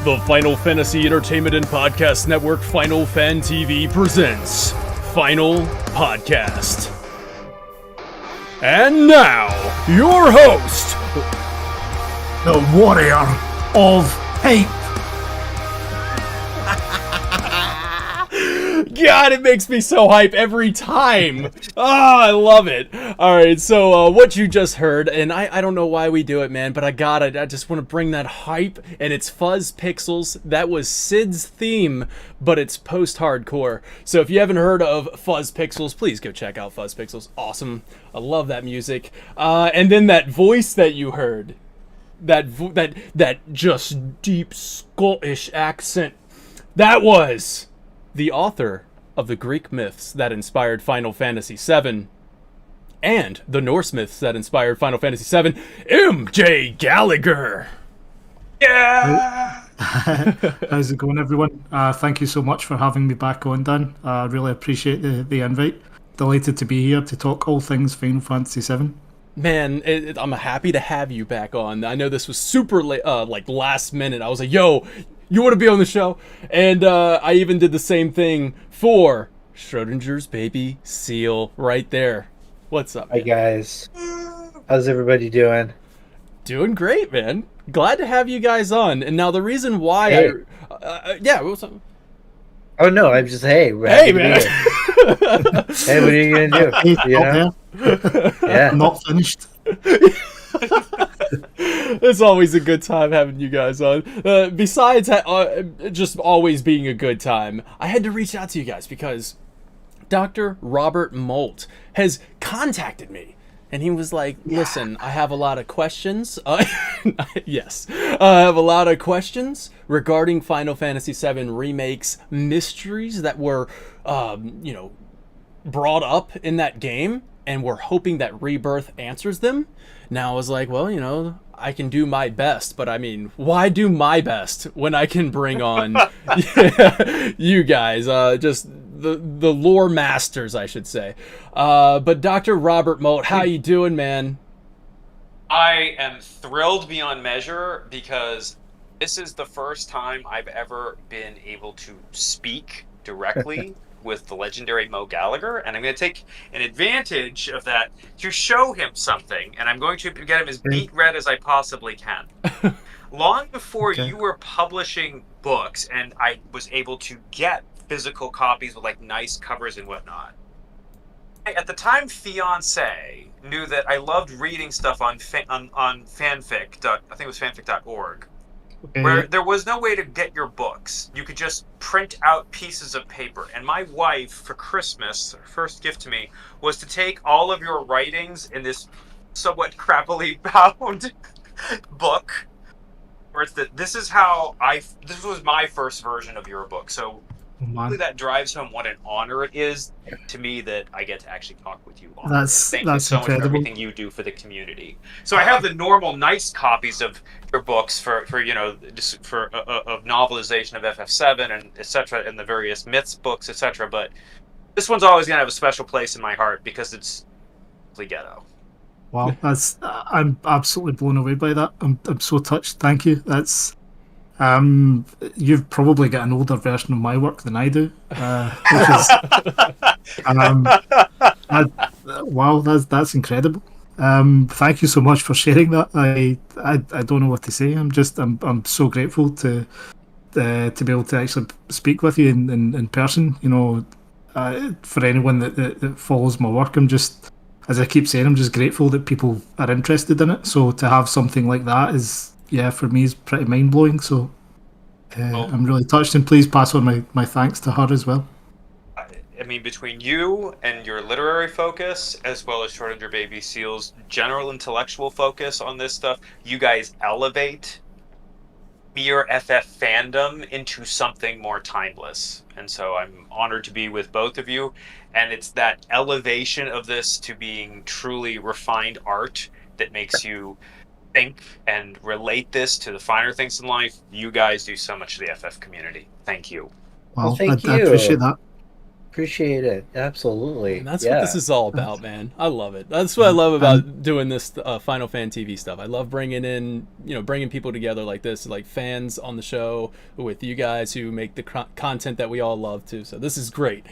The Final Fantasy Entertainment and Podcast Network Final Fan TV presents Final Podcast. And now, your host, the Warrior of Hate. God, it makes me so hype every time. I love it. Alright, so what you just heard, and I don't know why we do it, man, but I just want to bring that hype, and it's Fuzz Pixels. That was Sid's theme, but it's post-hardcore. So if you haven't heard of Fuzz Pixels, please go check out Fuzz Pixels. Awesome. I love that music. And then that voice that you heard, that just deep Scottish accent, that was the author of the Greek myths that inspired Final Fantasy VII and the Norse myths that inspired Final Fantasy VII, M.J. Gallagher. Yeah! How's it going, everyone? Thank you so much for having me back on, Dan. I really appreciate the invite. Delighted to be here to talk all things Final Fantasy VII. Man, I'm happy to have you back on. I know this was super late, like last minute. I was like, yo, you want to be on the show? And I even did the same thing for Schrodinger's baby Seal right there. What's up, man? Hi, guys. How's everybody doing? Doing great, man. Glad to have you guys on. And now the reason why hey. yeah, what's up? Oh, no, I'm just, hey, man. Hey, what are you going to do? You know? Yeah. I'm not finished. It's always a good time having you guys on. Besides just always being a good time, I had to reach out to you guys because Dr. Robert Molt has contacted me. And he was like, listen, I have a lot of questions. Yes. I have a lot of questions regarding Final Fantasy VII Remake's mysteries that were, brought up in that game. And we're hoping that Rebirth answers them. Now I was like, well, I can do my best. But I mean, why do my best when I can bring on you guys? Just the lore masters, I should say. But Dr. Robert Molt, how you doing, man? I am thrilled beyond measure because this is the first time I've ever been able to speak directly with the legendary Mo Gallagher, and I'm going to take an advantage of that to show him something, and I'm going to get him as beat red as I possibly can. Long before you were publishing books, and I was able to get physical copies with like nice covers and whatnot, at the time Fiancé knew that I loved reading stuff on fanfic. I think it was fanfic.org. Where there was no way to get your books. You could just print out pieces of paper. And my wife, for Christmas, her first gift to me, was to take all of your writings in this somewhat crappily bound book. Where it's this was my first version of your book. So really that drives home what an honor it is to me that I get to actually talk with you on. Thank you so much for everything you do for the community. So I have the normal nice copies of your books for of novelization of FF7 and etc. and the various myths books, etc. But this one's always gonna have a special place in my heart because it's really ghetto. Wow, I'm absolutely blown away by that. I'm so touched. Thank you. That's you've probably got an older version of my work than I do, which is wow, that's incredible. Thank you so much for sharing that. I don't know what to say. I'm so grateful to be able to actually speak with you in person. For anyone that follows my work, I'm just, as I keep saying, I'm just grateful that people are interested in it. So to have something like that is, for me, is pretty mind blowing. So I'm really touched, and please pass on my thanks to her as well. I mean, between you and your literary focus, as well as Schrodinger Baby Seal's general intellectual focus on this stuff, you guys elevate mere FF fandom into something more timeless. And so I'm honored to be with both of you. And it's that elevation of this to being truly refined art that makes you think and relate this to the finer things in life. You guys do so much to the FF community. Thank you. Well, thank you. I appreciate that. Appreciate it. Absolutely. And that's yeah. what this is all about, man. I love it. That's what I love about doing this Final Fan TV stuff. I love bringing in, bringing people together like this, like fans on the show with you guys who make the content that we all love too. So this is great.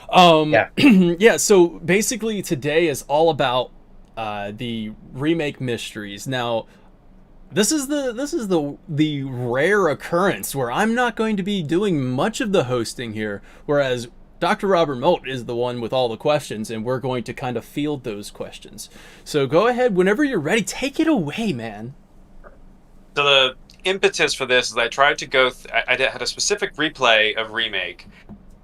Yeah. Yeah. So basically, today is all about the remake mysteries. Now, this is the rare occurrence where I'm not going to be doing much of the hosting here, whereas Dr. Robert Moat is the one with all the questions, and we're going to kind of field those questions. So go ahead, whenever you're ready, take it away, man. So the impetus for this is I tried to go, I had a specific replay of Remake,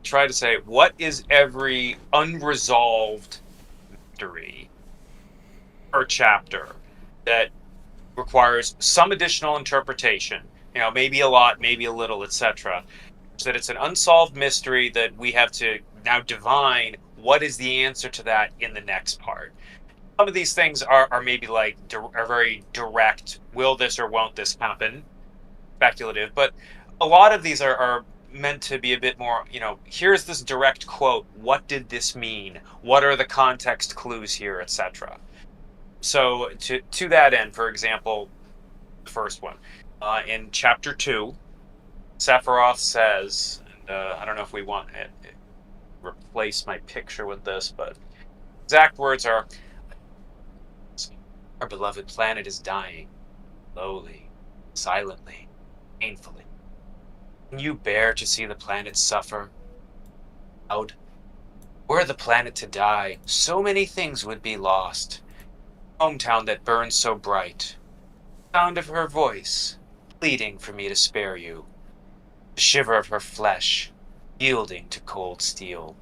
tried to say, what is every unresolved mystery per chapter that requires some additional interpretation? Maybe a lot, maybe a little, etc. That it's an unsolved mystery that we have to now divine what is the answer to that in the next part. Some of these things are maybe like are very direct, will this or won't this happen, speculative, but a lot of these are meant to be a bit more, here's this direct quote, what did this mean, what are the context clues here, etc. So to that end, for example, the first one in chapter 2, Sephiroth says, and I don't know if we want to replace my picture with this, but exact words are, our beloved planet is dying, slowly, silently, painfully. Can you bear to see the planet suffer? Out. Were the planet to die, so many things would be lost. Hometown that burns so bright. Sound of her voice, pleading for me to spare you. The shiver of her flesh, yielding to cold steel.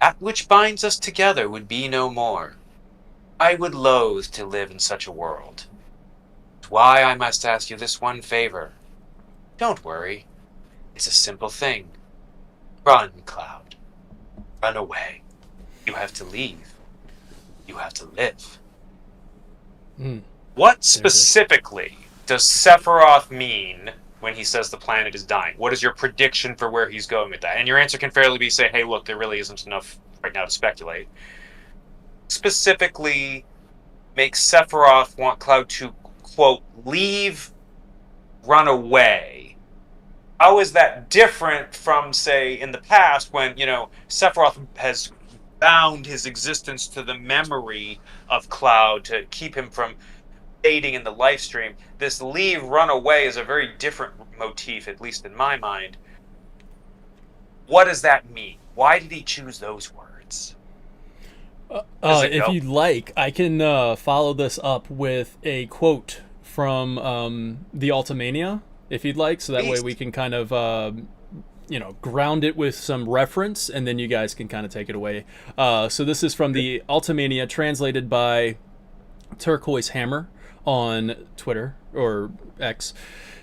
That which binds us together would be no more. I would loathe to live in such a world. It's why I must ask you this one favor. Don't worry. It's a simple thing. Run, Cloud. Run away. You have to leave. You have to live. What specifically does Sephiroth mean when he says the planet is dying? What is your prediction for where he's going with that? And your answer can fairly be say, hey, look, there really isn't enough right now to speculate. Specifically, make Sephiroth want Cloud to, quote, leave, run away. How is that different from, say, in the past when, Sephiroth has bound his existence to the memory of Cloud to keep him from fading in the life stream? This leave, run away is a very different motif, at least in my mind. What does that mean? Why did he choose those words? If you'd like, I can follow this up with a quote from the Ultimania, if you'd like, so that way we can kind of ground it with some reference, and then you guys can kind of take it away. So this is from the Ultimania, translated by Turquoise Hammer on Twitter or X.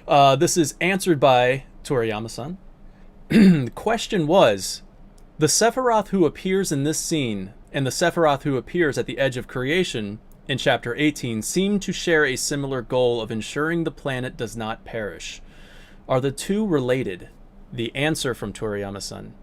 This is answered by Toriyama-san. The question was, the Sephiroth who appears in this scene and the Sephiroth who appears at the edge of creation in chapter 18 seem to share a similar goal of ensuring the planet does not perish. Are the two related? The answer from Toriyama-san.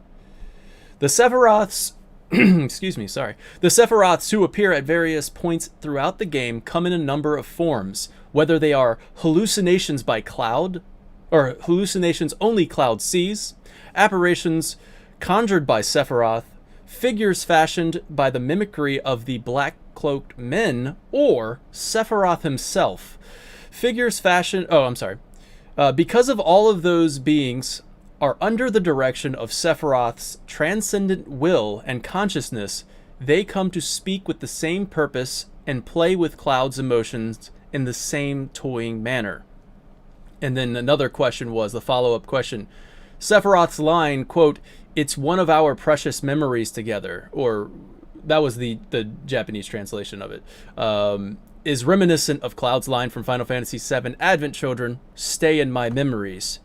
The Sephiroths The Sephiroths who appear at various points throughout the game come in a number of forms, whether they are hallucinations by Cloud, or hallucinations only Cloud sees, apparitions conjured by Sephiroth, figures fashioned by the mimicry of the black-cloaked men, or Sephiroth himself. Figures fashioned... because of all of those beings are under the direction of Sephiroth's transcendent will and consciousness, they come to speak with the same purpose and play with Cloud's emotions in the same toying manner. And then another question was, the follow-up question, Sephiroth's line, quote, "It's one of our precious memories together," or that was the Japanese translation of it, is reminiscent of Cloud's line from Final Fantasy VII Advent Children, "Stay in my memories."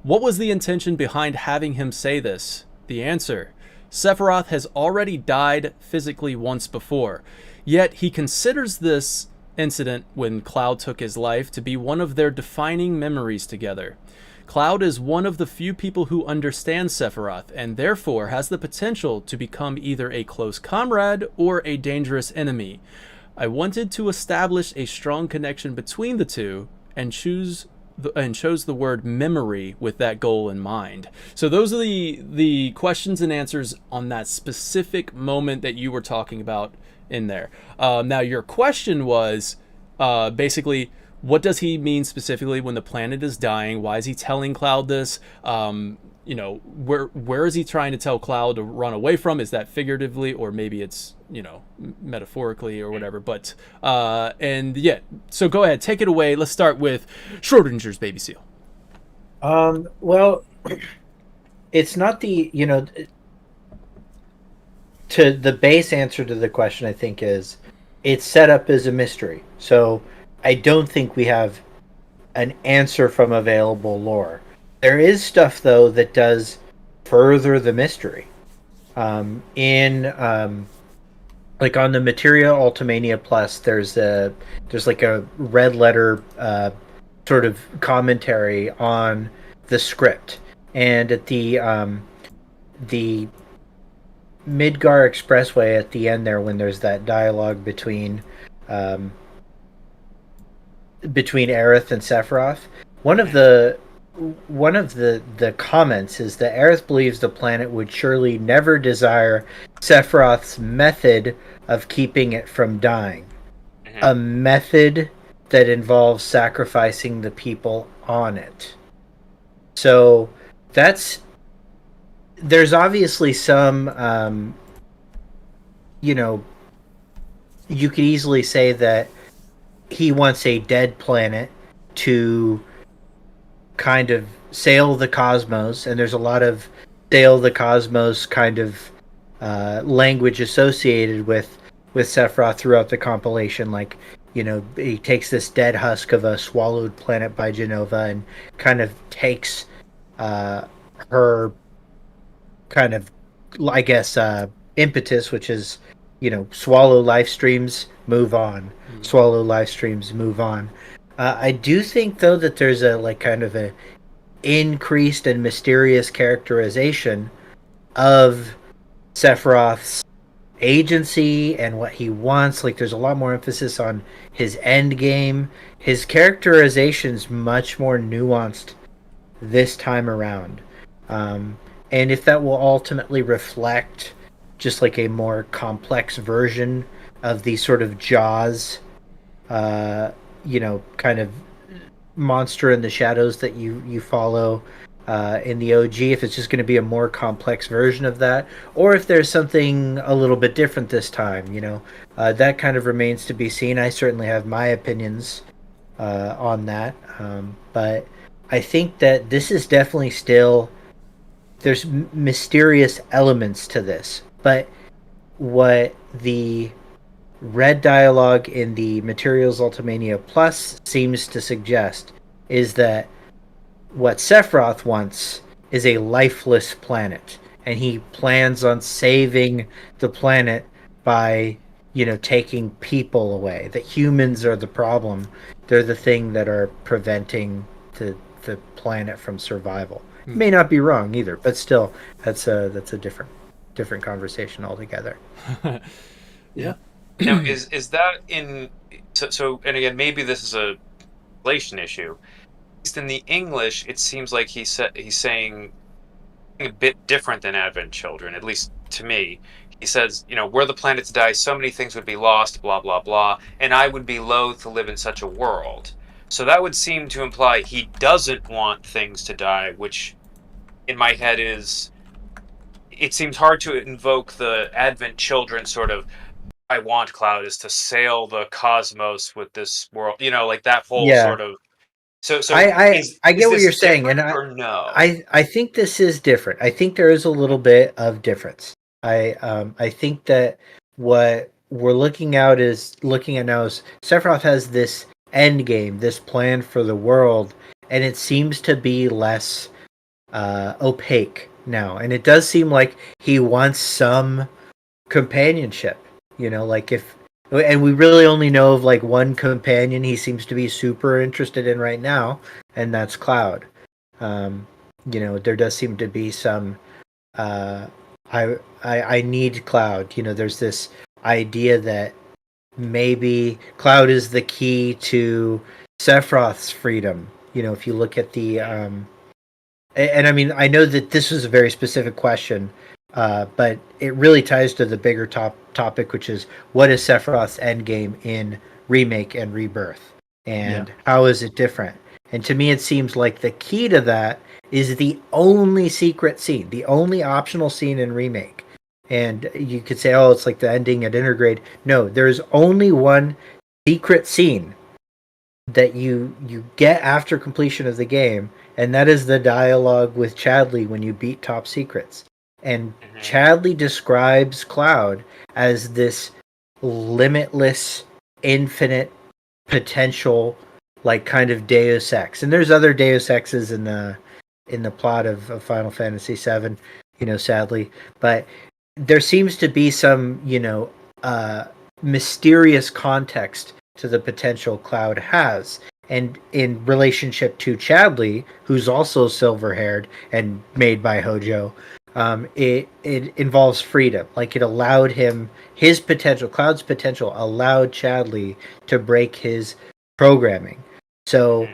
What was the intention behind having him say this? The answer, Sephiroth has already died physically once before, yet he considers this incident when Cloud took his life to be one of their defining memories together. Cloud is one of the few people who understand Sephiroth, and therefore has the potential to become either a close comrade or a dangerous enemy. I wanted to establish a strong connection between the two and chose the word memory with that goal in mind. So those are the questions and answers on that specific moment that you were talking about in there. Now your question was basically, what does he mean specifically when the planet is dying? Why is he telling Cloud this? Where is he trying to tell Cloud to run away from? Is that figuratively, or maybe it's metaphorically or whatever? But and yeah, so go ahead, take it away. Let's start with Schrodinger's baby seal. Well, it's not to the base answer to the question. I think is it's set up as a mystery. So I don't think we have an answer from available lore. There is stuff though that does further the mystery. Like on the Materia Ultimania Plus, there's like a red letter sort of commentary on the script, and at the Midgar Expressway at the end there, when there's that dialogue between Aerith and Sephiroth, one of the comments is that Aerith believes the planet would surely never desire Sephiroth's method of keeping it from dying. Mm-hmm. A method that involves sacrificing the people on it. So there's obviously some, you could easily say that he wants a dead planet to kind of sail the cosmos, and there's a lot of sail the cosmos kind of language associated with Sephiroth throughout the compilation. Like, he takes this dead husk of a swallowed planet by Genova and kind of takes her kind of, I guess, impetus, which is, swallow life streams, move on. Mm-hmm. Swallow life streams, move on. I do think, though, that there's a kind of a increased and mysterious characterization of Sephiroth's agency and what he wants. Like, there's a lot more emphasis on his end game. His characterization's much more nuanced this time around. And if that will ultimately reflect just like a more complex version of the sort of Jaws kind of monster in the shadows that you follow in the OG, if it's just going to be a more complex version of that, or if there's something a little bit different this time, that kind of remains to be seen. I certainly have my opinions on that, but I think that this is definitely still, there's mysterious elements to this, but what the red dialogue in the Materials Ultimania Plus seems to suggest is that what Sephiroth wants is a lifeless planet, and he plans on saving the planet by, taking people away. That humans are the problem. They're the thing that are preventing the planet from survival. May not be wrong either, but still, that's a different conversation altogether. Yeah. Now, is that in so? And again, maybe this is a translation issue. At least in the English, it seems like he's saying a bit different than Advent Children. At least to me, he says, were the planet to die, so many things would be lost. Blah blah blah, and I would be loath to live in such a world. So that would seem to imply he doesn't want things to die, which in my head is, it seems hard to invoke the Advent Children sort of, I want Cloud is to sail the cosmos with this world, like that whole sort of. So I get what you're saying, and no? I think this is different. I think there is a little bit of difference. I think that what we're looking at now is Sephiroth has this end game, this plan for the world, and it seems to be less opaque now, and it does seem like he wants some companionship. And we really only know of like one companion he seems to be super interested in right now, and that's Cloud. There does seem to be some I need Cloud. There's this idea that maybe Cloud is the key to Sephiroth's freedom. If you look at the and I mean, I know that this was a very specific question, but it really ties to the bigger topic, which is what is Sephiroth's endgame in Remake and Rebirth, and how is it different? And to me, it seems like the key to that is the only secret scene, the only optional scene in Remake. And you could say, oh, it's like the ending at Intergrade. No, there's only one secret scene that you get after completion of the game, and that is the dialogue with Chadley when you beat Top Secrets. And Chadley describes Cloud as this limitless, infinite potential, like kind of Deus Ex. And there's other Deus Exes in the plot of Final Fantasy VII, sadly, but there seems to be some, mysterious context to the potential Cloud has. And in relationship to Chadley, who's also silver-haired and made by Hojo, it involves freedom. Like, it allowed him, his potential, Cloud's potential, allowed Chadley to break his programming. So,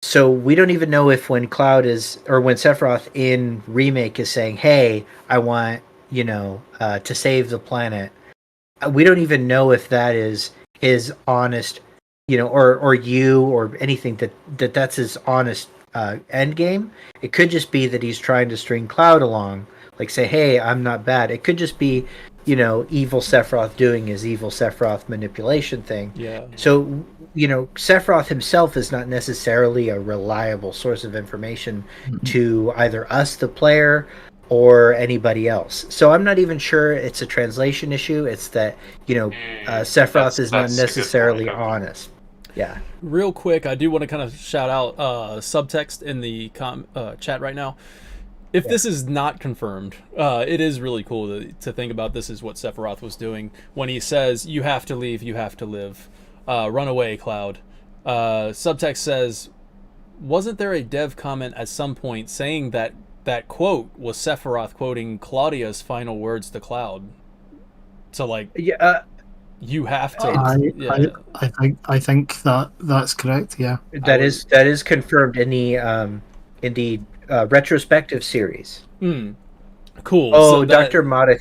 so we don't even know if when Cloud is, or when Sephiroth in Remake is saying, "Hey, I want to save the planet," we don't even know if that is his honest, or anything that's his honest end game. It could just be that he's trying to string Cloud along, like say, "Hey, I'm not bad." It could just be, evil Sephiroth doing his evil Sephiroth manipulation thing. Yeah. So, Sephiroth himself is not necessarily a reliable source of information to either us, the player, or anybody else. So I'm not even sure it's a translation issue. It's that, Sephiroth is not necessarily honest. Yeah. Real quick, I do want to kind of shout out subtext in the chat right now. If this is not confirmed, it is really cool to think about this is what Sephiroth was doing when he says, "You have to leave, you have to live. Run away, Cloud." Subtext says, wasn't there a dev comment at some point saying that quote was Sephiroth quoting Claudia's final words to Cloud? So, like, you have to. I think that's correct. Yeah, that is confirmed in the retrospective series. Cool. Oh, so Dr. Maud, I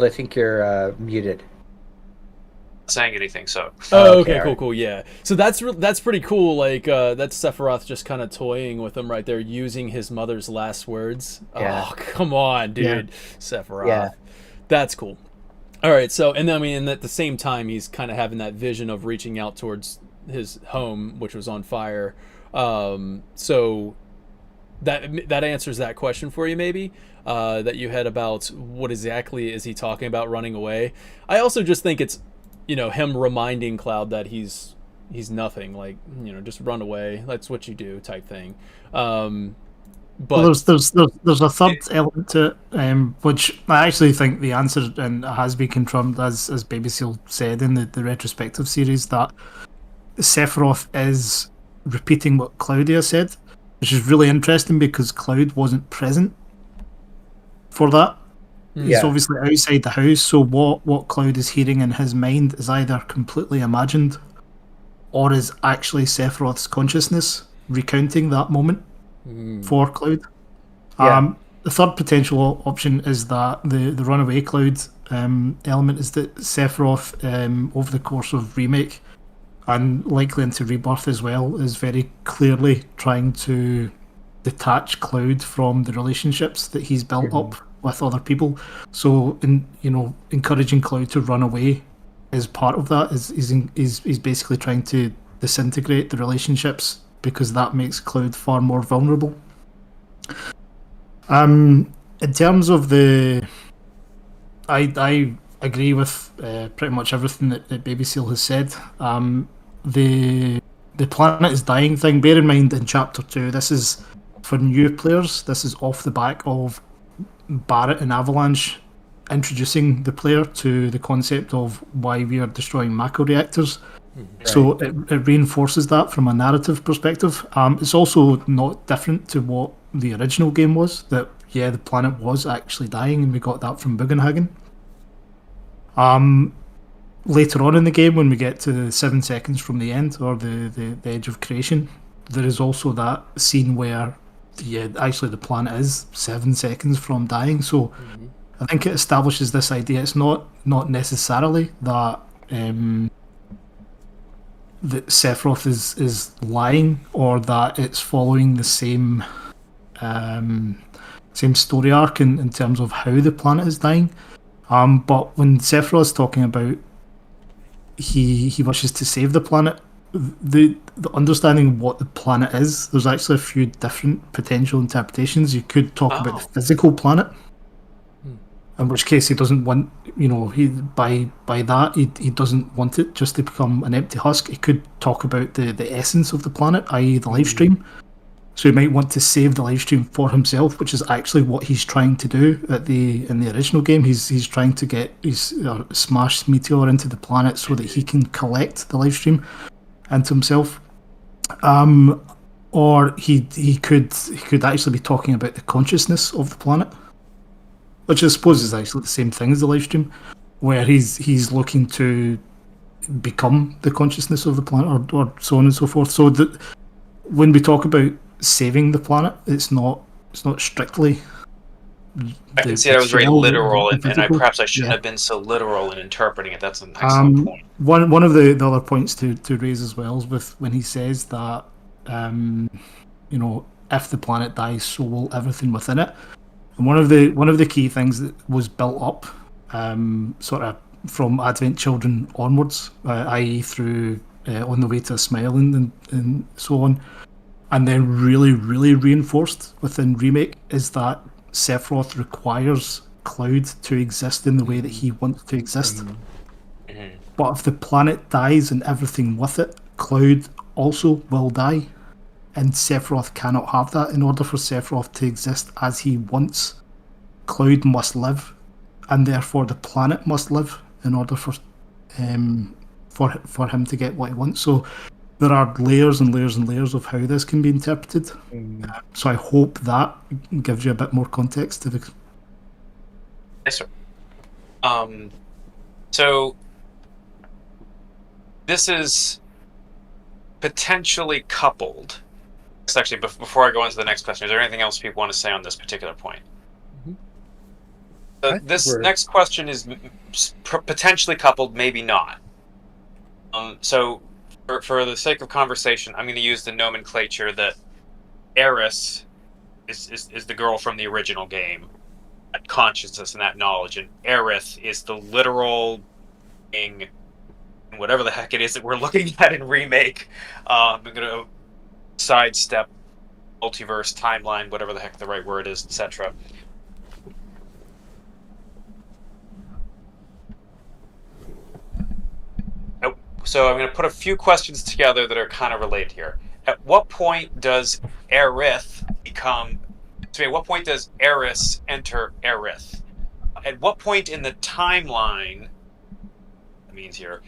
think you're muted. Saying anything, so okay, cool, yeah. So that's pretty cool. Like, that's Sephiroth just kind of toying with him right there, using his mother's last words. Oh, come on, dude. Sephiroth. That's cool. All right, so, and then, I mean, and at the same time, he's kind of having that vision of reaching out towards his home, which was on fire. So that answers that question for you, maybe, that you had about what exactly is he talking about running away. I also just think it's, him reminding Cloud that he's nothing, like, just run away. That's what you do, type thing. But there's a third element to it, which I actually think the answer and has been confirmed, as Baby Seal said in the retrospective series, that Sephiroth is repeating what Claudia said, which is really interesting because Cloud wasn't present for that. He's obviously outside the house, so what Cloud is hearing in his mind is either completely imagined or is actually Sephiroth's consciousness recounting that moment for Cloud. The third potential option is that the runaway Cloud element is that Sephiroth, over the course of Remake and likely into Rebirth as well, is very clearly trying to detach Cloud from the relationships that he's built up with other people. So, encouraging Cloud to run away is part of that. Is basically trying to disintegrate the relationships because that makes Cloud far more vulnerable. In terms of I agree with pretty much everything that Baby Seal has said. The planet is dying thing. Bear in mind, in Chapter 2, this is for new players. This is off the back of Barrett and Avalanche introducing the player to the concept of why we are destroying macro reactors. So it reinforces that from a narrative perspective. It's also not different to what the original game was, that, yeah, the planet was actually dying, and we got that from Bugenhagen. Later on in the game, when we get to the 7 seconds from the end, or the edge of creation, there is also that scene where, yeah, actually the planet is 7 seconds from dying. So I think it establishes this idea. It's not necessarily that that Sephiroth is lying, or that it's following the same story arc in terms of how the planet is dying. But when Sephiroth's talking about he wishes to save the planet, the understanding what the planet is, there's actually a few different potential interpretations. You could talk about the physical planet, in which case he doesn't want, he by that he doesn't want it just to become an empty husk. He could talk about the essence of the planet, i.e. the life stream. So he might want to save the life stream for himself, which is actually what he's trying to do in the original game. He's trying to get his smash meteor into the planet so that he can collect the life stream into himself. Or he could actually be talking about the consciousness of the planet, which I suppose is actually the same thing as the live stream, where he's looking to become the consciousness of the planet, or so on and so forth. So that when we talk about saving the planet, it's not strictly. I can see that I was very literal, and perhaps I shouldn't have been so literal in interpreting it. That's an excellent point. One of the other points to raise as well is with when he says that, if the planet dies, so will everything within it. And one of the key things that was built up, sort of from Advent Children onwards, i.e. through On the Way to a Smile and so on, and then really, really reinforced within Remake, is that Sephiroth requires Cloud to exist in the way that he wants to exist. But if the planet dies and everything with it, Cloud also will die. And Sephiroth cannot have that. In order for Sephiroth to exist as he wants, Cloud must live, and therefore the planet must live in order for him to get what he wants. So there are layers and layers and layers of how this can be interpreted. So I hope that gives you a bit more context to the. Yes, sir. So this is potentially coupled. Actually, before I go into the next question, is there anything else people want to say on this particular point? This next question is potentially coupled, maybe not. So, for the sake of conversation, I'm going to use the nomenclature that Aerith is the girl from the original game, that consciousness and that knowledge, and Aerith is the literal being, whatever the heck it is that we're looking at in Remake. I'm going to sidestep multiverse, timeline, whatever the heck the right word is, etc. So I'm going to put a few questions together that are kind of related here. At what point does Aerith what point does Aerith enter Aerith? At what point in the timeline, that means here,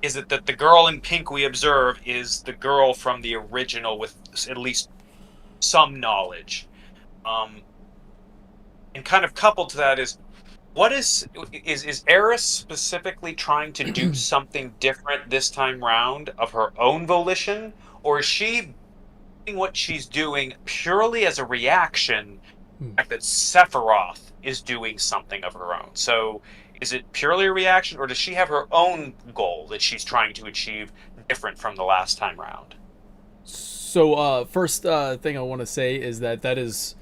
is it that the girl in pink we observe is the girl from the original with at least some knowledge? And kind of coupled to that is, what is Aerith specifically trying to do something different this time round of her own volition, or is she doing what she's doing purely as a reaction to the fact that Sephiroth is doing something of her own? So is it purely a reaction, or does she have her own goal that she's trying to achieve different from the last time round? So first thing I want to say is that is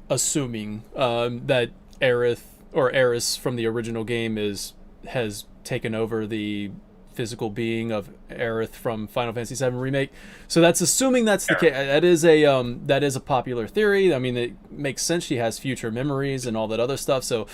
assuming that Aerith from the original game has taken over the physical being of Aerith from Final Fantasy VII Remake. So that's assuming that's the case. That is a popular theory. I mean, it makes sense. She has future memories and all that other stuff. So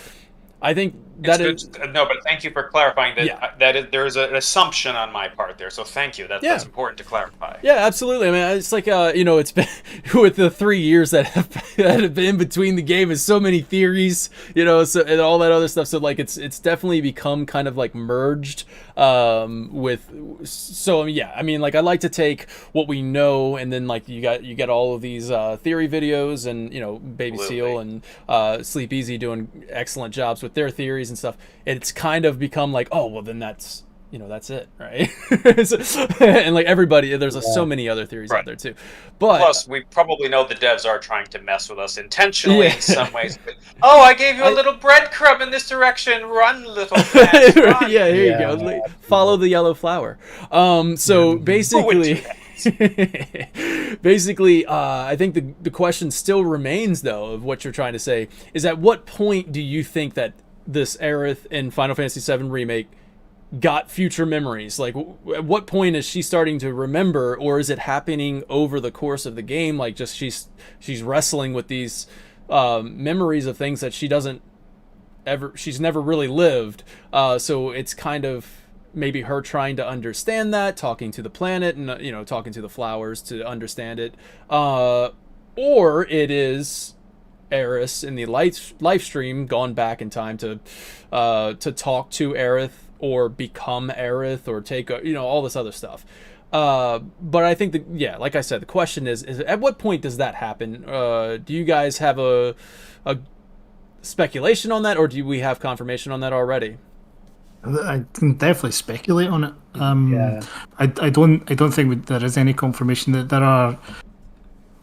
I think It's that is. good. No, but thank you for clarifying that. Yeah. There's an assumption on my part there, so thank you. Yeah. That's important to clarify. Yeah, absolutely. I mean, it's like it's been with the 3 years that have been in between the game is so many theories, so and all that other stuff. So like it's definitely become kind of like merged with. So yeah, I mean, like I like to take what we know, and then like you get all of these theory videos, and Baby Seal and Sleep Easy doing excellent jobs with their theories and stuff. It's kind of become like, oh well, then that's it, right? And like everybody, there's so many other theories out there too. But plus, we probably know the devs are trying to mess with us intentionally in some ways. But, oh, I gave you a little breadcrumb in this direction. Run, little fans, run. Yeah, here you go. Follow the yellow flower. So basically. Basically, I think the question still remains, though, of what you're trying to say is at what point do you think that this Aerith in Final Fantasy VII Remake got future memories? Like, at what point is she starting to remember, or is it happening over the course of the game? Like, just she's wrestling with these memories of things that she's never really lived. So it's kind of maybe her trying to understand that, talking to the planet and talking to the flowers to understand it, or it is Aerith in the live stream gone back in time to talk to Aerith or become Aerith or take all this other stuff. But I think like I said, the question is at what point does that happen? Do you guys have a speculation on that, or do we have confirmation on that already? I can definitely speculate on it. I don't think there is any confirmation that there are.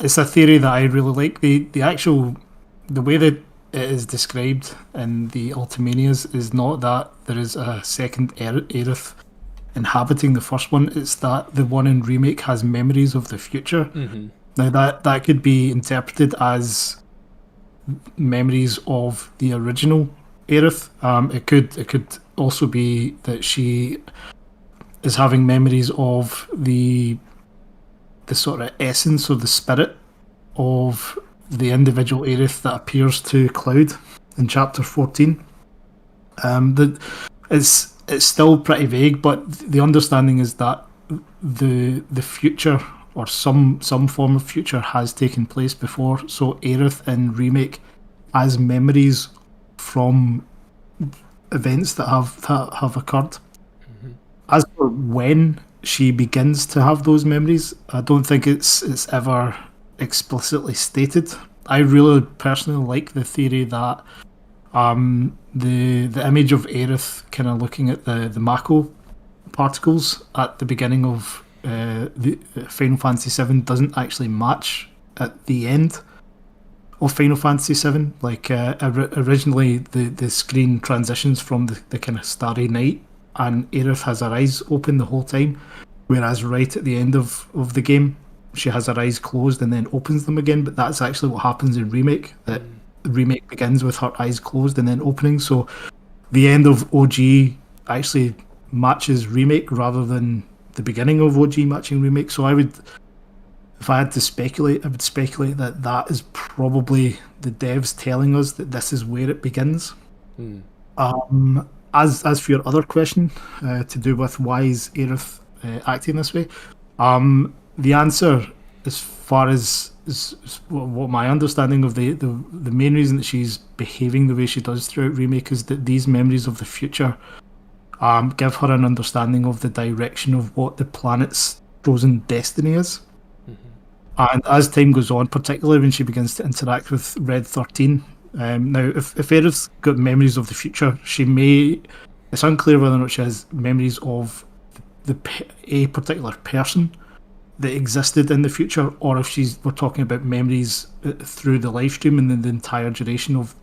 It's a theory that I really like. The way that it is described in the Ultimanias is not that there is a second Aerith inhabiting the first one. It's that the one in Remake has memories of the future. Mm-hmm. Now that could be interpreted as memories of the original Aerith. It could also be that she is having memories of the sort of essence or the spirit of the individual Aerith that appears to Cloud in chapter 14. It's still pretty vague, but the understanding is that the future or some form of future has taken place before. So Aerith in Remake has memories from events that have occurred. Mm-hmm. As for when she begins to have those memories, I don't think it's ever explicitly stated. I really personally like the theory that the image of Aerith kind of looking at the Mako particles at the beginning of the Final Fantasy VII doesn't actually match at the end of Final Fantasy VII. Like originally the screen transitions from the kind of starry night and Aerith has her eyes open the whole time, whereas right at the end of the game she has her eyes closed and then opens them again. But that's actually what happens in Remake. That Remake begins with her eyes closed and then opening. So the end of OG actually matches Remake rather than the beginning of OG matching Remake. So I would, if I had to speculate, I would speculate that is probably the devs telling us that this is where it begins. As for your other question, to do with why is Aerith acting this way, the answer, as far as what my understanding of the main reason that she's behaving the way she does throughout Remake is that these memories of the future give her an understanding of the direction of what the planet's chosen destiny is. And as time goes on, particularly when she begins to interact with Red 13, now if Aerith's got memories of the future, she may, it's unclear whether or not she has memories of a particular person that existed in the future, or if we're talking about memories through the live stream and then the entire duration of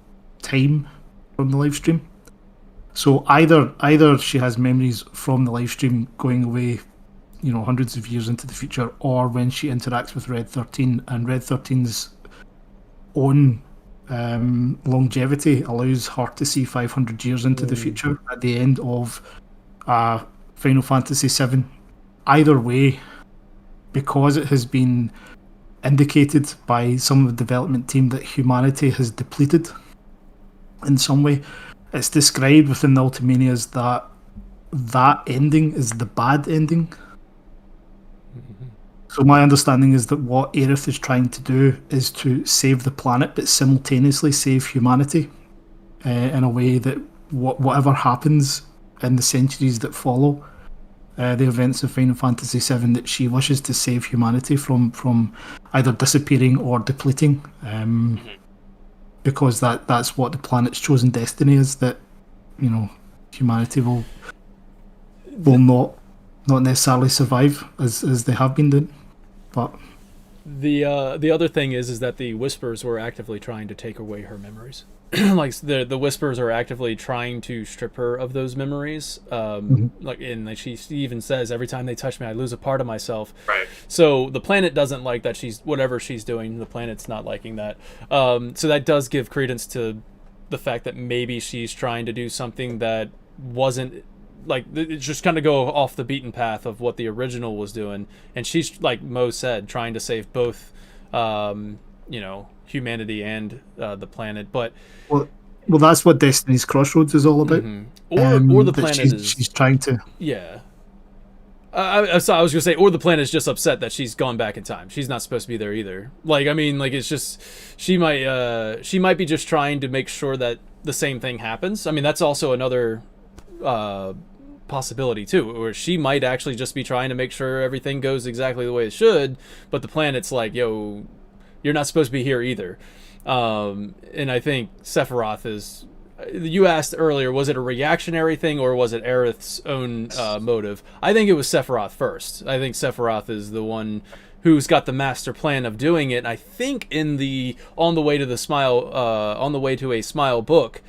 time from the live stream. So either she has memories from the live stream going away, hundreds of years into the future, or when she interacts with Red 13, and Red 13's own longevity allows her to see 500 years into the future at the end of Final Fantasy VII. Either way, because it has been indicated by some of the development team that humanity has depleted in some way, it's described within the Ultimania as that ending is the bad ending. So my understanding is that what Aerith is trying to do is to save the planet, but simultaneously save humanity in a way that whatever happens in the centuries that follow the events of Final Fantasy VII, that she wishes to save humanity from either disappearing or depleting, because that's what the planet's chosen destiny is, that, you know, humanity will not necessarily survive as they have been doing. But the other thing is that the Whispers were actively trying to take away her memories. Like the Whispers are actively trying to strip her of those memories. Like she even says, every time they touch me, I lose a part of myself. Right. So the planet doesn't like that. Whatever she's doing, the planet's not liking that. So that does give credence to the fact that maybe she's trying to do something that wasn't, like, it's just kind of go off the beaten path of what the original was doing, and she's, like Mo said, trying to save both, you know, humanity and the planet. But well, that's what Destiny's Crossroads is all about. Or the planet she's trying to. Yeah. I was gonna say, or the planet is just upset that she's gone back in time. She's not supposed to be there either. Like, I mean, like, it's just she might be just trying to make sure that the same thing happens. I mean, that's also another possibility too, where she might actually just be trying to make sure everything goes exactly the way it should, but the planet's like, yo, you're not supposed to be here either. And I think Sephiroth is, you asked earlier, was it a reactionary thing or was it Aerith's own motive? I think it was Sephiroth first. I think Sephiroth is the one who's got the master plan of doing it. And I think in the On the Way to a Smile book,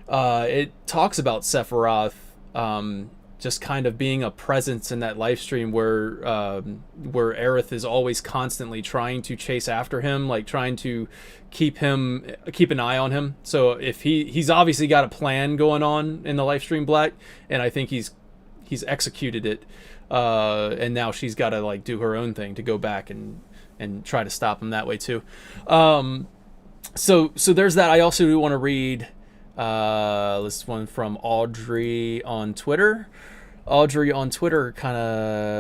it talks about Sephiroth just kind of being a presence in that live stream where Aerith is always constantly trying to chase after him, like trying to keep an eye on him. So if he's obviously got a plan going on in the live stream, Black, and I think he's executed it, and now she's got to, like, do her own thing to go back and try to stop him that way too. So there's that. I also do want to read this one from Audrey on Twitter. Audrey on Twitter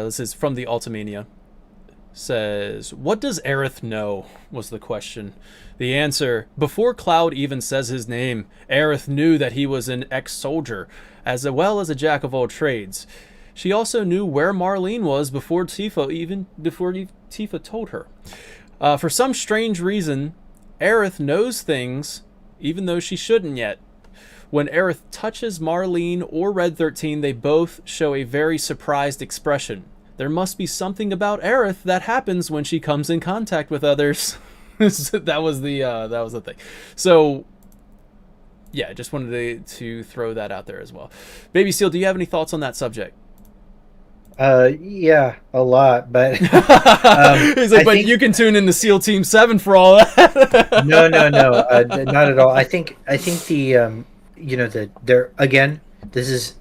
this is from the Ultimania. Says, what does Aerith know? Was the question. The answer, before Cloud even says his name, Aerith knew that he was an ex-soldier, as well as a jack of all trades. She also knew where Marlene was before Tifa told her. For some strange reason, Aerith knows things even though she shouldn't yet. When Aerith touches Marlene or Red 13, they both show a very surprised expression. There must be something about Aerith that happens when she comes in contact with others. that was the thing. So, yeah, just wanted to throw that out there as well. Baby Seal, do you have any thoughts on that subject? Yeah, a lot, but he's like, but you can tune in to SEAL Team 7 for all that. no, not at all. I think the there again, this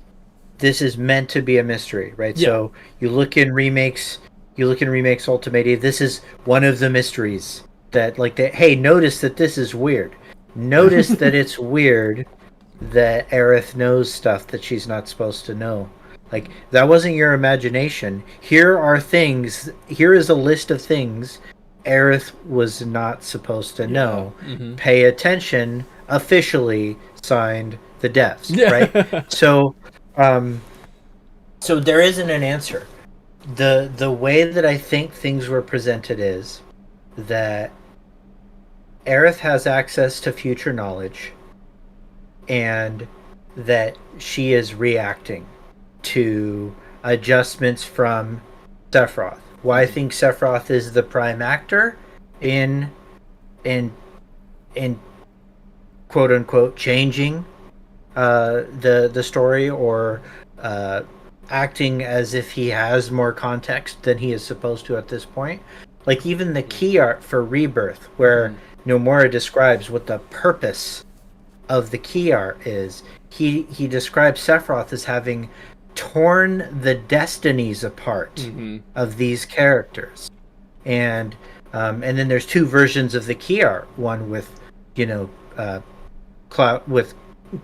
is meant to be a mystery, right? Yeah. So you look in remakes Ultimatum, this is one of the mysteries that, like, hey, notice that this is weird. Notice that it's weird that Aerith knows stuff that she's not supposed to know. Like, that wasn't your imagination. Here are things. Here is a list of things Aerith was not supposed to know. Mm-hmm. Pay attention. Officially signed, the devs. Right. So there isn't an answer. The way that I think things were presented is that Aerith has access to future knowledge, and that she is reacting to adjustments from Sephiroth. Why I think Sephiroth is the prime actor in quote unquote changing the story, or acting as if he has more context than he is supposed to at this point. Like, even the key art for Rebirth, where Nomura describes what the purpose of the key art is, he describes Sephiroth as having torn the destinies apart of these characters, and then there's two versions of the key art. One with Cloud, with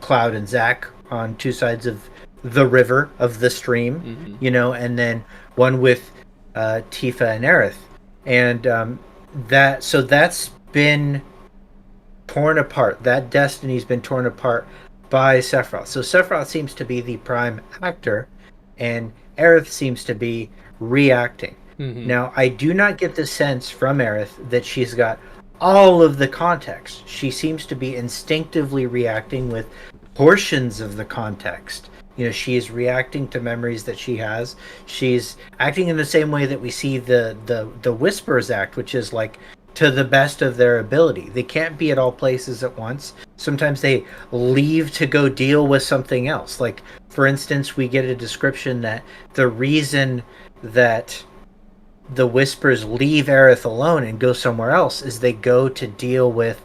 Cloud and Zack on two sides of the river of the stream, and then one with Tifa and Aerith, and that's been torn apart. That destiny's been torn apart by Sephiroth. So Sephiroth seems to be the prime actor, and Aerith seems to be reacting. Now, I do not get the sense from Aerith that she's got all of the context. She seems to be instinctively reacting with portions of the context. She is reacting to memories that she has. She's acting in the same way that we see the Whisperers act, which is like to the best of their ability. They can't be at all places at once. Sometimes they leave to go deal with something else. Like, for instance, we get a description that the reason that the Whispers leave Aerith alone and go somewhere else is they go to deal with,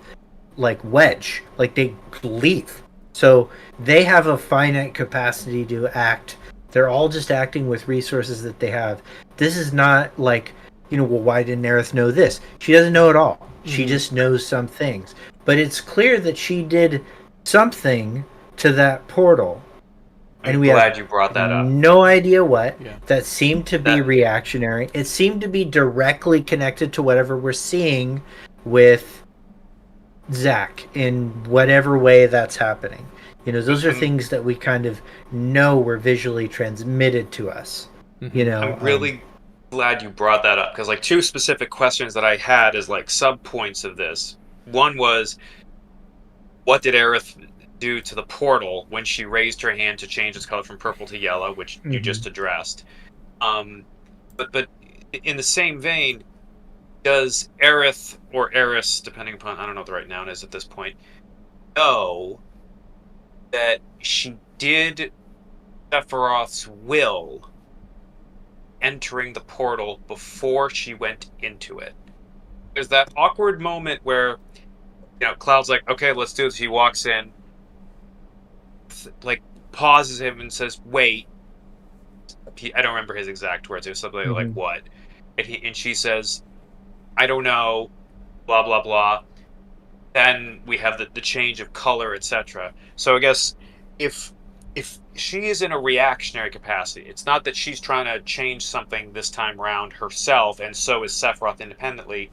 like, Wedge. Like, they leave. So they have a finite capacity to act. They're all just acting with resources that they have. This is not like, well, why didn't Aerith know this? She doesn't know at all. She just knows some things. But it's clear that she did something to that portal. I'm glad you brought that up. No idea what. Yeah. That seemed to be reactionary. It seemed to be directly connected to whatever we're seeing with Zack in whatever way that's happening. Those are things that we kind of know were visually transmitted to us. I'm really glad you brought that up, because like two specific questions that I had as like sub points of this. One was, what did Aerith do to the portal when she raised her hand to change its color from purple to yellow, which you just addressed? But in the same vein, does Aerith or Eris, depending upon, I don't know what the right noun is at this point, know that she did Sephiroth's will entering the portal before she went into it? There's that awkward moment where, Cloud's like, okay, let's do this. He walks in, like, pauses him and says, wait. I don't remember his exact words. It was something like, what? And she says, I don't know, blah, blah, blah. Then we have the change of color, etc. So I guess if she is in a reactionary capacity, it's not that she's trying to change something this time around herself, and so is Sephiroth independently.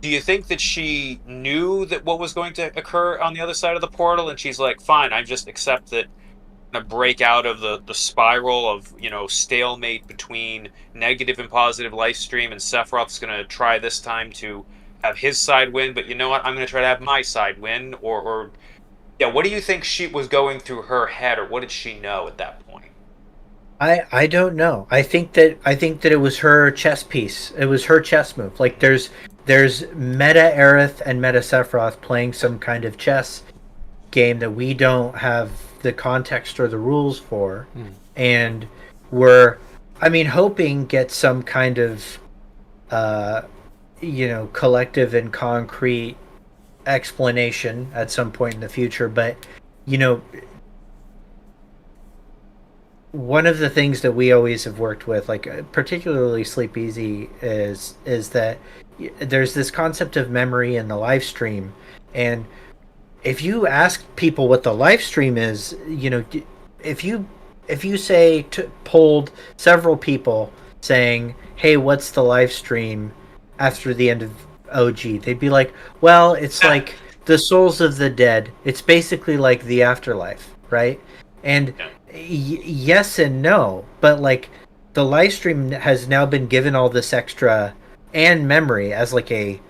Do you think that she knew that what was going to occur on the other side of the portal, and she's like, fine, I just accept that I'm going to break out of the spiral of, stalemate between negative and positive life stream, and Sephiroth's going to try this time to have his side win, but you know what, I'm going to try to have my side win, or what do you think she was going through her head, or what did she know at that point? I don't know. I think that it was her chess piece. It was her chess move. Like, there's meta Aerith and meta Sephiroth playing some kind of chess game that we don't have the context or the rules for, and we're, hoping get some kind of collective and concrete explanation at some point in the future. But one of the things that we always have worked with, like particularly Sleep Easy, is that there's this concept of memory in the live stream. And if you ask people what the live stream is, if you say polled several people saying, hey, what's the live stream after the end of OG, they'd be like, well, it's like the souls of the dead. It's basically like the afterlife, right? And yes and no, but like the live stream has now been given all this extra, and memory as like a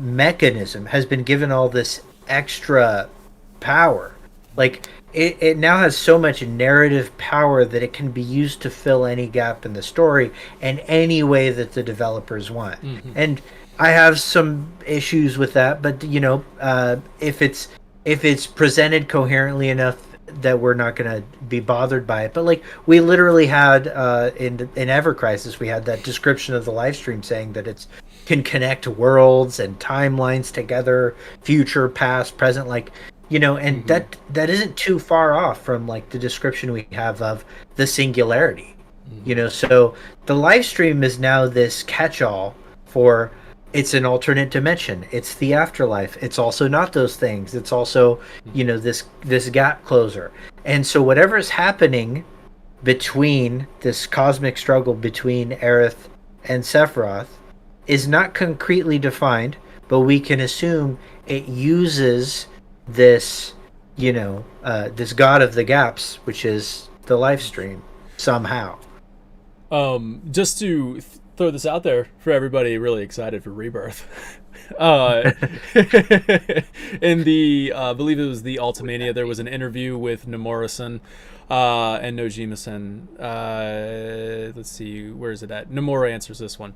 mechanism has been given all this extra power. Like it now has so much narrative power that it can be used to fill any gap in the story in any way that the developers want. And I have some issues with that, but if it's presented coherently enough that we're not going to be bothered by it. But like we literally had in Ever Crisis, we had that description of the live stream saying that it's can connect worlds and timelines together, future, past, present, like, and that isn't too far off from like the description we have of the singularity. So the live stream is now this catch-all for it's an alternate dimension. It's the afterlife. It's also not those things. It's also, this gap closer. And so whatever is happening between this cosmic struggle between Aerith and Sephiroth is not concretely defined, but we can assume it uses this, this god of the gaps, which is the live stream, somehow. Just to throw this out there for everybody really excited for Rebirth. In the I believe it was the Ultimania, there was an interview with Nomura-san and Nojima-san. Let's see, where is it at? Nomura answers this one.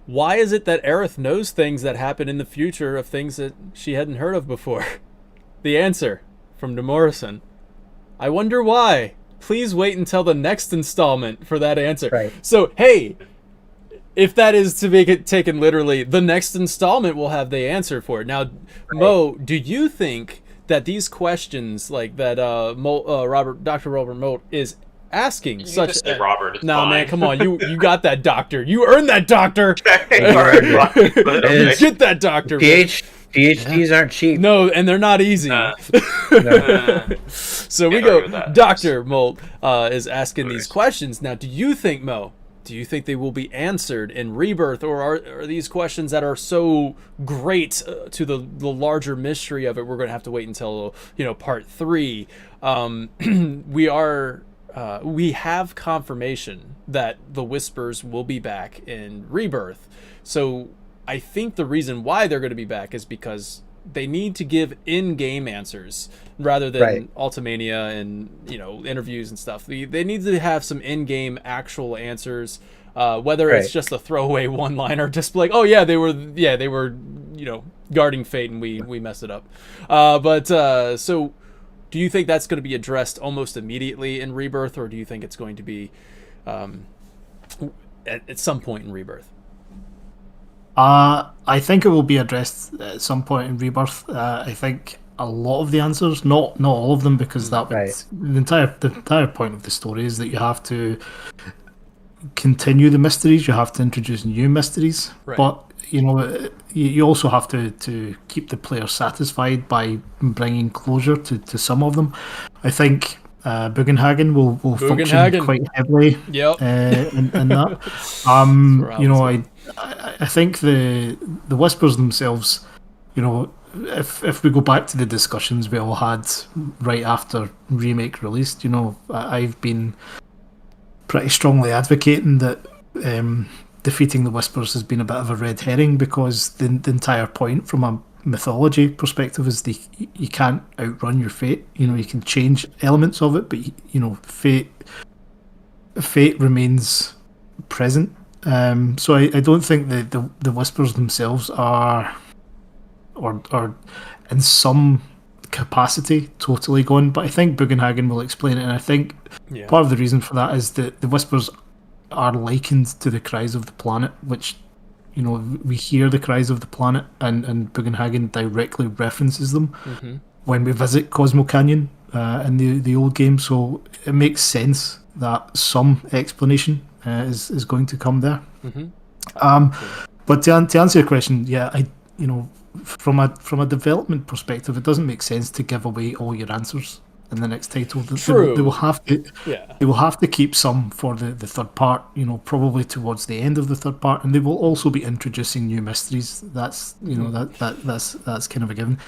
Why is it that Aerith knows things that happen in the future of things that she hadn't heard of before? The answer from Nomura-san. I wonder why. Please wait until the next installment for that answer. Right. So, hey, if that is to make it taken literally, the next installment will have the answer for it. Now, right. Mo, do you think that these questions, like that Dr. Robert Moat is asking, you such just say Robert, it's no, fine. man, come on, you got that doctor. You earned that doctor. Okay. Get that doctor. PhDs aren't cheap. No, and they're not easy. So we go, Dr. Molt is asking these questions. Now, do you think, Mo, they will be answered in Rebirth, or are these questions that are so great to the larger mystery of it, we're going to have to wait until, part 3? We have confirmation that the Whispers will be back in Rebirth. So I think the reason why they're going to be back is because they need to give in-game answers rather than Ultimania and interviews and stuff. They need to have some in-game actual answers, whether it's just a throwaway one-liner, just like, oh yeah, they were guarding fate and we messed it up. So do you think that's going to be addressed almost immediately in Rebirth, or do you think it's going to be at some point in Rebirth? I think it will be addressed at some point in Rebirth. I think a lot of the answers, not all of them, because that would, the entire point of the story is that you have to continue the mysteries. You have to introduce new mysteries, but you also have to keep the player satisfied by bringing closure to some of them. I think Bugenhagen will function quite heavily in that. I think the Whispers themselves, if we go back to the discussions we all had right after Remake released, I've been pretty strongly advocating that defeating the Whispers has been a bit of a red herring, because the entire point from a mythology perspective is you can't outrun your fate. You can change elements of it, but fate remains present. So I don't think the Whispers themselves are or in some capacity totally gone, but I think Bugenhagen will explain it, and I think part of the reason for that is that the Whispers are likened to the cries of the planet, which we hear the cries of the planet, and Bugenhagen directly references them when we visit Cosmo Canyon in the old game. So it makes sense that some explanation is going to come there. But to answer your question, from a development perspective, it doesn't make sense to give away all your answers in the next title. They will have to keep some for the third part, probably towards the end of the third part, and they will also be introducing new mysteries. That's that's kind of a given.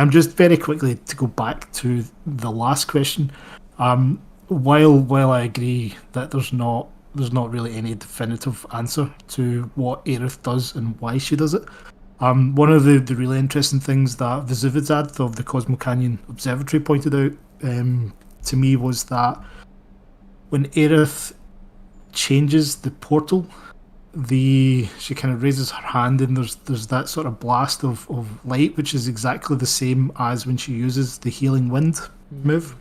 Just very quickly to go back to the last question, while I agree that there's not really any definitive answer to what Aerith does and why she does it. One of the really interesting things that Vesuvizad of the Cosmo Canyon Observatory pointed out to me was that when Aerith changes the portal, she kind of raises her hand and there's that sort of blast of light, which is exactly the same as when she uses the Healing Wind move.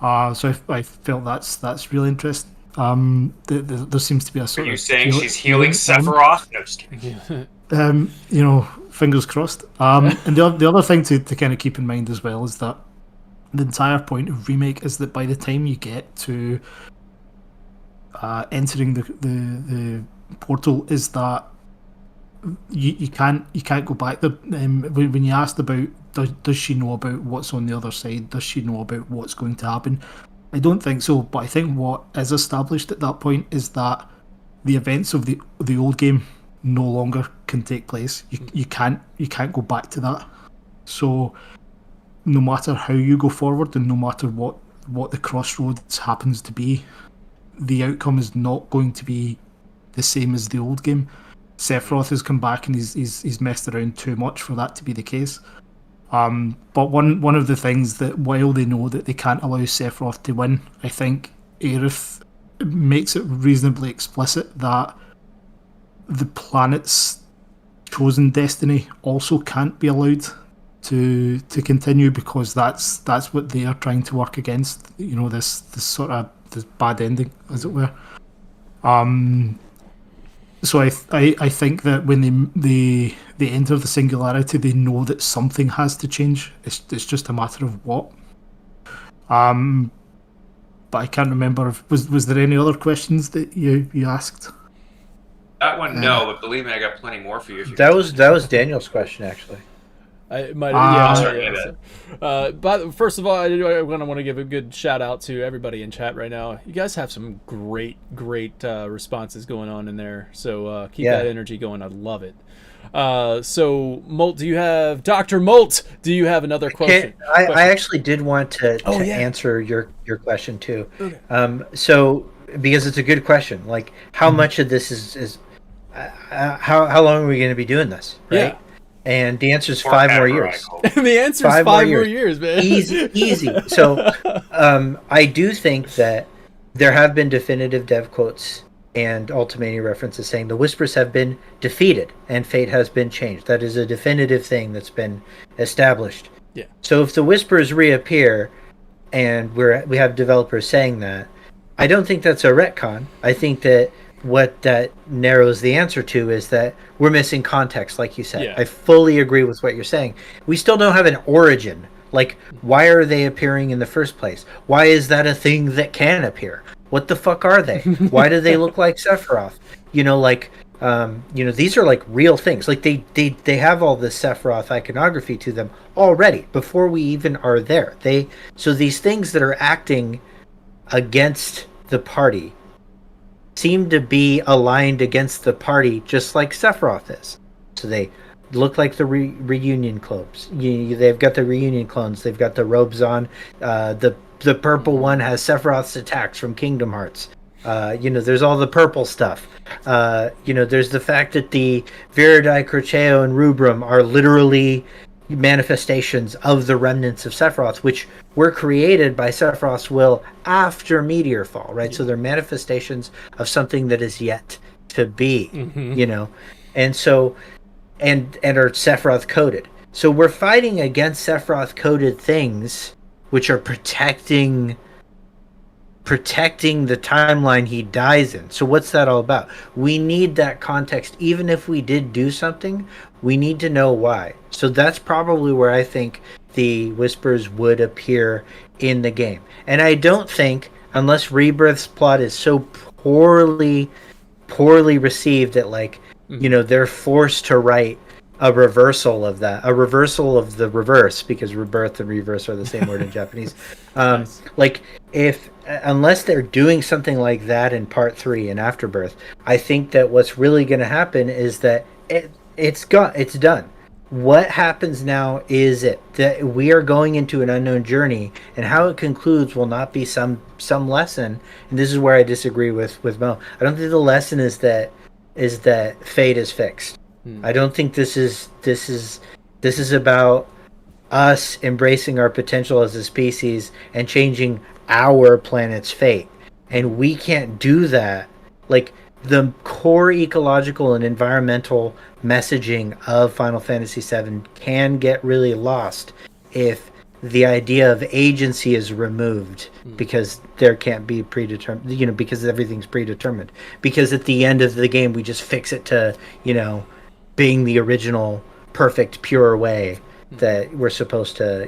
So I felt that's really interesting. There seems to be a sort of... Are you saying she's healing Sephiroth? No, just kidding. Fingers crossed. And the other thing to kind of keep in mind as well is that the entire point of Remake is that by the time you get to entering the portal, is that you can't go back. When you asked about does she know about what's on the other side? Does she know about what's going to happen? I don't think so. But I think what is established at that point is that the events of the old game no longer can take place. You can't go back to that. So no matter how you go forward, and no matter what the crossroads happens to be, the outcome is not going to be the same as the old game. Sephiroth has come back and he's messed around too much for that to be the case. But one of the things that, while they know that they can't allow Sephiroth to win, I think Aerith makes it reasonably explicit that the planet's chosen destiny also can't be allowed to continue, because that's what they are trying to work against. You know, this sort of this bad ending, as it were. So I think that when they enter the singularity, they know that something has to change. It's just a matter of what. But I can't remember if was there any other questions that you asked? That one, no, but believe me, I got plenty more for you. If you That was Daniel's question, actually. I might sorry, but first of all, I want to give a good shout out to everybody in chat right now. You guys have some great responses going on in there, so keep that energy going. I love it. So Molt, Dr. Molt, do you have another question? I actually did want to answer your question too. Okay. So because it's a good question, like how much of this is how long are we going to be doing this, right? Yeah. And the answer is 5 more years. The answer is 5 more years, man. Easy. So I do think that there have been definitive dev quotes and Ultimania references saying the Whispers have been defeated and fate has been changed. That is a definitive thing that's been established. Yeah. So if the Whispers reappear and we have developers saying that, I don't think that's a retcon. I think that what that narrows the answer to is that we're missing context, like you said. Yeah. I fully agree with what you're saying. We still don't have an origin. Like, why are they appearing in the first place? Why is that a thing that can appear? What the fuck are they? Why do they look like Sephiroth? You know, like, these are like real things. Like they have all this Sephiroth iconography to them already before we even are there. So these things that are acting against the party seem to be aligned against the party, just like Sephiroth is. So they look like the reunion clones. They've got the reunion clones. They've got the robes on. The purple one has Sephiroth's attacks from Kingdom Hearts. There's all the purple stuff. There's the fact that the Viridai, Croceo, and Rubrum are literally manifestations of the remnants of Sephiroth, which were created by Sephiroth's will after Meteor Fall, right? Yeah. So they're manifestations of something that is yet to be, and so and are Sephiroth coded. So we're fighting against Sephiroth coded things, which are protecting the timeline he dies in. So what's that all about? We need that context. Even if we did do something, we need to know why. So that's probably where I think the Whispers would appear in the game. And I don't think, unless Rebirth's plot is so poorly received that they're forced to write a reversal of that, a reversal of the reverse, because rebirth and reverse are the same word in Japanese. Nice. Unless they're doing something like that in part 3 in Afterbirth, I think that what's really going to happen is that it's done. What happens now is that we are going into an unknown journey, and how it concludes will not be some lesson. And this is where I disagree with Mo. I don't think the lesson is that fate is fixed. I don't think this is about us embracing our potential as a species and changing our planet's fate. And we can't do that. Like, the core ecological and environmental messaging of Final Fantasy VII can get really lost if the idea of agency is removed, because there can't be predetermined, because everything's predetermined. Because at the end of the game, we just fix it to, being the original perfect, pure way that we're supposed to,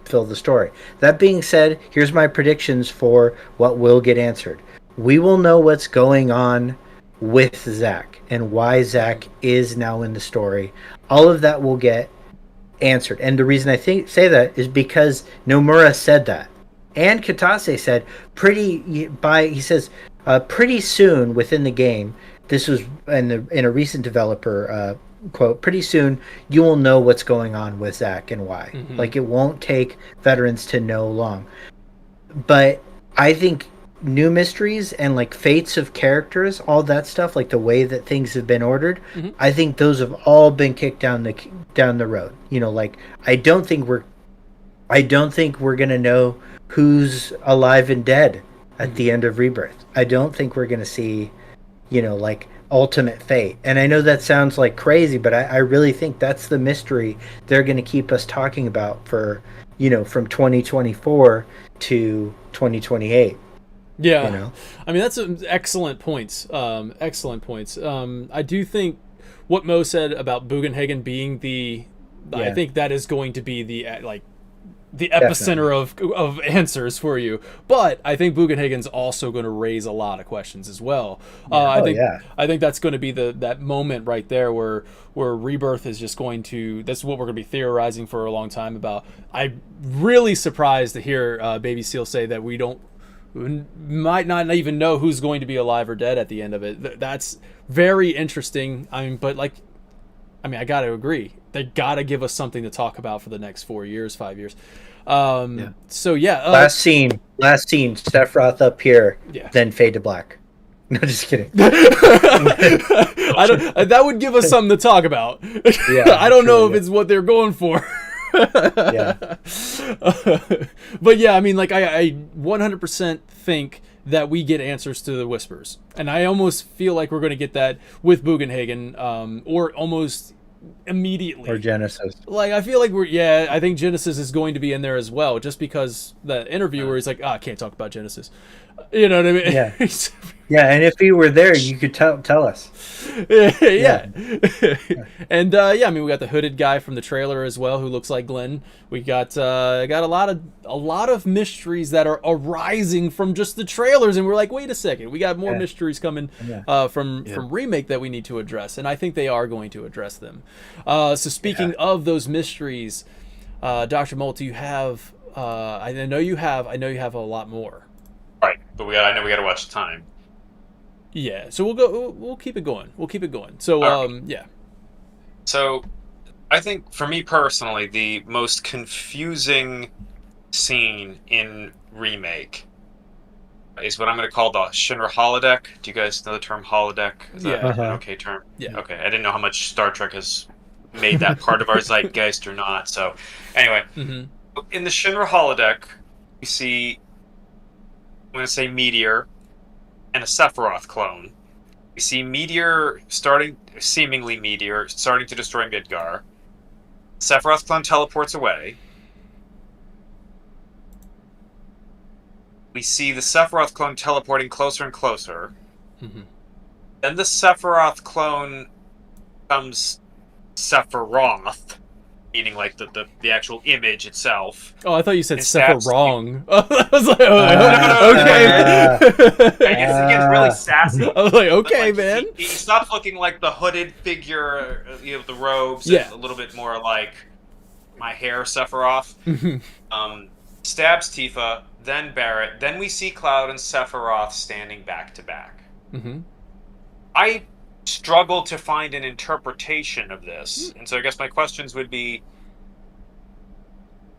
fill the story. That being said, here's my predictions for what will get answered. We will know what's going on with Zack and why Zack is now in the story. All of that will get answered. And the reason I say that is because Nomura said that. And Kitase said he says pretty soon within the game, this was in a recent developer quote, pretty soon you will know what's going on with Zack and why. Mm-hmm. Like, it won't take veterans to know long. But I think new mysteries and like fates of characters, all that stuff, like the way that things have been ordered, Mm-hmm. I think those have all been kicked down the road. You know, like I don't think we're gonna know who's alive and dead at the end of Rebirth. I don't think we're gonna see, you know, like ultimate fate. And I know that sounds like crazy, but I really think that's the mystery they're gonna keep us talking about for, you know, from 2024 to 2028. Yeah, You know? I mean, that's excellent points. Excellent points. I do think what Mo said about Bugenhagen being I Yeah. think that is going to be the epicenter of answers for you. But I think Bugenhagen's also going to raise a lot of questions as well. I think that's going to be that moment right there where Rebirth is just going to. That's what we're going to be theorizing for a long time about. I'm really surprised to hear Baby Seal say that we might not even know who's going to be alive or dead at the end of it. That's very interesting. I got to agree. They got to give us something to talk about for the next 4 years, 5 years. So yeah. Last scene, Sephiroth up here, then fade to black. No, just kidding. That would give us something to talk about. Yeah, I don't know if it's what they're going for. Yeah. But yeah, I mean, like I 100% think that we get answers to the whispers, and I almost feel like we're going to get that with Bugenhagen, or almost immediately, Or Genesis. Like, I feel like I think Genesis is going to be in there as well, just because the interviewer is like, I can't talk about Genesis. You know what I mean? Yeah. Yeah, and if he were there, you could tell us. Yeah. And I mean, we got the hooded guy from the trailer as well, who looks like Glenn. We got a lot of mysteries that are arising from just the trailers, and we're like, wait a second, we got more mysteries coming from Remake that we need to address, and I think they are going to address them. So speaking of those mysteries, Dr. Molt, do you have? I know you have a lot more. Right, but I know we got to watch the time. Yeah, so we'll keep it going. So right. Yeah. So I think for me personally, the most confusing scene in Remake is what I'm going to call the Shinra holodeck. Do you guys know the term holodeck? Is that an okay term? Yeah. Okay, I didn't know how much Star Trek has made that part of our zeitgeist or not. So anyway, in the Shinra holodeck, we see, I'm going to say Meteor and a Sephiroth clone. We see seemingly Meteor starting to destroy Midgar. Sephiroth clone teleports away. We see the Sephiroth clone teleporting closer and closer. Then the Sephiroth clone becomes Sephiroth, meaning like the actual image itself. Oh, I thought you said And Sephiroth. I was like, okay. I guess he gets really sassy. I was like, okay, But, man. He stops looking like the hooded figure, the robes. Yeah. And a little bit more like my hair Sephiroth. Stabs Tifa, then Barrett. Then we see Cloud and Sephiroth standing back to back. I struggle to find an interpretation of this, and so I guess my questions would be: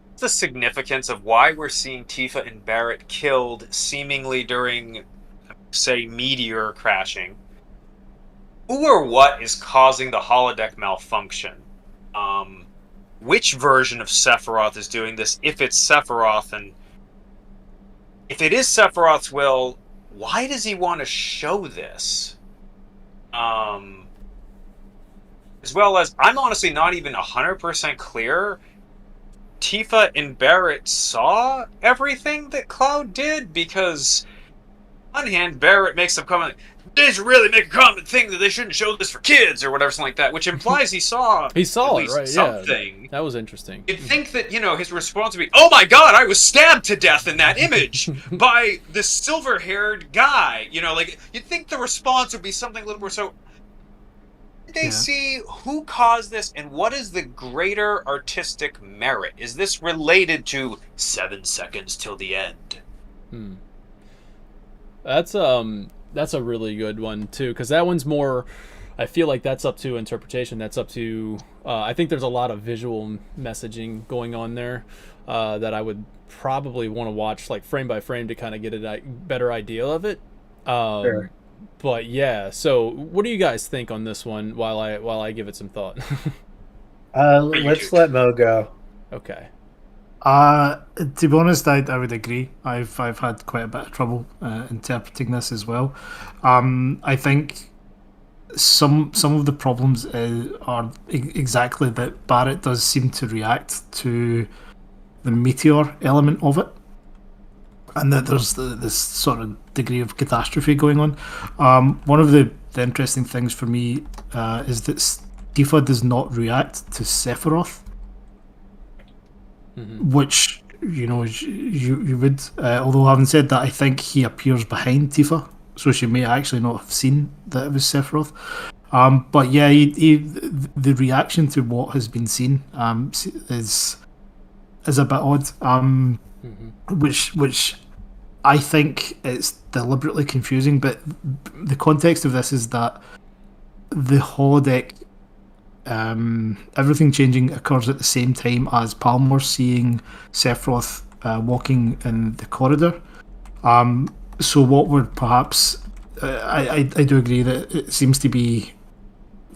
what's the significance of why we're seeing Tifa and Barrett killed seemingly during, say, Meteor crashing? Who or what is causing the holodeck malfunction? Which version of Sephiroth is doing this, if it's Sephiroth? And if it is Sephiroth's will, why does he want to show this? As well as, I'm honestly not even 100% clear. Tifa and Barrett saw everything that Cloud did, because On one hand, Barrett makes some comment. They should really make a comment thing that they shouldn't show this for kids or whatever, something like that, which implies he saw He saw at it, least right? something. Yeah, that was interesting. You'd think that, his response would be, "Oh my God, I was stabbed to death in that image by this silver-haired guy." You'd think the response would be something a little more so. Did they see who caused this and what is the greater artistic merit? Is this related to 7 seconds till the end? That's a really good one too, because that one's more. I feel like that's up to interpretation. That's up to. I think there's a lot of visual messaging going on there that I would probably want to watch like frame by frame to kind of get a better idea of it. Sure. But yeah, so what do you guys think on this one? While I give it some thought. Let's let Mo go. Okay. To be honest, I would agree. I've had quite a bit of trouble interpreting this as well. I think some of the problems are exactly that Barrett does seem to react to the meteor element of it, and that there's this sort of degree of catastrophe going on. One of the interesting things for me is that Tifa does not react to Sephiroth. Which you would, although having said that, I think he appears behind Tifa, so she may actually not have seen that it was Sephiroth. But yeah, the reaction to what has been seen is a bit odd. Which I think it's deliberately confusing. But the context of this is that the holodeck. Everything changing occurs at the same time as Palmer seeing Sephiroth walking in the corridor. So what we're perhaps, I do agree that it seems to be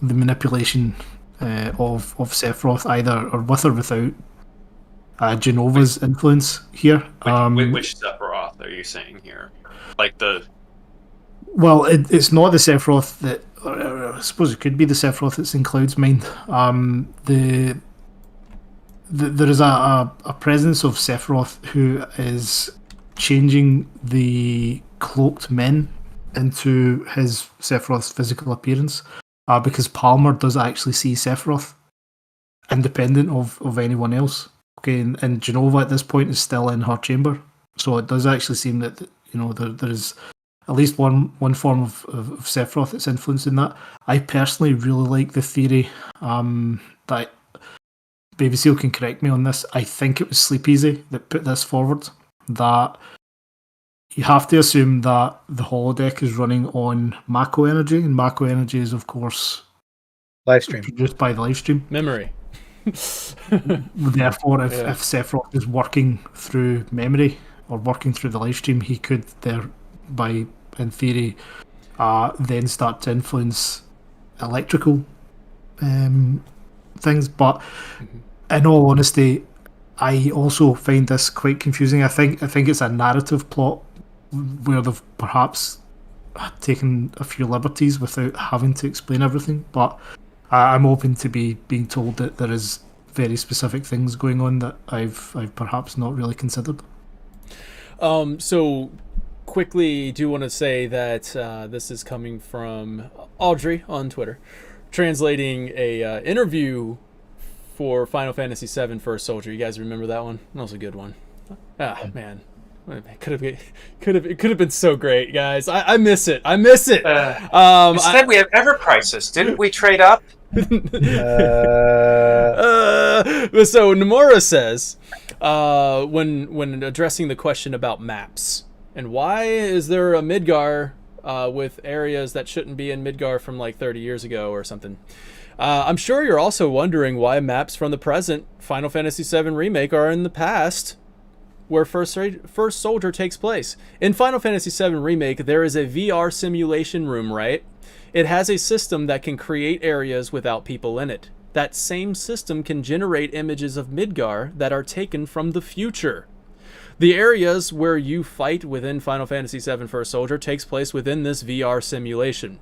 the manipulation of Sephiroth, either or with or without Genova's influence here. Which Sephiroth are you saying here? Like the... Well, it's not the Sephiroth that... I suppose it could be the Sephiroth that's in Cloud's mind. There is a presence of Sephiroth who is changing the cloaked men into his Sephiroth's physical appearance, because Palmer does actually see Sephiroth, independent of anyone else. Okay, and Genova at this point is still in her chamber, so it does actually seem that there is at least one form of Sephiroth that's influencing that. I personally really like the theory that Baby Seal can correct me on this. I think it was Sleep Easy that put this forward, that you have to assume that the holodeck is running on Mako energy, and Mako energy is, of course, Livestream produced by the livestream. Memory. Therefore, if Sephiroth is working through memory or working through the livestream, he could thereby, in theory, then start to influence electrical things. But in all honesty, I also find this quite confusing. I think it's a narrative plot where they've perhaps taken a few liberties without having to explain everything. But I'm open to being told that there is very specific things going on that I've perhaps not really considered. So quickly, do want to say that this is coming from Audrey on Twitter, translating a interview for Final Fantasy VII First Soldier. You guys remember that one? That was a good one. Man, it could have been so great, guys. I miss it. Instead, we have Ever Crisis. Didn't we trade up? So Nomura says, when addressing the question about maps and why is there a Midgar with areas that shouldn't be in Midgar from like 30 years ago or something. I'm sure you're also wondering why maps from the present Final Fantasy VII Remake are in the past, where First Soldier takes place. In Final Fantasy VII Remake, there is a VR simulation room, right? It has a system that can create areas without people in it. That same system can generate images of Midgar that are taken from the future. The areas where you fight within Final Fantasy VII First Soldier takes place within this VR simulation.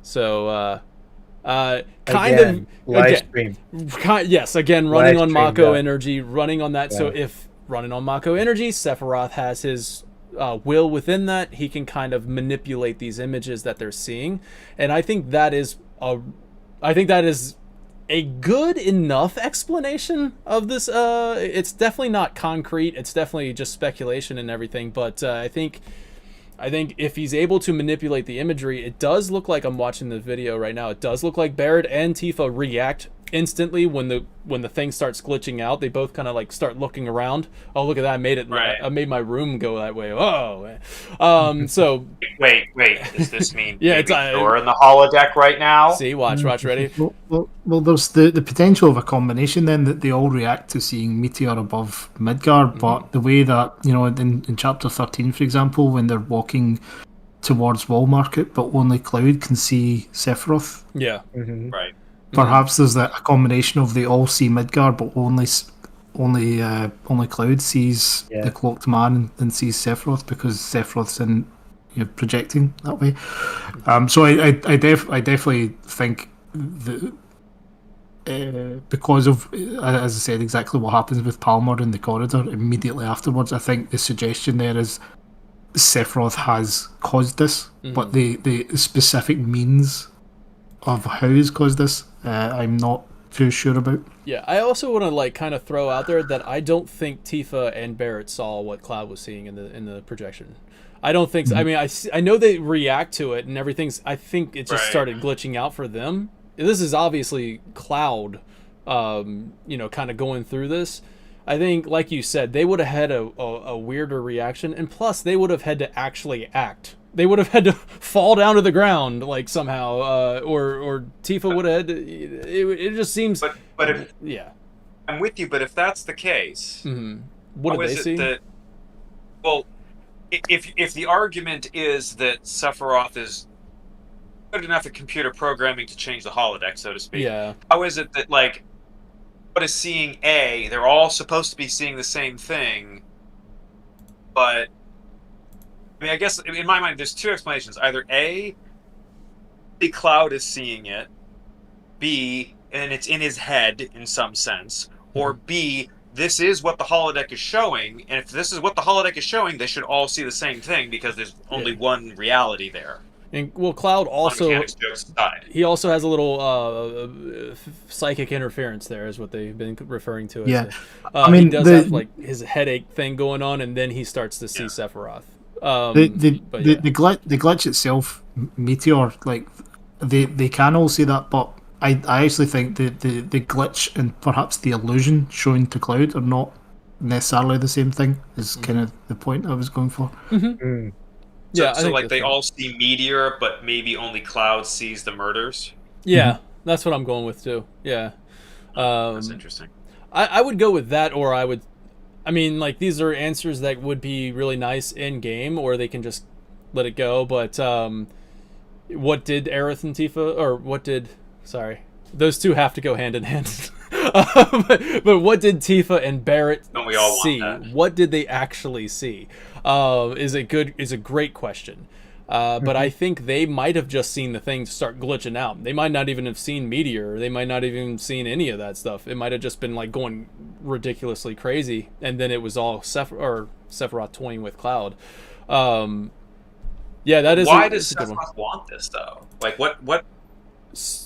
So, live stream. Yes, again, running on Live stream, Mako yeah. energy, running on that. Yeah. So if running on Mako energy, Sephiroth has his will within that, he can kind of manipulate these images that they're seeing, and I think that is a good enough explanation of this. It's definitely not concrete. It's definitely just speculation and everything. But I think if he's able to manipulate the imagery, it does look like, I'm watching the video right now, it does look like Barrett and Tifa react instantly when the thing starts glitching out. They both kind of like start looking around. Oh, look at that! I made it. Right. I made my room go that way. Oh, so Wait. Does this mean Yeah, maybe it's, you're in the holodeck right now? see, watch, ready? Well, there's the potential of a combination then, that they all react to seeing Meteor above Midgard, but the way that, in Chapter 13, for example, when they're walking towards Wall Market, but only Cloud can see Sephiroth. Yeah. Right. Perhaps there's a combination of they all see Midgard, but only Cloud sees the cloaked man and sees Sephiroth, because Sephiroth's in projecting that way. So I definitely think that because of, as I said, exactly what happens with Palmer in the corridor immediately afterwards, I think the suggestion there is Sephiroth has caused this, but the specific means of how he's caused this, I'm not too sure about. Yeah, I also want to kind of throw out there that I don't think Tifa and Barrett saw what Cloud was seeing in the projection. I don't think so. I mean, I know they react to it and everything's. I think it just started glitching out for them. This is obviously Cloud, kind of going through this. I think, like you said, they would have had a weirder reaction, and plus they would have had to actually act. They would have had to fall down to the ground, like, somehow, or Tifa would have had to, it just seems... But if... Yeah. I'm with you, but if that's the case... What do they see? Well, if the argument is that Sephiroth is good enough at computer programming to change the holodeck, so to speak, how is it that, like, what is seeing A, they're all supposed to be seeing the same thing, but... I mean, I guess, in my mind, there's two explanations. Either A, the Cloud is seeing it, B, and it's in his head in some sense, or B, this is what the holodeck is showing, and if this is what the holodeck is showing, they should all see the same thing, because there's only one reality there. And, well, Cloud also... He also has a little psychic interference there, is what they've been referring to it. Yeah. I mean, he does have, like, his headache thing going on, and then he starts to see Sephiroth. The glitch itself, Meteor, like they can all see that, but I actually think the glitch and perhaps the illusion shown to Cloud are not necessarily the same thing. Is kind of the point I was going for. Yeah, so like they all see Meteor, but maybe only Cloud sees the murders. Yeah, that's what I'm going with too. Yeah, that's interesting. I would go with that, or I would. I mean, like, these are answers that would be really nice in game, or they can just let it go. But what did Aerith and Tifa, or what did? Sorry, those two have to go hand in hand. but what did Tifa and Barrett see? What did they actually see? Is a great question. But I think they might have just seen the thing start glitching out. They might not even have seen Meteor. They might not even seen any of that stuff. It might have just been like going ridiculously crazy, and then it was all Sephiroth toying with Cloud. Yeah, that is. Why does Sephiroth want this though? Like what?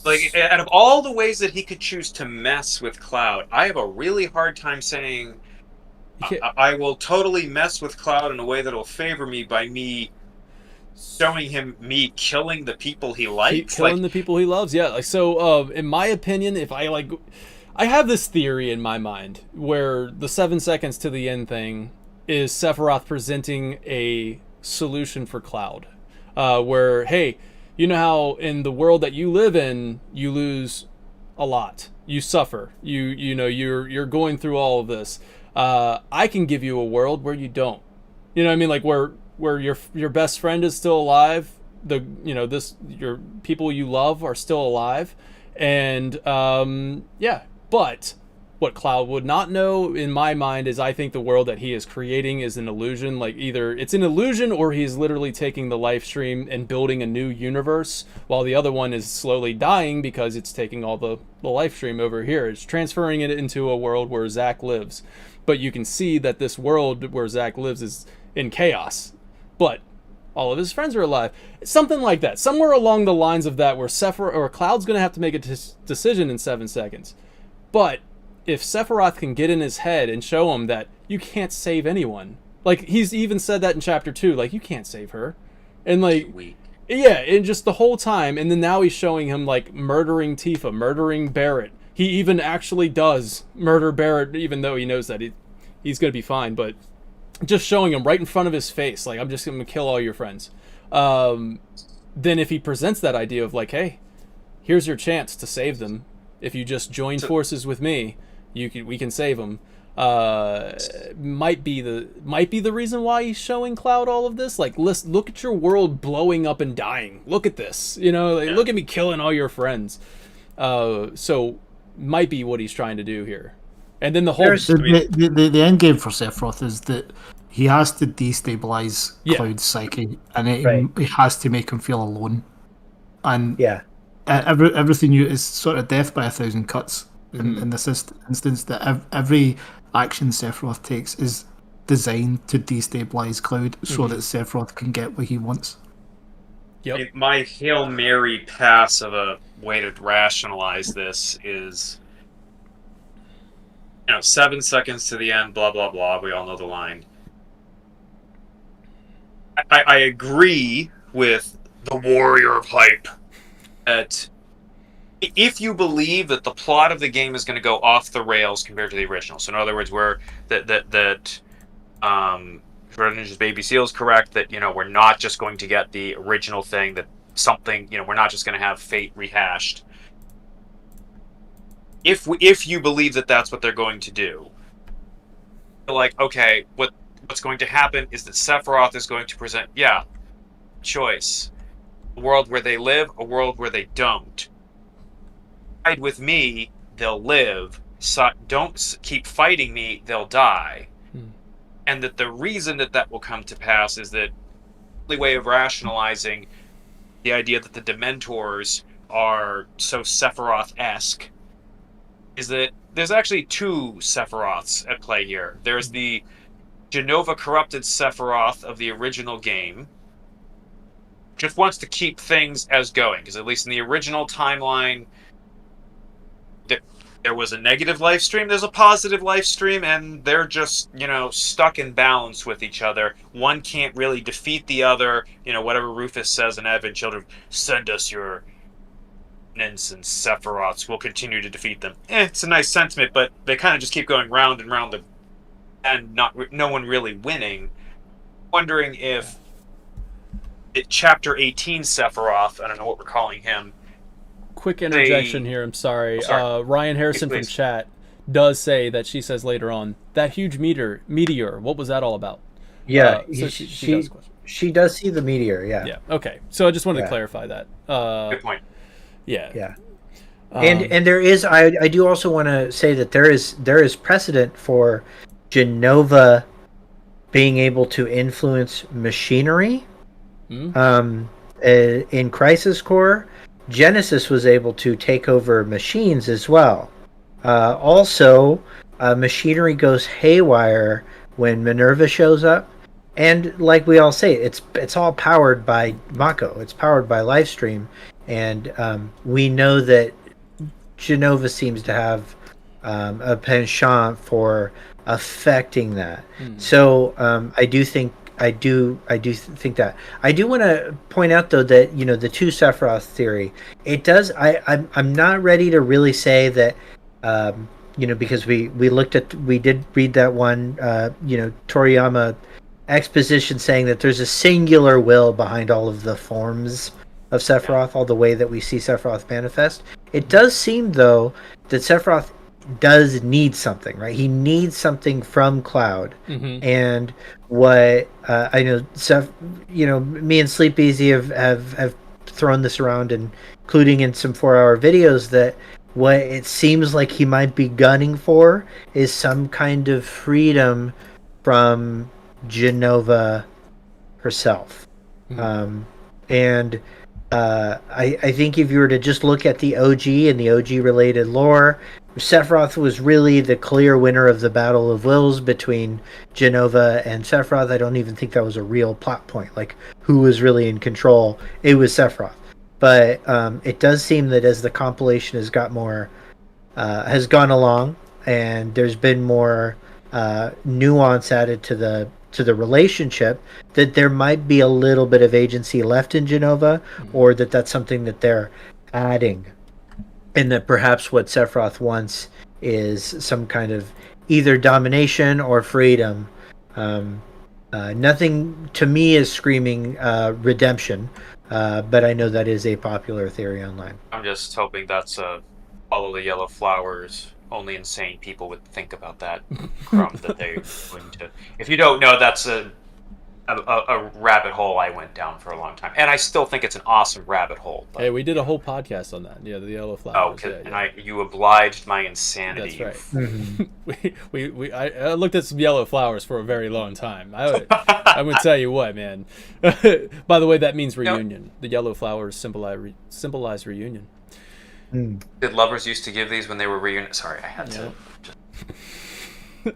Like, out of all the ways that he could choose to mess with Cloud, I have a really hard time saying I will totally mess with Cloud in a way that will favor me by me showing him me killing the people he likes. Killing the people he loves, yeah. Like, so, in my opinion, if I have this theory in my mind where the 7 seconds to the end thing is Sephiroth presenting a solution for Cloud. Where, hey, you know how in the world that you live in, you lose a lot. You suffer. You're going through all of this. I can give you a world where you don't. You know what I mean? Like, where your best friend is still alive, your people you love are still alive, and but what Cloud would not know, in my mind, is I think the world that he is creating is an illusion. Like, either it's an illusion or he's literally taking the life stream and building a new universe, while the other one is slowly dying because it's taking all the life stream over here. It's transferring it into a world where Zack lives. But you can see that this world where Zack lives in chaos, but all of his friends are alive. Something like that. Somewhere along the lines of that, where Sephiroth or Cloud's going to have to make a decision in 7 seconds. But if Sephiroth can get in his head and show him that you can't save anyone, like he's even said that in chapter 2, like you can't save her, and like yeah, and just the whole time, and then now he's showing him like murdering Tifa, murdering Barrett. He even actually does murder Barrett, even though he knows that he's gonna be fine, but just showing him right in front of his face, like I'm just gonna kill all your friends. Then if he presents that idea of like, hey, here's your chance to save them. If you just join forces with me, we can save them. Might be the reason why he's showing Cloud all of this. Like, look at your world blowing up and dying. Look at this, like, look at me killing all your friends. So might be what he's trying to do here. And then the whole the end game for Sephiroth is that he has to destabilize Cloud's psyche, and it has to make him feel alone. And everything is sort of death by 1,000 cuts in this instance. That every action Sephiroth takes is designed to destabilize Cloud so that Sephiroth can get what he wants. Yep. My Hail Mary pass of a way to rationalize this is, 7 seconds to the end, blah, blah, blah. We all know the line. I agree with the warrior of hype that if you believe that the plot of the game is going to go off the rails compared to the original, so in other words, where Ninja's Baby Seal is correct, that we're not just going to get the original thing, that something, we're not just going to have Fate rehashed. If you believe that that's what they're going to do, like, okay, what's going to happen is that Sephiroth is going to present choice, a world where they live, a world where they don't. Side with me, they'll live. So don't keep fighting me, they'll die. And that the reason that will come to pass is that the only way of rationalizing the idea that the Dementors are so Sephiroth-esque is that there's actually 2 Sephiroths at play here. There's the Jenova corrupted Sephiroth of the original game, just wants to keep things as going, because at least in the original timeline, there was a negative life stream, there's a positive life stream, and they're just, stuck in balance with each other. One can't really defeat the other. Whatever Rufus says in Advent Children, send us your Nins and Sephiroths, we'll continue to defeat them. It's a nice sentiment, but they kind of just keep going round and round and no one really winning. Wondering if Chapter 18 Sephiroth, I don't know what we're calling him. Quick interjection here, I'm sorry. Ryan Harrison from chat does say that she says later on, that huge meteor, what was that all about? Yeah, so she does see the meteor, Yeah, okay. So I just wanted to clarify that. Good point. Yeah. And there is, I do also want to say that there is precedent for Jenova being able to influence machinery. In Crisis Core, Genesis was able to take over machines as well. Also, machinery goes haywire when Minerva shows up, and like we all say, it's all powered by Mako. It's powered by Livestream, and we know that Jenova seems to have a penchant for affecting that. So I do think that. I do want to point out though that the 2 Sephiroth theory, it does. I'm not ready to really say that because we did read that one Toriyama exposition saying that there's a singular will behind all of the forms of Sephiroth, all the way that we see Sephiroth manifest. It does seem though that Sephiroth does need something, right? He needs something from Cloud. And what I know, me and Sleep Easy have thrown this around, including in some 4-hour videos, that what it seems like he might be gunning for is some kind of freedom from Jenova herself. I think if you were to just look at the OG and the OG related lore, Sephiroth was really the clear winner of the Battle of Wills between Jenova and Sephiroth. I don't even think that was a real plot point. Like, who was really in control? It was Sephiroth. But it does seem that as the compilation has gone along, and there's been more nuance added to the relationship, that there might be a little bit of agency left in Jenova, or that's something that they're adding. And that perhaps what Sephiroth wants is some kind of either domination or freedom. Nothing to me is screaming redemption, but I know that is a popular theory online. I'm just hoping that's follow the yellow flowers. Only insane people would think about that. That they're going to. If you don't know, that's a rabbit hole I went down for a long time, and I still think it's an awesome rabbit hole. Hey, we did a whole podcast on that. Yeah, the yellow flowers. Oh, and you obliged my insanity. That's right. I looked at some yellow flowers for a very long time. I would tell you what, man. By the way, that means reunion. The yellow flowers symbolize reunion. Did lovers used to give these when they were reunion? Sorry, I had to. Just...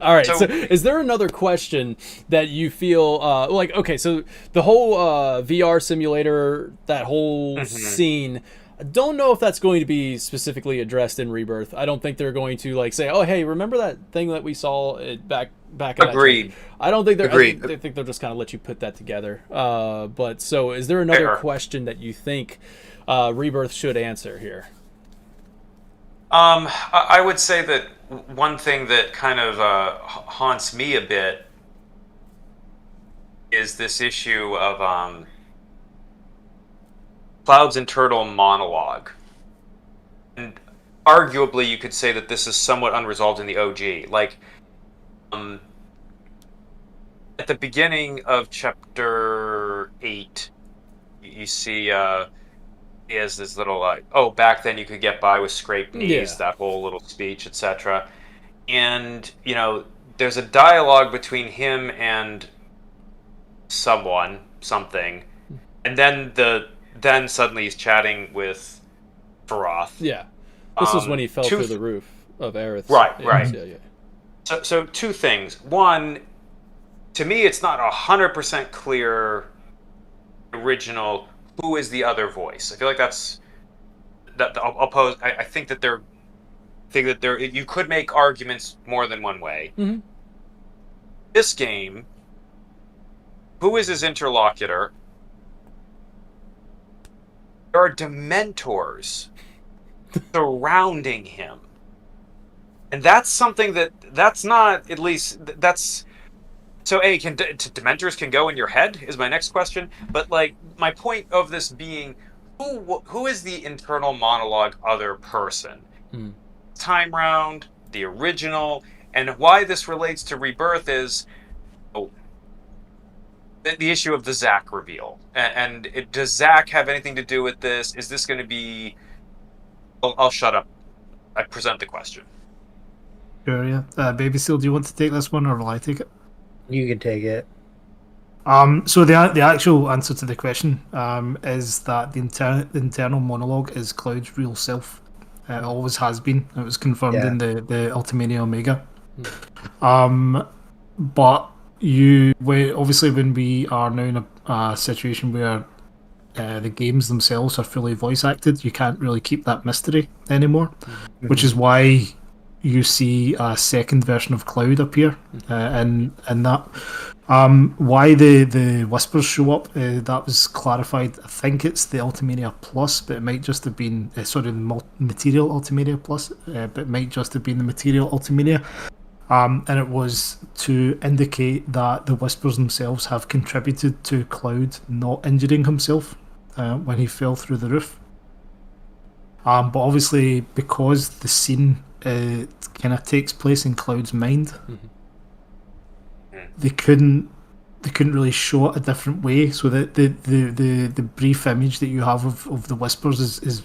All right. So, is there another question that you feel like? Okay, so the whole VR simulator, that whole scene. I don't know if that's going to be specifically addressed in Rebirth. I don't think they're going to like say, "Oh, hey, remember that thing that we saw back in Agreed. That time?" I don't think they're. Agreed. I think they'll just kind of let you put that together. But so, is there another question that you think Rebirth should answer here? I would say that one thing that kind of haunts me a bit is this issue of Cloud's internal monologue. And arguably, you could say that this is somewhat unresolved in the OG. Like, at the beginning of Chapter 8, you see... he has this little back then you could get by with scraped knees, that whole little speech, etc. And there's a dialogue between him and something, and then suddenly he's chatting with Sephiroth. Yeah, this was when he fell through the roof of Aerith. Right. Yeah. So two things. One, to me, it's not 100% clear. Original. Who is the other voice? I feel like that's that. I'll pose. I think that you could make arguments more than one way. Mm-hmm. This game, who is his interlocutor? There are Dementors surrounding him, and that's something that's not at least that's. So, Dementors can go in your head is my next question. But like my point of this being, who is the internal monologue other person? Time Round, the original, and why this relates to Rebirth is the issue of the Zack reveal. And does Zack have anything to do with this? Is this going to be? I'll shut up. I present the question. Sure, yeah. Baby Seal, do you want to take this one, or will I take it? You can take it. So the actual answer to the question is that the internal monologue is Cloud's real self. It always has been. It was confirmed in the Ultimania Omega. But obviously when we are now in a situation where the games themselves are fully voice acted, you can't really keep that mystery anymore, which is why you see a second version of Cloud appear, and that why the whispers show up, that was clarified. I think it's the Ultimania Plus, but it might just have been the Material Ultimania Plus, but it might just have been the Material Ultimania, and it was to indicate that the whispers themselves have contributed to Cloud not injuring himself when he fell through the roof. But obviously, because the scene kind of takes place in Cloud's mind, they couldn't really show it a different way. So that the brief image that you have of the whispers is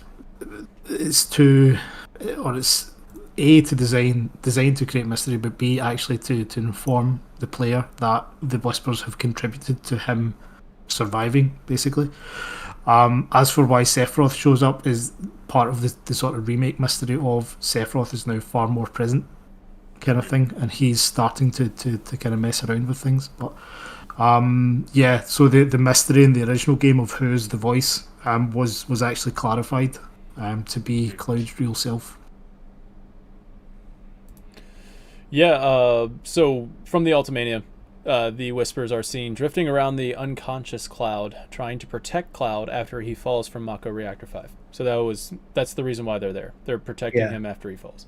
designed to create mystery, but B, actually to inform the player that the whispers have contributed to him surviving, basically. As for why Sephiroth shows up, is part of the sort of remake mystery of Sephiroth is now far more present, kind of thing, and he's starting to kind of mess around with things. But yeah, so the mystery in the original game of who's the voice was actually clarified to be Cloud's real self. Yeah, so from the Ultimania, the Whispers are seen drifting around the unconscious Cloud, trying to protect Cloud after he falls from Mako Reactor 5. So that's the reason why they're there. They're protecting him after he falls.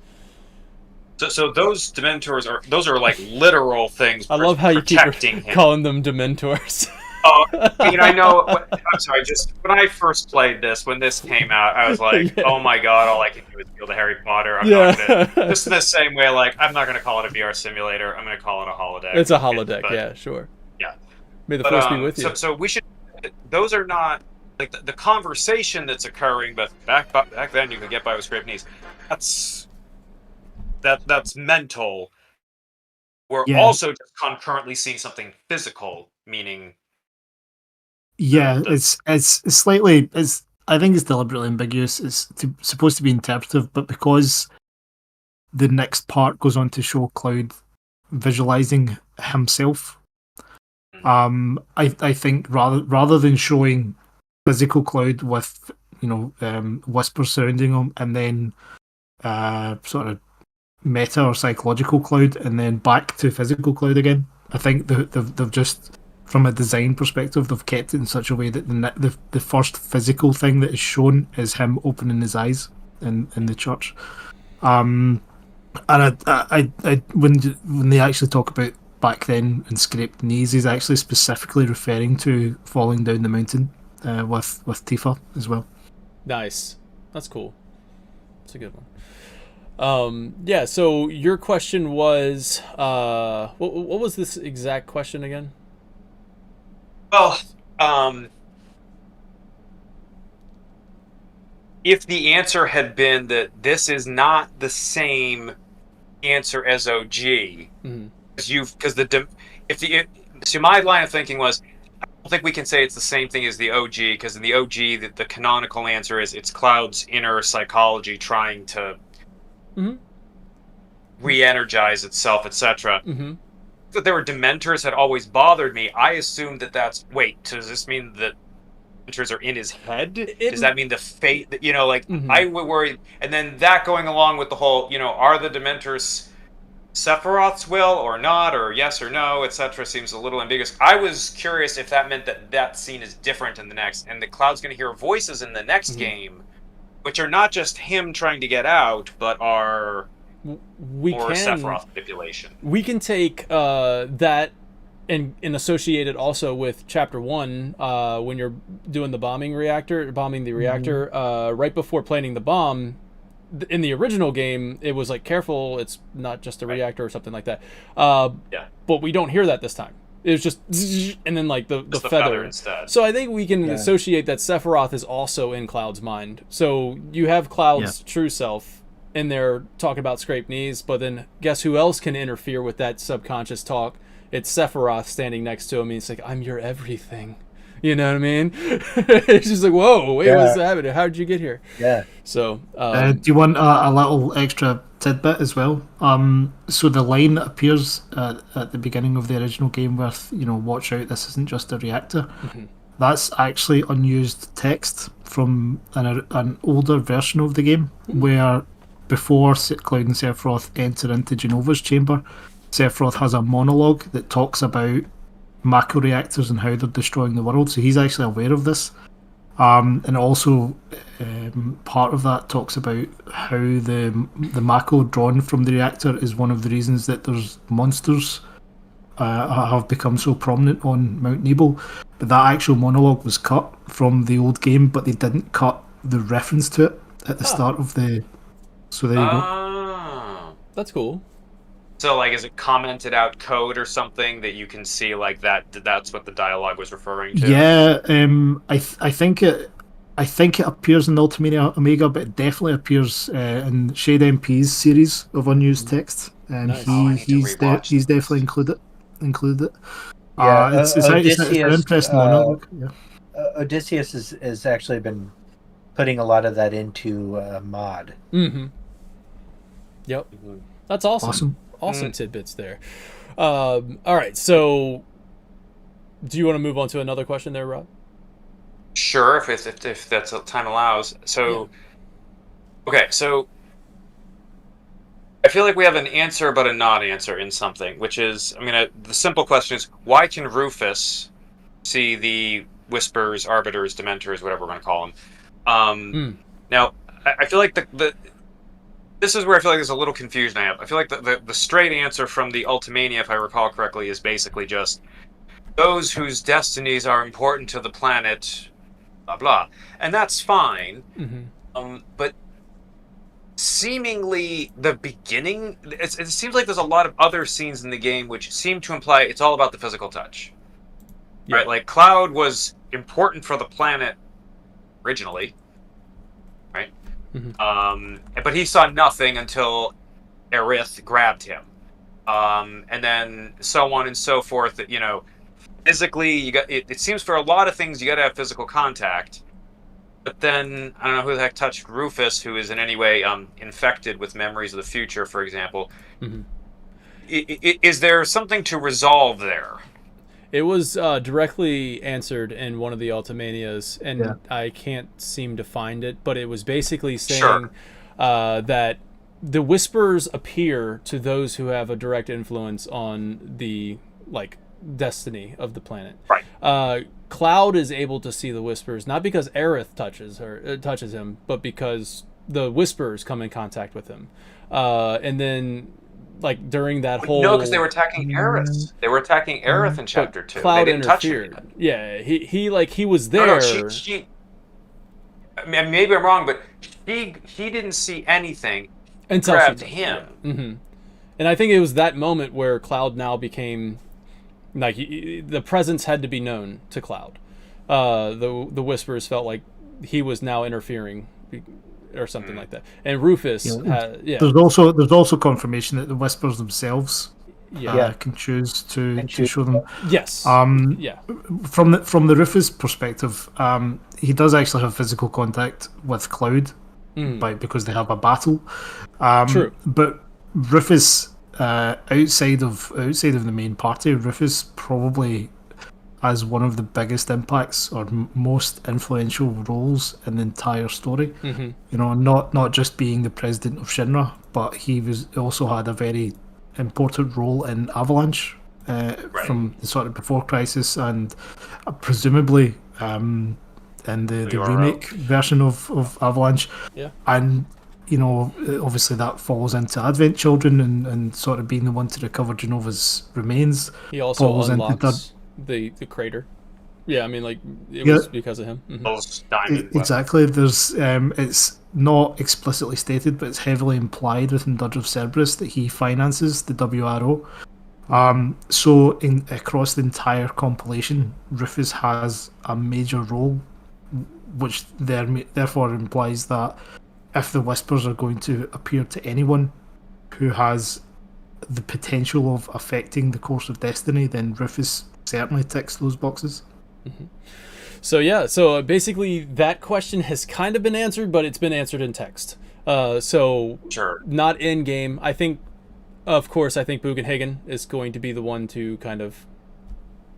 So those Dementors are like literal things. I love how you keep calling them Dementors. I mean, I know. I'm sorry. Just when I first played this, when this came out, I was like, "Oh my god! All I can do is feel the Harry Potter." I'm not gonna. Just in the same way, like I'm not gonna call it a VR simulator. I'm gonna call it a holodeck. It's a holodeck. Yeah, sure. Yeah. May the force be with you. So we should. Those are not like the conversation that's occurring, but back then you could get by with scraped knees. That's mental. We're also just concurrently seeing something physical, meaning. Yeah, it's slightly. I think it's deliberately ambiguous. It's supposed to be interpretive, but because the next part goes on to show Cloud visualizing himself, I think rather than showing physical Cloud with whispers surrounding him, and then sort of meta or psychological Cloud, and then back to physical Cloud again, I think they've just. From a design perspective, they've kept it in such a way that the first physical thing that is shown is him opening his eyes in the church. And I when they actually talk about back then and scraped knees, he's actually specifically referring to falling down the mountain with Tifa as well. Nice, that's cool. That's a good one. Yeah. So your question was, what was this exact question again? Well, if the answer had been that this is not the same answer as OG, so my line of thinking was, I don't think we can say it's the same thing as the OG, because in the OG, the canonical answer is it's Cloud's inner psychology trying to re-energize itself, etc. That there were Dementors had always bothered me. I assumed that's... Wait, does this mean that Dementors are in his head? Does that mean the fate... I would worry... And then that going along with the whole, are the Dementors Sephiroth's will or not, or yes or no, etc. seems a little ambiguous. I was curious if that meant that scene is different in the next, and that Cloud's going to hear voices in the next game, which are not just him trying to get out, but are... Sephiroth manipulation. We can take that and associate it also with Chapter 1 when you're doing the bombing the reactor. Right before planting the bomb, in the original game, it was like, careful, it's not just a reactor or something like that. But we don't hear that this time. It was just and then like the feather instead. So I think we can associate that Sephiroth is also in Cloud's mind. So you have Cloud's true self in there talking about scraped knees, but then guess who else can interfere with that subconscious talk? It's Sephiroth standing next to him, and he's like, I'm your everything. You know what I mean? It's just like, whoa, wait, what's happening? How did you get here? Yeah. So, do you want a little extra tidbit as well? So the line that appears at the beginning of the original game with, watch out, this isn't just a reactor. That's actually unused text from an older version of the game, where before Cloud and Sephiroth enter into Genova's chamber, Sephiroth has a monologue that talks about Mako reactors and how they're destroying the world. So he's actually aware of this. And also, part of that talks about how the Mako drawn from the reactor is one of the reasons that there's monsters have become so prominent on Mount Nebo. But that actual monologue was cut from the old game, but they didn't cut the reference to it at the start of the... So there you go. That's cool. So, like, is it commented out code or something that you can see, like, that's what the dialogue was referring to? Yeah, I think it appears in the Ultimania Omega, but it definitely appears in Shade MP's series of unused text, and nice. he's definitely included it. Yeah, it's an interesting monologue. Yeah. Odysseus has actually been putting a lot of that into mod. Mm-hmm. Yep. Mhm. That's awesome. Awesome tidbits there. All right, so do you want to move on to another question there, Rob? Sure, if that's what time allows. So, okay, so I feel like we have an answer but a not answer in something, which is, the simple question is, why can Rufus see the Whispers, Arbiters, Dementors, whatever we're going to call them? Now, I feel like this is where I feel like there's a little confusion I have. I feel like the straight answer from the Ultimania, if I recall correctly, is basically just those whose destinies are important to the planet, blah blah, and that's fine. But seemingly the beginning, it seems like there's a lot of other scenes in the game which seem to imply it's all about the physical touch. Yeah. Right? Like Cloud was important for the planet originally, right? But he saw nothing until Aerith grabbed him, and then so on and so forth. That physically, you got it seems for a lot of things you got to have physical contact. But then I don't know who the heck touched Rufus, who is in any way infected with memories of the future, for example. Is there something to resolve there? It was directly answered in one of the Ultimanias, and I can't seem to find it, but it was basically saying that the Whispers appear to those who have a direct influence on the destiny of the planet. Right. Cloud is able to see the Whispers not because Aerith touches him, but because the Whispers come in contact with him, and then during that whole... No, because they were attacking Aerith. They were attacking Aerith in Chapter 2. Cloud they didn't interfered. Touch him. Yeah, he was there. No, she maybe I'm wrong, but he didn't see anything until grabbed him. And I think it was that moment where Cloud now became... the presence had to be known to Cloud. The Whispers felt like he was now interfering, or something like that. And Rufus, there's also confirmation that the Whispers themselves can choose to show them. Yes. From the Rufus perspective, he does actually have physical contact with Cloud, because they have a battle. True. But Rufus. Outside of the main party, Rufus probably has one of the biggest impacts or most influential roles in the entire story. Not just being the president of Shinra, but he also had a very important role in Avalanche from the sort of before Crisis, and presumably in the remake version of Avalanche. And obviously that falls into Advent Children and sort of being the one to recover Genova's remains. He also unlocks the crater. Yeah, it was because of him. Exactly. There's it's not explicitly stated, but it's heavily implied within Dirge of Cerberus that he finances the WRO. So across the entire compilation, Rufus has a major role, which therefore implies that if the Whispers are going to appear to anyone who has the potential of affecting the course of destiny, then Rufus certainly ticks those boxes. So basically that question has kind of been answered, but it's been answered in text. Sure. Not in game. I think Bugenhagen is going to be the one to kind of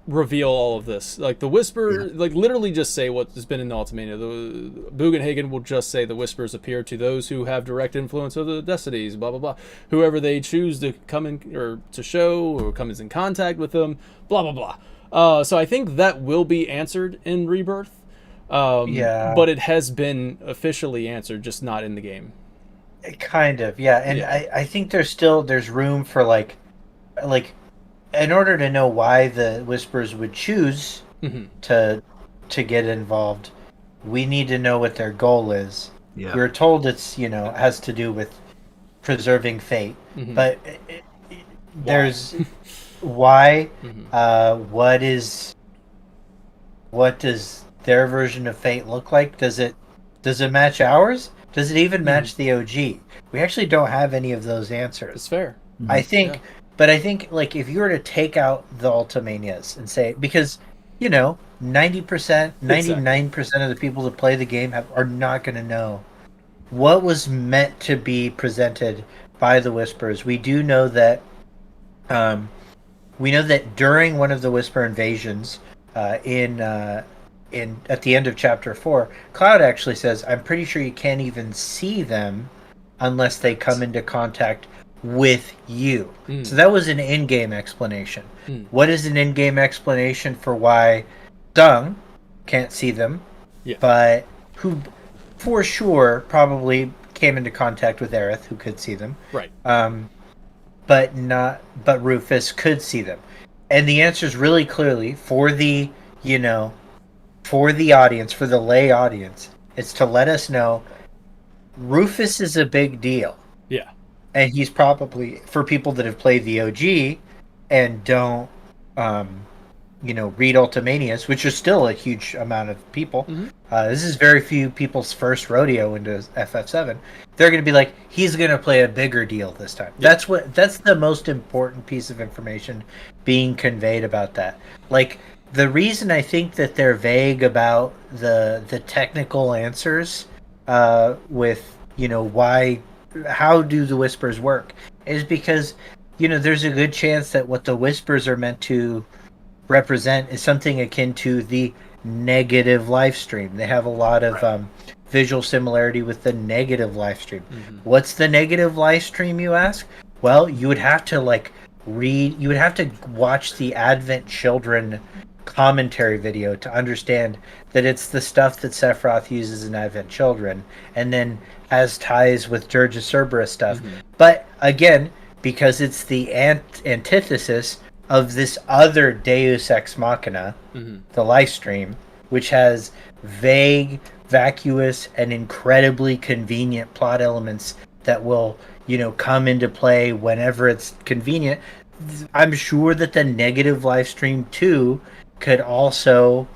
reveal all of this. The Whisper, literally just say what has been in the Ultimania. The Bugenhagen will just say the Whispers appear to those who have direct influence of the destinies, blah blah blah. Whoever they choose to come in or to show or comes in contact with them, blah blah blah. So I think that will be answered in Rebirth. But it has been officially answered, just not in the game. Kind of, yeah. And I think there's room for like in order to know why the Whispers would choose to get involved, we need to know what their goal is. Yeah. We're told it's has to do with preserving fate, but there's why. What does their version of fate look like? Does it match ours? Does it even match the OG? We actually don't have any of those answers. It's fair. I think. Yeah. But I think, if you were to take out the Ultimanias and say, because, 90%, 99% of the people that play the game are not going to know what was meant to be presented by the Whispers. We do know that during one of the Whisper invasions, at the end of chapter 4, Cloud actually says, "I'm pretty sure you can't even see them unless they come into contact with you." So that was an in-game explanation. What is an in-game explanation for why Dung can't see them, but who for sure probably came into contact with Aerith, who could see them, right? But Rufus could see them, and the answer is really clearly for the audience, for the lay audience, it's to let us know Rufus is a big deal. Yeah, and he's probably, for people that have played the OG and don't read Ultimanias, which is still a huge amount of people. This is very few people's first rodeo into FF7. They're going to be like, he's going to play a bigger deal this time. That's the most important piece of information being conveyed about that. Like, the reason I think that they're vague about the technical answers with how do the Whispers work is because there's a good chance that what the Whispers are meant to represent is something akin to the negative life stream. They have a lot of visual similarity with the negative life stream. What's the negative life stream, you ask? Well, you would have to watch the Advent Children commentary video to understand that it's the stuff that Sephiroth uses in Advent Children and then has ties with Dirge of Cerberus stuff. But again, because it's the antithesis of this other Deus Ex Machina, the live stream, which has vague, vacuous, and incredibly convenient plot elements that will, come into play whenever it's convenient. I'm sure that the negative live stream too could also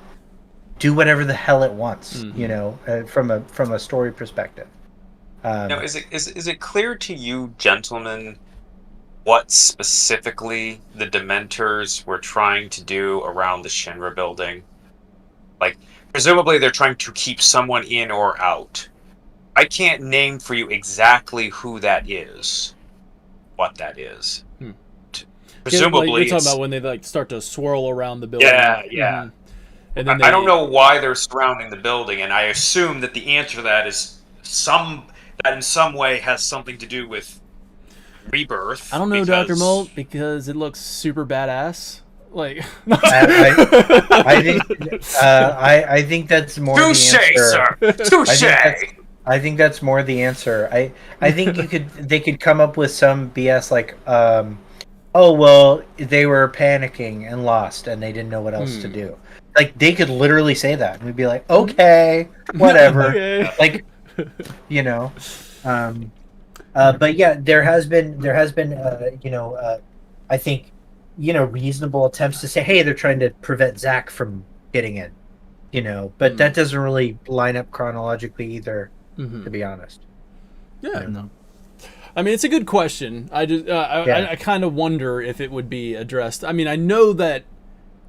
do whatever the hell it wants, from a story perspective. Now, is it clear to you, gentlemen, what specifically the Dementors were trying to do around the Shinra building? Like, presumably they're trying to keep someone in or out. I can't name for you exactly who that is, what that is. Presumably, you're talking about when they start to swirl around the building. Yeah. And then I don't know why they're surrounding the building, and I assume that the answer to that is that in some way has something to do with Rebirth. I don't know, Dr. Molt, because it looks super badass. Like, I think that's more the answer. Touche, sir. Touche. I think that's more the answer. I think they could come up with some BS like, oh well, they were panicking and lost and they didn't know what else to do. Like, they could literally say that and we'd be like, okay, whatever. Okay. Like, but yeah, there has been I think reasonable attempts to say, hey, they're trying to prevent Zack from getting in, but that doesn't really line up chronologically either, to be honest. Yeah, no. I mean, it's a good question. I kind of wonder if it would be addressed. I mean, I know that,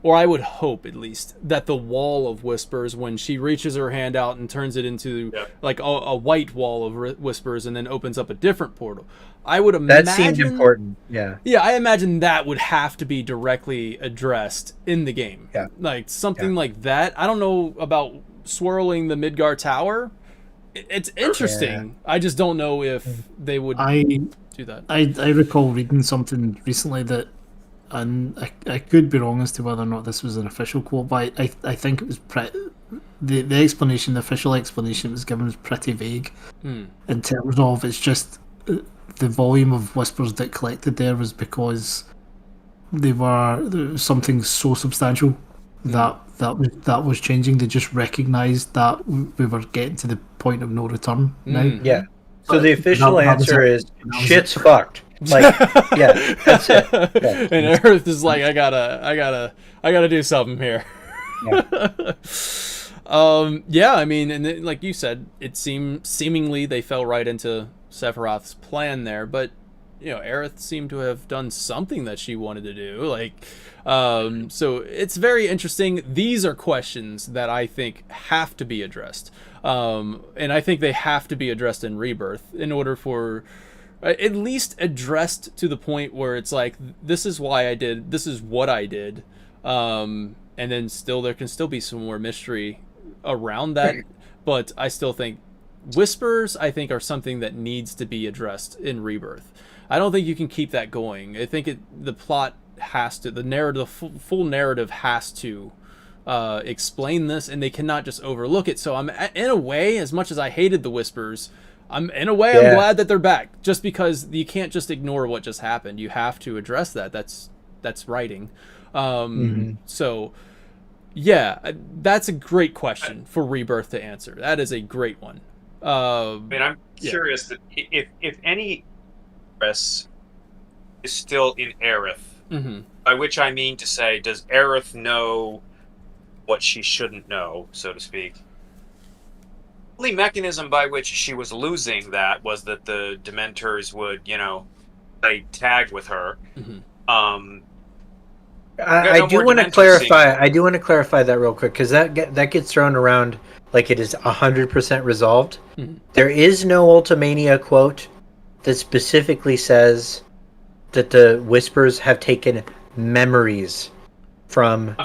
or I would hope at least, that the wall of whispers, when she reaches her hand out and turns it into like a white wall of whispers and then opens up a different portal, I would imagine... That seems important, yeah. Yeah, I imagine that would have to be directly addressed in the game. Yeah. Like, something like that. I don't know about swirling the Midgar Tower. It's interesting. Yeah. I just don't know if they would do that. I recall reading something recently that, and I could be wrong as to whether or not this was an official quote, but I think it was the explanation, the official explanation that was given was pretty vague in terms of it's just the volume of whispers that collected there was because there was something so substantial that was changing. They just recognised that we were getting to the point of no return now. Yeah. So the official answer is shit's fucked. Like, yeah, that's it. Yeah. And Aerith is like, I gotta do something here. Yeah. I mean, and then, like you said, it seemingly they fell right into Sephiroth's plan there, but Aerith seemed to have done something that she wanted to do. Like, So it's very interesting. These are questions that I think have to be addressed. And I think they have to be addressed in Rebirth in order for at least addressed to the point where it's like, this is why I did, this is what I did. And then still, there can still be some more mystery around that. But I still think whispers, I think, are something that needs to be addressed in Rebirth. I don't think you can keep that going. I think the plot has to, the narrative, full narrative has to explain this, and they cannot just overlook it. So I'm, in a way, as much as I hated the whispers, I'm glad that they're back, just because you can't just ignore what just happened. You have to address that. That's writing. So yeah, that's a great question for Rebirth to answer. That is a great one. I mean, I'm curious that if any Aerith is still in Aerith, by which I mean to say, does Aerith know what she shouldn't know, so to speak? The only mechanism by which she was losing that was that the Dementors would, play tag with her. I do want to clarify. I do want to clarify that real quick, because that gets thrown around like it is 100% resolved. There is no Ultimania quote that specifically says that the Whispers have taken memories from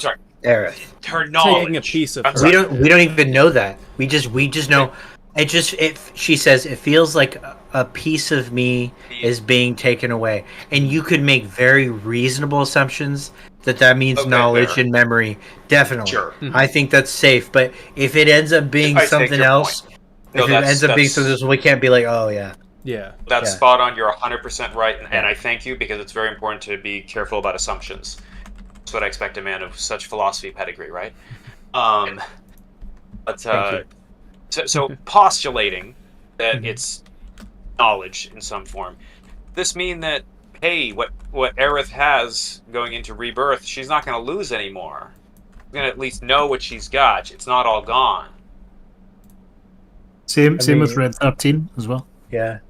Aerith. Her knowledge. Taking a piece of We don't even know that. We just know. She says it feels like a piece of me is being taken away, and you could make very reasonable assumptions that means knowledge and memory. Definitely, sure. I think that's safe. But if it ends up being something else, we can't be like, oh yeah. Yeah, that's spot on. You're 100% right, and I thank you, because it's very important to be careful about assumptions. That's what I expect a man of such philosophy pedigree, right? So postulating that it's knowledge in some form, this mean that, hey, what Aerith has going into Rebirth, she's not going to lose anymore. She's going to at least know what she's got. It's not all gone. Same with Red 13 as well. Yeah.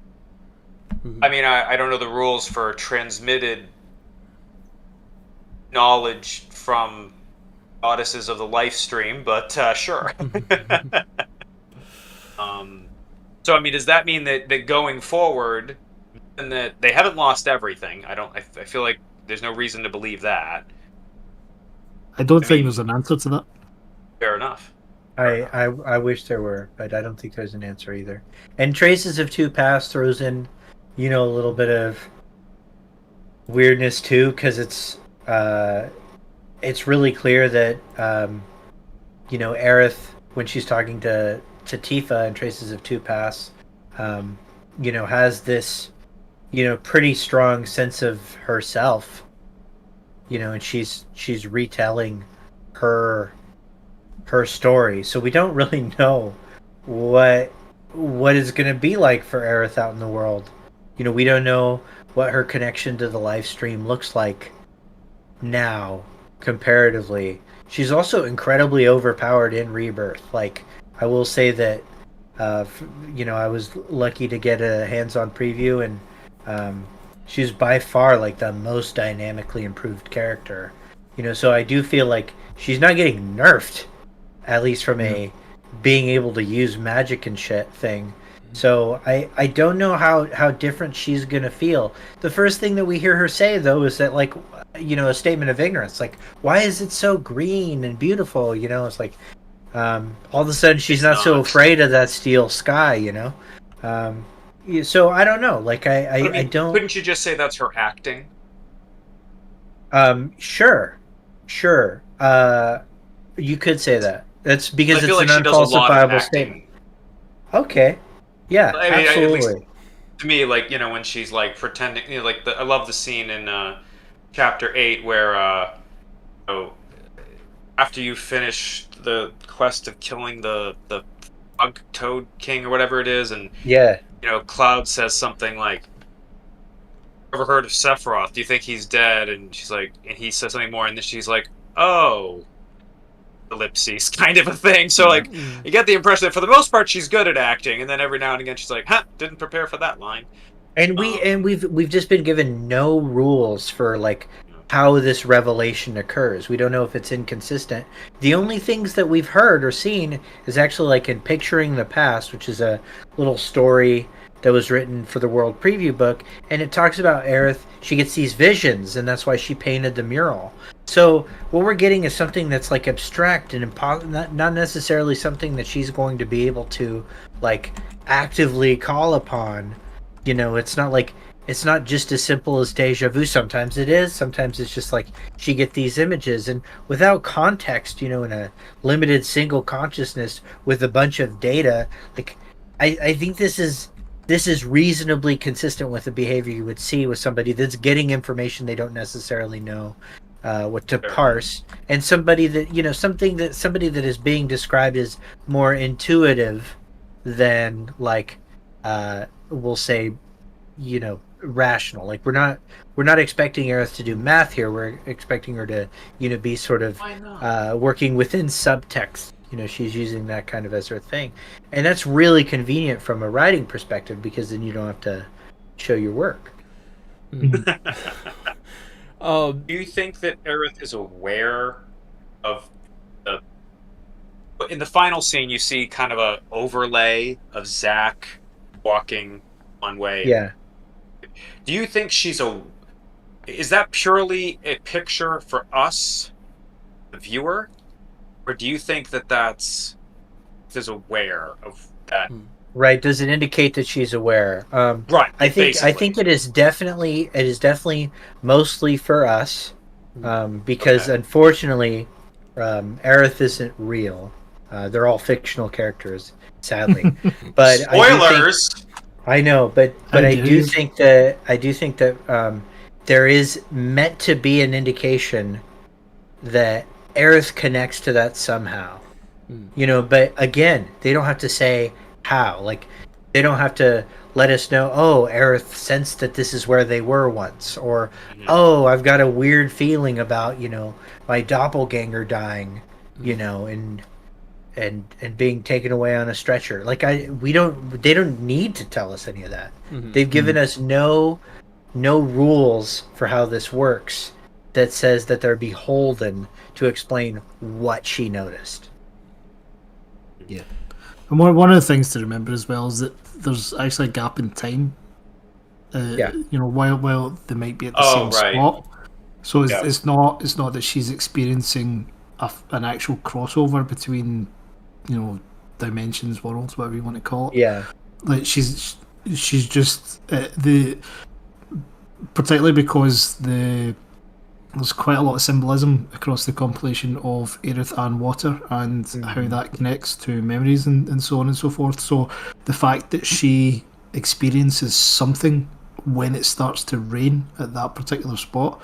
I mean, I don't know the rules for transmitted knowledge from goddesses of the life stream, but sure. So, I mean, does that mean that going forward, and that they haven't lost everything? I feel like there's no reason to believe that. I don't think there's an answer to that. Fair enough. I wish there were, but I don't think there's an answer either. And Traces of Two Paths throws in, a little bit of weirdness too, because it's really clear that Aerith, when she's talking to Tifa in Traces of Two Paths, has this pretty strong sense of herself, and she's retelling her story. So we don't really know what it's going to be like for Aerith out in the world. We don't know what her connection to the live stream looks like now comparatively. She's also incredibly overpowered in Rebirth. Like, I will say that I was lucky to get a hands-on preview, and she's by far like the most dynamically improved character. So I do feel like she's not getting nerfed, at least from a being able to use magic and shit thing. So I don't know how different she's gonna feel. The first thing that we hear her say, though, is that, like, a statement of ignorance. Like, why is it so green and beautiful? It's like, all of a sudden she's not so afraid of that steel sky. So I don't know. Like, I don't. Couldn't you just say that's her acting? Sure. You could say that. That's because it's like an unfalsifiable statement. Okay. Yeah, absolutely. To me, like, when she's like pretending, I love the scene in chapter 8 where after you finish the quest of killing the bug toad king or whatever it is, and Cloud says something like, "Ever heard of Sephiroth? Do you think he's dead?" And she's like, and he says something more, and then she's like, "Oh." Ellipses kind of a thing. So, like, you get the impression that for the most part she's good at acting, and then every now and again she's like, didn't prepare for that line. And we've just been given no rules for, like, how this revelation occurs. We don't know if it's inconsistent. The only things that we've heard or seen is actually like in Picturing the Past, which is a little story that was written for the World Preview book, and it talks about Aerith. She gets these visions, and that's why she painted the mural. So what we're getting is something that's like abstract and not necessarily something that she's going to be able to like actively call upon. You know, it's not just as simple as deja vu. Sometimes it is. Sometimes it's just like she get these images, and without context, in a limited single consciousness with a bunch of data, like I think this is reasonably consistent with the behavior you would see with somebody that's getting information they don't necessarily know what to parse, and somebody that somebody that is being described as more intuitive than like we'll say rational. Like we're not expecting Aerith to do math here. We're expecting her to be sort of working within subtext. She's using that kind of as her thing, and that's really convenient from a writing perspective because then you don't have to show your work. Do you think that Aerith is aware of in the final scene? You see kind of a overlay of Zack walking one way. Yeah. Do you think is that purely a picture for us, the viewer? Or do you think that is aware of that? Right. Does it indicate that she's aware? Right. I think it is definitely mostly for us, because unfortunately, Aerith isn't real. They're all fictional characters, sadly. But spoilers. I know, but I do think that there is meant to be an indication that Aerith connects to that somehow. But again, they don't have to say how. Like, they don't have to let us know, oh, Aerith sensed that this is where they were once, or oh, I've got a weird feeling about my doppelganger dying, and being taken away on a stretcher. Like they don't need to tell us any of that. They've given us no rules for how this works that says that they're beholden to explain what she noticed. Yeah. And one of the things to remember as well is that there's actually a gap in time. While they might be at the same spot. So it's not that she's experiencing an actual crossover between dimensions, worlds, whatever you want to call it. Yeah. Like she's just particularly because there's quite a lot of symbolism across the compilation of Aerith and water and how that connects to memories and so on and so forth. So the fact that she experiences something when it starts to rain at that particular spot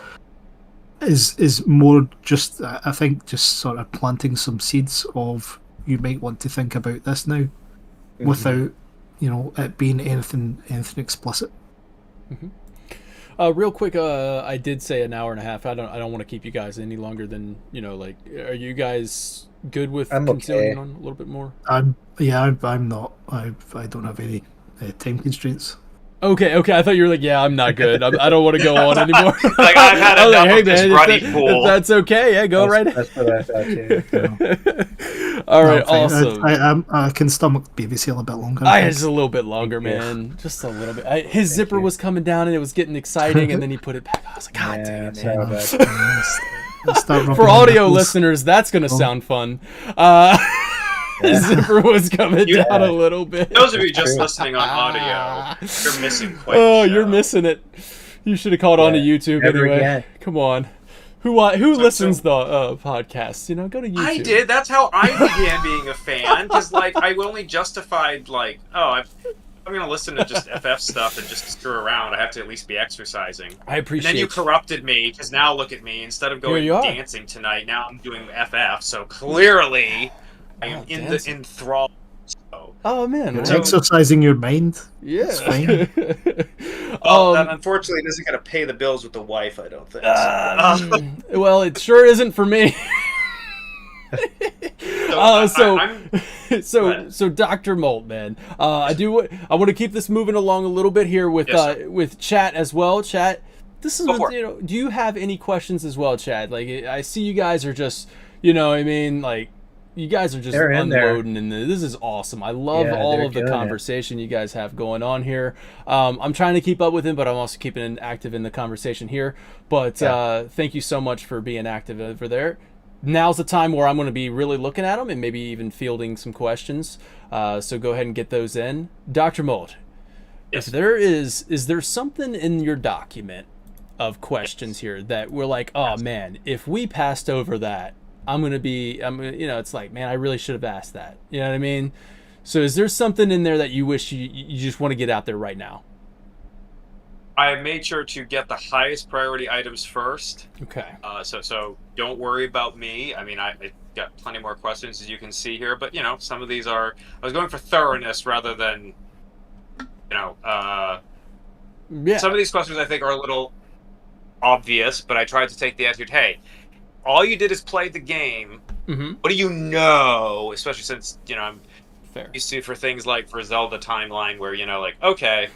is more just, I think, just sort of planting some seeds of you might want to think about this now without it being anything explicit. Real quick, I did say an hour and a half. I don't want to keep you guys any longer than are you guys good with continuing on a little bit more? I'm not. I don't have any time constraints. Okay. I thought you were like, yeah, I'm not good. I don't want to go on anymore. Like, I've had enough of this ruddy pool. If that's okay, yeah, go right ahead. That's what I thought too. All right, awesome. I can stomach baby seal a bit longer. Just a little bit longer, man. Just a little bit. His zipper was coming down and it was getting exciting, and then he put it back. I was like, God damn it. For audio listeners, that's going to sound fun. His zipper was coming down a little bit. Those of you just listening on audio, you're missing quite you're missing it. You should have called on to YouTube anyway. Again. Come on. Who listens the podcast? Go to YouTube. I did. That's how I began being a fan. Because I only justified I'm going to listen to just FF stuff and just screw around. I have to at least be exercising. I appreciate it. And then you corrupted me, because now look at me. Instead of going dancing tonight, now I'm doing FF. So clearly, I am in the enthralled. Oh man, exercising your mind. Yeah, it's fine. That unfortunately doesn't gotta pay the bills with the wife. I don't think. Well, it sure isn't for me. So Dr. Molt, man, I want to keep this moving along a little bit here with chat as well. Chat, this is Go for what, do you have any questions as well, Chad? Like, I see you guys are just, what I mean, like, you guys are just They're in there. unloading, and this is awesome. I love Yeah, all they're of the doing it. conversation you guys have going on here. I'm trying to keep up with him, but I'm also keeping active in the conversation here. But thank you so much for being active over there. Now's the time where I'm going to be really looking at them and maybe even fielding some questions. So go ahead and get those in. Dr. Mold, Yes. if there is there something in your document of questions here that we're like, oh man, if we passed over that, it's like, man, I really should have asked that. You know what I mean? So is there something in there that you wish you just want to get out there right now? I have made sure to get the highest priority items first. Okay. So don't worry about me. I mean, I got plenty more questions, as you can see here, but some of these are. I was going for thoroughness rather than, Yeah. Some of these questions I think are a little obvious, but I tried to take the attitude, hey, all you did is play the game. Mm-hmm. What do you know? Especially since I'm Fair. used to for things like for Zelda Timeline, where like, okay,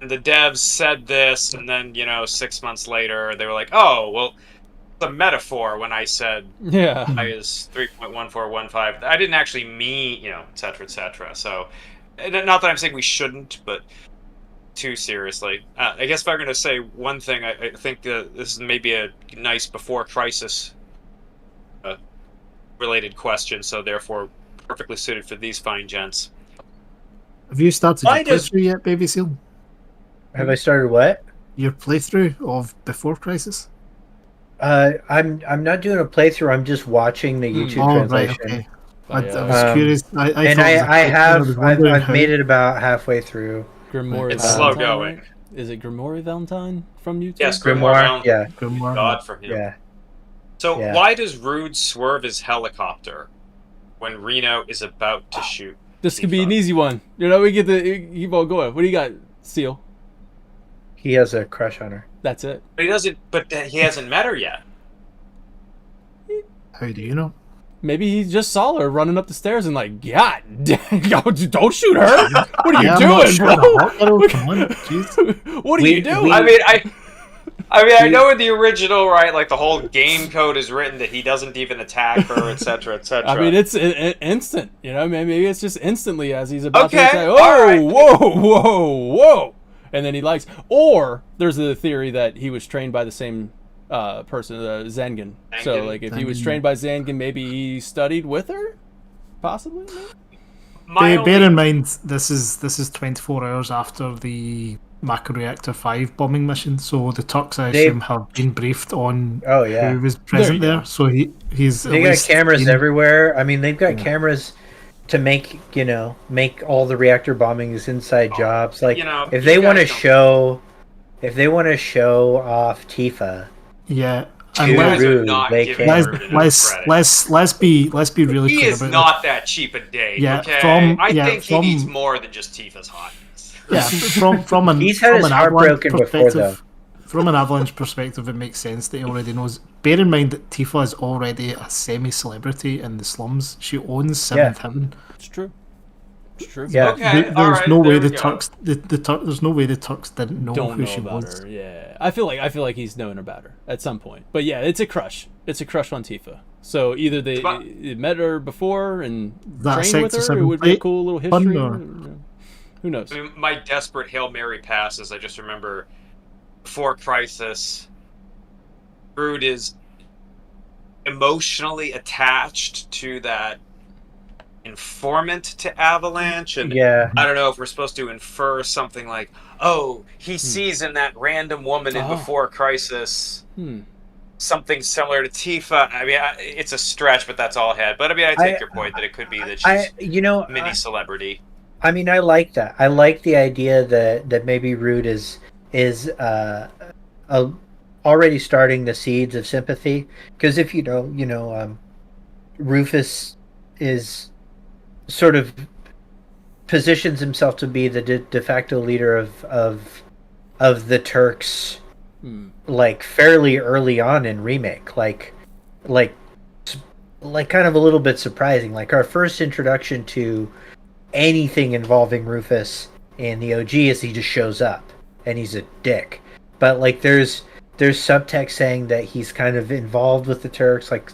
the devs said this, and then 6 months later they were like, oh well, the metaphor when I said I is 3.1415, I didn't actually mean etc. etc. So not that I'm saying we shouldn't, but too seriously. I guess if I'm going to say one thing, I think this is maybe a nice before crisis related question, so therefore perfectly suited for these fine gents. Have you started your playthrough yet, Baby Seal? Have I started what? Your playthrough of Before Crisis? I'm not doing a playthrough. I'm just watching the YouTube translation. Right, okay. I was curious. I've made it about halfway through. Grimoire It's slow going. Right? Is it Grimoire Valentine from YouTube? Yes, Grimoire. Yeah. Grimoire. God for him. Yeah. So why does Rude swerve his helicopter when Reno is about to shoot? This could be an easy one. We get the well, go ahead. What do you got, Seal? He has a crush on her. That's it. But he doesn't. But he hasn't met her yet. How do you know? Maybe he just saw her running up the stairs and like, God, don't shoot her. What are you doing, bro? Come on, jeez. What are you doing? I know in the original, right? Like the whole game code is written that he doesn't even attack her, etc., etc. I mean, it's instant. Maybe it's just instantly as he's about to attack. all Oh, right. whoa, and then he likes. Or there's the theory that he was trained by the same person, Zangan. So, like, if he was trained by Zangan, maybe he studied with her, possibly. Bear in mind, this is 24 hours after the Macro Reactor 5 bombing mission, so the Turks, I assume, have been briefed on who was present there. So he's. They got cameras everywhere. I mean, they've got cameras to make all the reactor bombings inside jobs. Like, if they want to show off Tifa. Yeah. And let's be really he clear is about not that cheap a date. Yeah, okay? I think he needs more than just Tifa's hotness. Yeah, from an he's had his heart broken before, though. From an Avalanche perspective, it makes sense that he already knows. Bear in mind that Tifa is already a semi-celebrity in the slums. She owns Seventh Heaven. It's true. It's true. Yeah. Okay. There's no way the Turks. There's no way the Turks didn't know who she was. Her. Yeah, I feel like he's known about her at some point. But yeah, it's a crush. It's a crush on Tifa. So either they met her before and trained with her. It would be a cool little history. Who knows? I mean, my desperate Hail Mary passes. I just remember before Crisis, Brood is emotionally attached to that informant to Avalanche, and I don't know if we're supposed to infer something like, oh, he sees in that random woman in Before Crisis something similar to Tifa. I mean, it's a stretch, but that's all I had. But I mean, I take your point that it could be that she's mini celebrity. I mean, I like that. I like the idea that maybe Rude is already starting the seeds of sympathy. Because if Rufus is sort of positions himself to be the de facto leader of the Turks, like fairly early on in Remake, like kind of a little bit surprising. Like our first introduction to anything involving Rufus in the OG is he just shows up and he's a dick. but like there's subtext saying that he's kind of involved with the Turks, like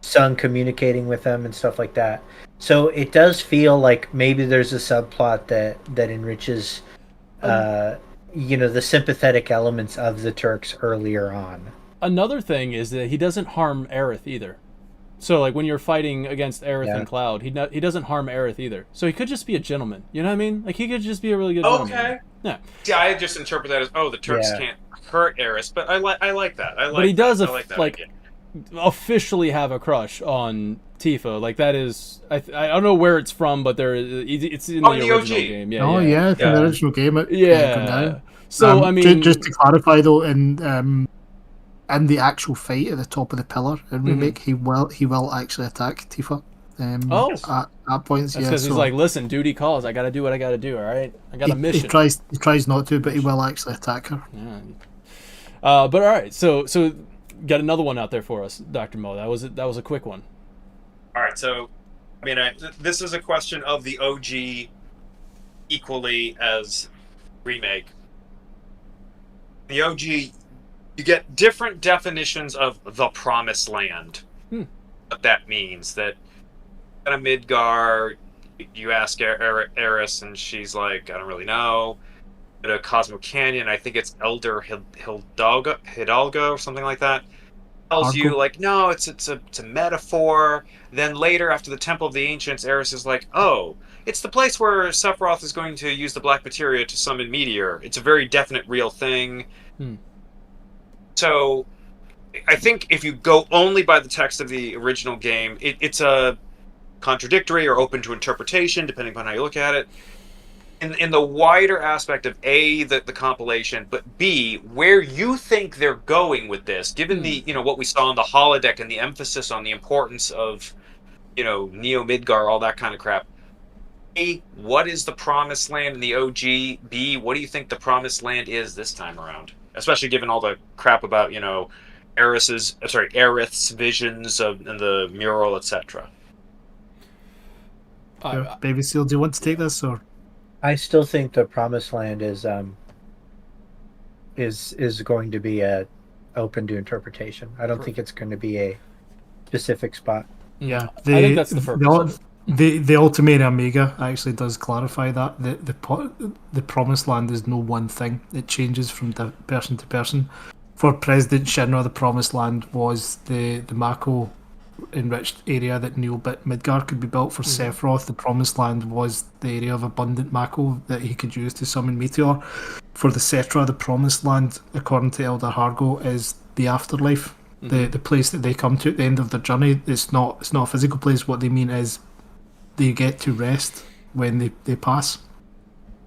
Sung communicating with them and stuff like that. So it does feel like maybe there's a subplot that enriches the sympathetic elements of the Turks earlier on. Another thing is that he doesn't harm Aerith either. So, like, when you're fighting against Aerith and Cloud, he doesn't harm Aerith either. So he could just be a gentleman. You know what I mean? Like, he could just be a really good gentleman. Okay. Yeah. See, I just interpret that as, the Turks can't hurt Aerith, but I like that. But he does, idea. Officially have a crush on Tifa. Like, that is... I don't know where it's from, but it's in the original OG game. Yeah, from the original game. So, I mean... Just to clarify, though, in the actual fight at the top of the pillar in Remake, he will actually attack Tifa. At points, that's because he's like, listen, duty calls. I got to do what I got to do. All right, I got a mission. He tries not to, but he will actually attack her. Yeah. But all right, so got another one out there for us, Dr. Mo. That was a quick one. All right, so I mean, this is a question of the OG equally as Remake. The OG, you get different definitions of the Promised Land. What that means, that at a Midgar, you ask Aerith, and she's like, I don't really know. At a Cosmo Canyon, I think it's Elder Hidalgo or something like that. Tells you, like, no, it's a metaphor. Then later, after the Temple of the Ancients, Aerith is like, oh, it's the place where Sephiroth is going to use the black materia to summon Meteor. It's a very definite, real thing. So, I think if you go only by the text of the original game, it's a contradictory or open to interpretation, depending upon how you look at it. In the wider aspect of A, the compilation, but B, where you think they're going with this, given the what we saw on the holodeck and the emphasis on the importance of Neo Midgar, all that kind of crap. A, what is the Promised Land in the OG? B, what do you think the Promised Land is this time around? Especially given all the crap about Aerith's visions and the mural, etc. Baby Seal, do you want to take this or? I still think the Promised Land is going to be open to interpretation. I don't think it's going to be a specific spot. Yeah, I think that's the purpose. The Ultimate Omega actually does clarify that the Promised Land is no one thing. It changes from person to person. For President Shinra, the Promised Land was the Mako enriched area that Neobit Midgar could be built. For Sephiroth, the Promised Land was the area of abundant Mako that he could use to summon Meteor. For the Cetra, the Promised Land, according to Elder Hargo, is the afterlife, the place that they come to at the end of their journey. It's not a physical place. What they mean is they get to rest when they pass.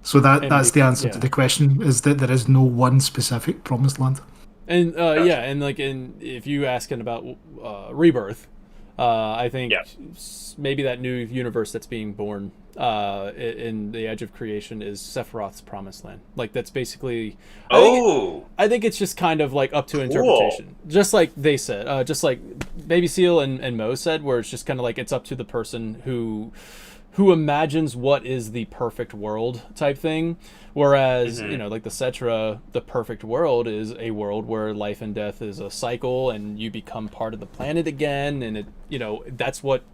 So that's the answer to the question, is that there is no one specific Promised Land. And if you asking about Rebirth, I think maybe that new universe that's being born in the Edge of Creation is Sephiroth's Promised Land. Like, that's basically... I think it's just kind of like up to interpretation. Cool. Just like they said, just like Baby Seal and Mo said, where it's just kind of like it's up to the person who imagines what is the perfect world type thing. Whereas, like the Cetra, the perfect world is a world where life and death is a cycle and you become part of the planet again. And it, that's what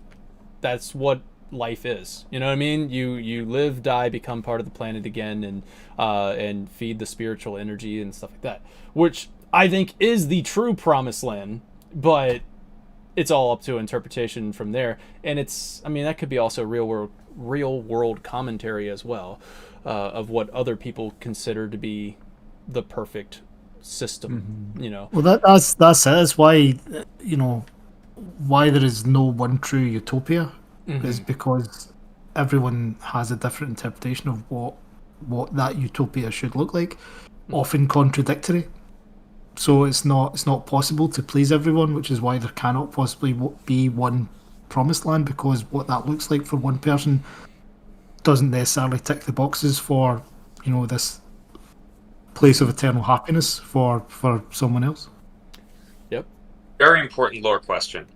life is. You know what I mean? You live, die, become part of the planet again and feed the spiritual energy and stuff like that. Which I think is the true Promised Land, but it's all up to interpretation from there. And that could be also real world commentary as well. Of what other people consider to be the perfect system, Well, that's it. That's why why there is no one true utopia is because everyone has a different interpretation of what that utopia should look like, often contradictory. So it's not possible to please everyone, which is why there cannot possibly be one Promised Land, because what that looks like for one person doesn't necessarily tick the boxes for this place of eternal happiness for someone else. Yep. Very important lore question.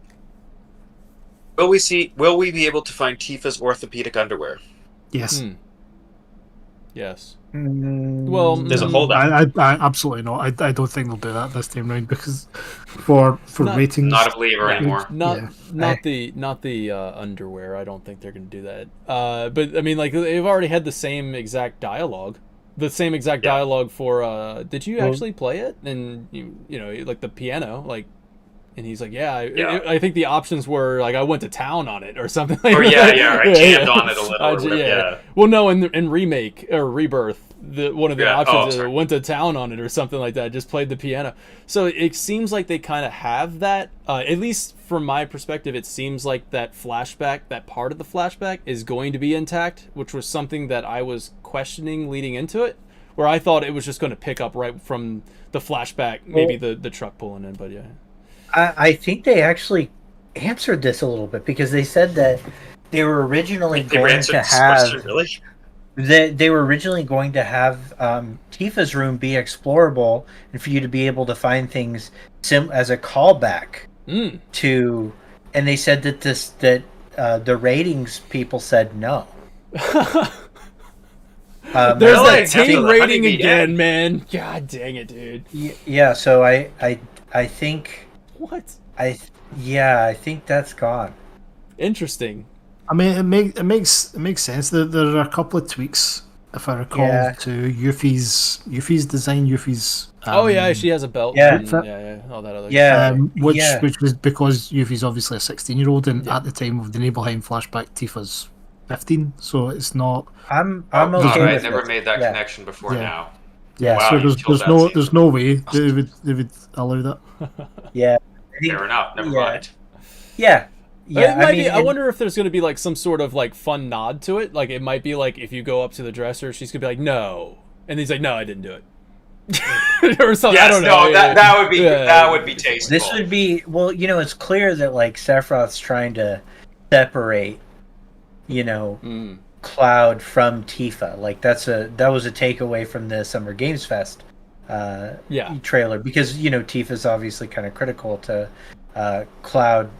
Will we be able to find Tifa's orthopedic underwear? Yes. Yes. Well, There's a holdout. I absolutely not. I don't think they'll do that this time round because for ratings, Not a believer anymore. Not the underwear. I don't think they're going to do that. But I mean, like they've already had the same exact dialogue. The same exact dialogue for. Did you actually play it? And you know, like the piano, like. And he's like, I think the options were like I went to town on it or something like that. I jammed on it a little. Well, no, in Remake or Rebirth, one of the options went to town on it or something like that. Just played the piano. So it seems like they kind of have that. At least from my perspective, it seems like that flashback, that part of the flashback, is going to be intact, which was something that I was questioning leading into it, where I thought it was just going to pick up right from the flashback, maybe the truck pulling in, but yeah. I think they actually answered this a little bit because they said that they were originally going to have they were originally going to have Tifa's room be explorable and for you to be able to find things as a callback to, and they said that the ratings people said no. There's that teen rating again, man. God dang it, dude. Yeah, so I think. What? I think that's gone. Interesting. I mean, it makes sense. There are a couple of tweaks, if I recall, to Yuffie's design. Yuffie's. She has a belt. Yeah, and, all that other. Which was because Yuffie's obviously a 16-year-old, and at the time of the Nibelheim flashback, Tifa's 15. So it's not. I'm okay. I never made that connection before now. Yeah, wow, so there's no way they would allow that. Yeah. Fair enough. Never mind. Yeah. It might be. I wonder if there's going to be like some sort of like fun nod to it. Like it might be like if you go up to the dresser, she's going to be like, "No," and he's like, "No, I didn't do it," or something. Yes, I don't know. That would be tasteful. This would be it's clear that like Sephiroth's trying to separate, Cloud from Tifa. Like that was a takeaway from the Summer Games Fest trailer because Tifa's obviously kind of critical to Cloud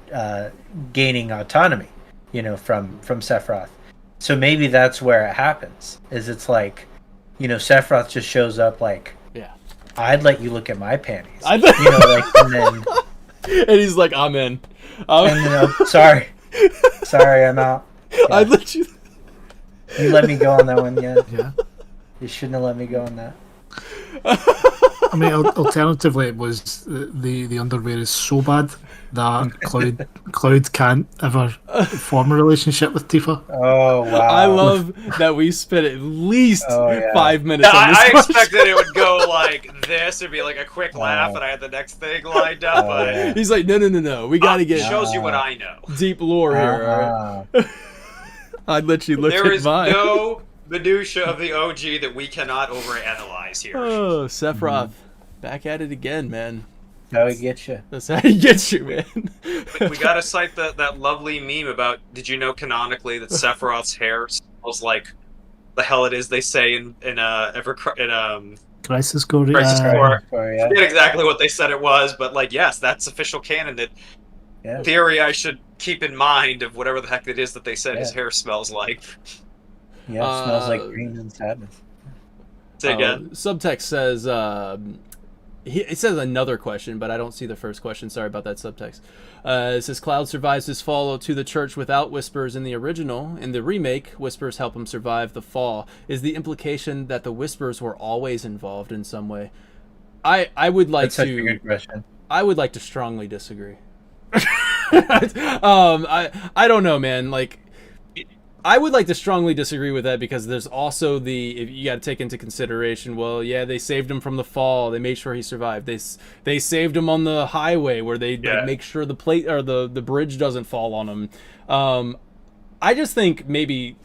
gaining autonomy from Sephiroth. So maybe that's where it happens, is it's like Sephiroth just shows up like, I'd let you look at my panties, and then and he's like, I'm in, and then, sorry I'm out. I'd let you let me go on that one. You shouldn't have let me go on that. I mean, alternatively, it was the underwear is so bad that Cloud can't ever form a relationship with Tifa. Oh wow! I love that we spent at least 5 minutes on this. I expected it would go like this. It'd be like a quick laugh, and I had the next thing lined up. But he's like, no. We got to get shows you what I know. Deep lore here. All right? I'd let you look at mine. There is no minutia of the OG that we cannot overanalyze here. Oh, Sephiroth, back at it again, man. How he gets you. That's how he gets you, man. We gotta cite that lovely meme about. Did you know canonically that Sephiroth's hair smells like the hell it is they say in Crisis Core? Crisis Core. I forget exactly what they said it was, but yes, that's official canon. That theory I should keep in mind of whatever the heck it is that they said his hair smells like. Yeah, it smells like green and sadness. Say again. Subtext says, it says another question, but I don't see the first question. Sorry about that, subtext. It says, Cloud survives his fall to the church without Whispers in the original. In the remake, Whispers help him survive the fall. Is the implication that the Whispers were always involved in some way? I would like That's such a good question. I would like to strongly disagree. I don't know, man. Like, I would like to strongly disagree with that because there's also if you got to take into consideration. Well, they saved him from the fall. They made sure he survived. They saved him on the highway where they make sure the plate or the bridge doesn't fall on him. I just think maybe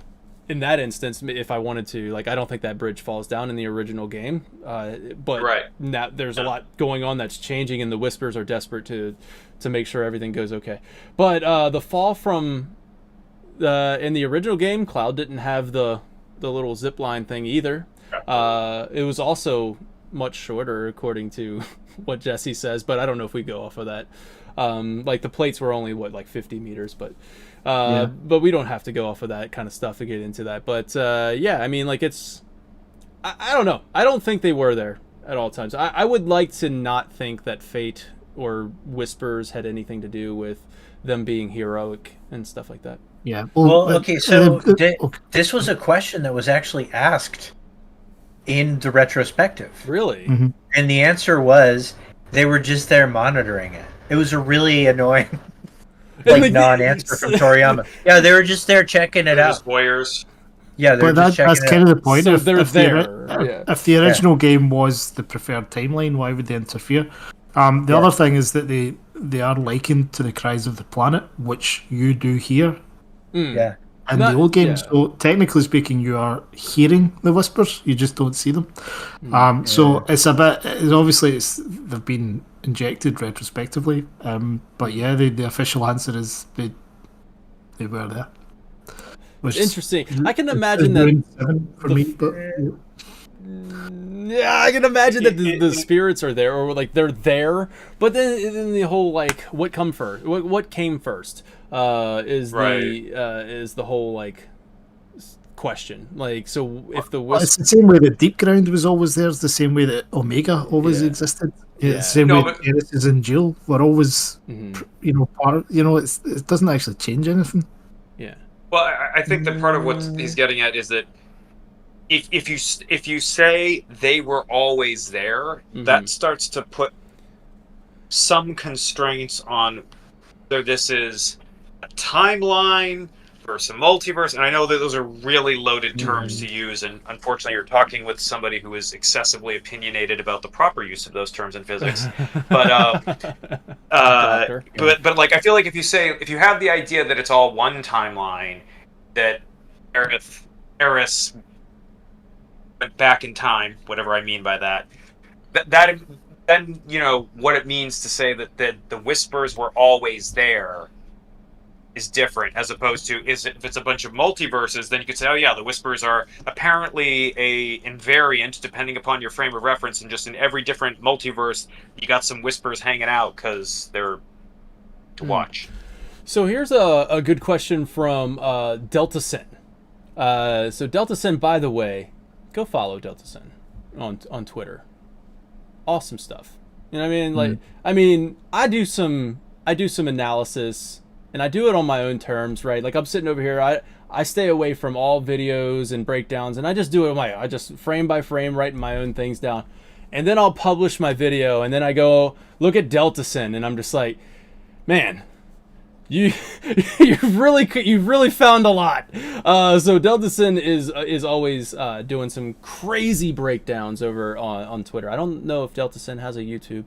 in that instance, if I wanted to, I don't think that bridge falls down in the original game. But now there's a lot going on that's changing, and the Whispers are desperate to make sure everything goes okay. But the fall from in the original game, Cloud didn't have the little zip line thing either. It was also much shorter, according to what Jesse says, but I don't know if we go off of that. The plates were only 50 meters, but we don't have to go off of that kind of stuff to get into that. But I mean, I don't know. I don't think they were there at all times. I would like to not think that Fate or Whispers had anything to do with them being heroic and stuff like that. Yeah. Well, okay, so this was a question that was actually asked in the retrospective. Really? Mm-hmm. And the answer was they were just there monitoring it. It was a really annoying non-answer from Toriyama. Yeah, they were just there checking it out. Just voyeurs. Yeah, they're just checking that's kind of the point. So if, they're if there. if the original game was the preferred timeline, why would they interfere? The other thing is that they are likened to the cries of the planet, which you do hear. Yeah. In the old game, so technically speaking, you are hearing the whispers, you just don't see them. So it's a bit. They've been injected retrospectively, but yeah, the official answer is they were there. Which interesting. I can imagine that. For me, but, yeah, I can imagine that the spirits are there, or like they're there. But then the whole like, what come first? What came first? Is the whole like question. Like, so if it's the same way that Deep Ground was always there. It's the same way that Omega always existed. It's the same way that Aerith is in jail. We're always, part. It doesn't actually change anything. Yeah. Well, I think that part of what he's getting at is that if you say they were always there, that starts to put some constraints on whether this is a timeline versus a multiverse. And I know that those are really loaded terms to use, and unfortunately you're talking with somebody who is excessively opinionated about the proper use of those terms in physics. But but like, I feel like if you have the idea that it's all one timeline, that Aerith went back in time, whatever I mean by that then what it means to say that the whispers were always there is different, as opposed to if it's a bunch of multiverses, then you could say, oh yeah, the whispers are apparently a invariant depending upon your frame of reference, and just in every different multiverse you got some whispers hanging out because they're to watch. So here's a good question from Delta Sin. So Delta Sin, by the way, go follow Delta Sin on Twitter. Awesome stuff. You know what I mean? Like, I do some analysis, and I do it on my own terms, right? Like, I'm sitting over here, I stay away from all videos and breakdowns, and I just do it I just frame by frame writing my own things down. And then I'll publish my video, and then I go look at Delta Sin, and I'm just like, man, you've really found a lot. So Delta Sin is always doing some crazy breakdowns over on Twitter. I don't know if Delta Sin has a YouTube,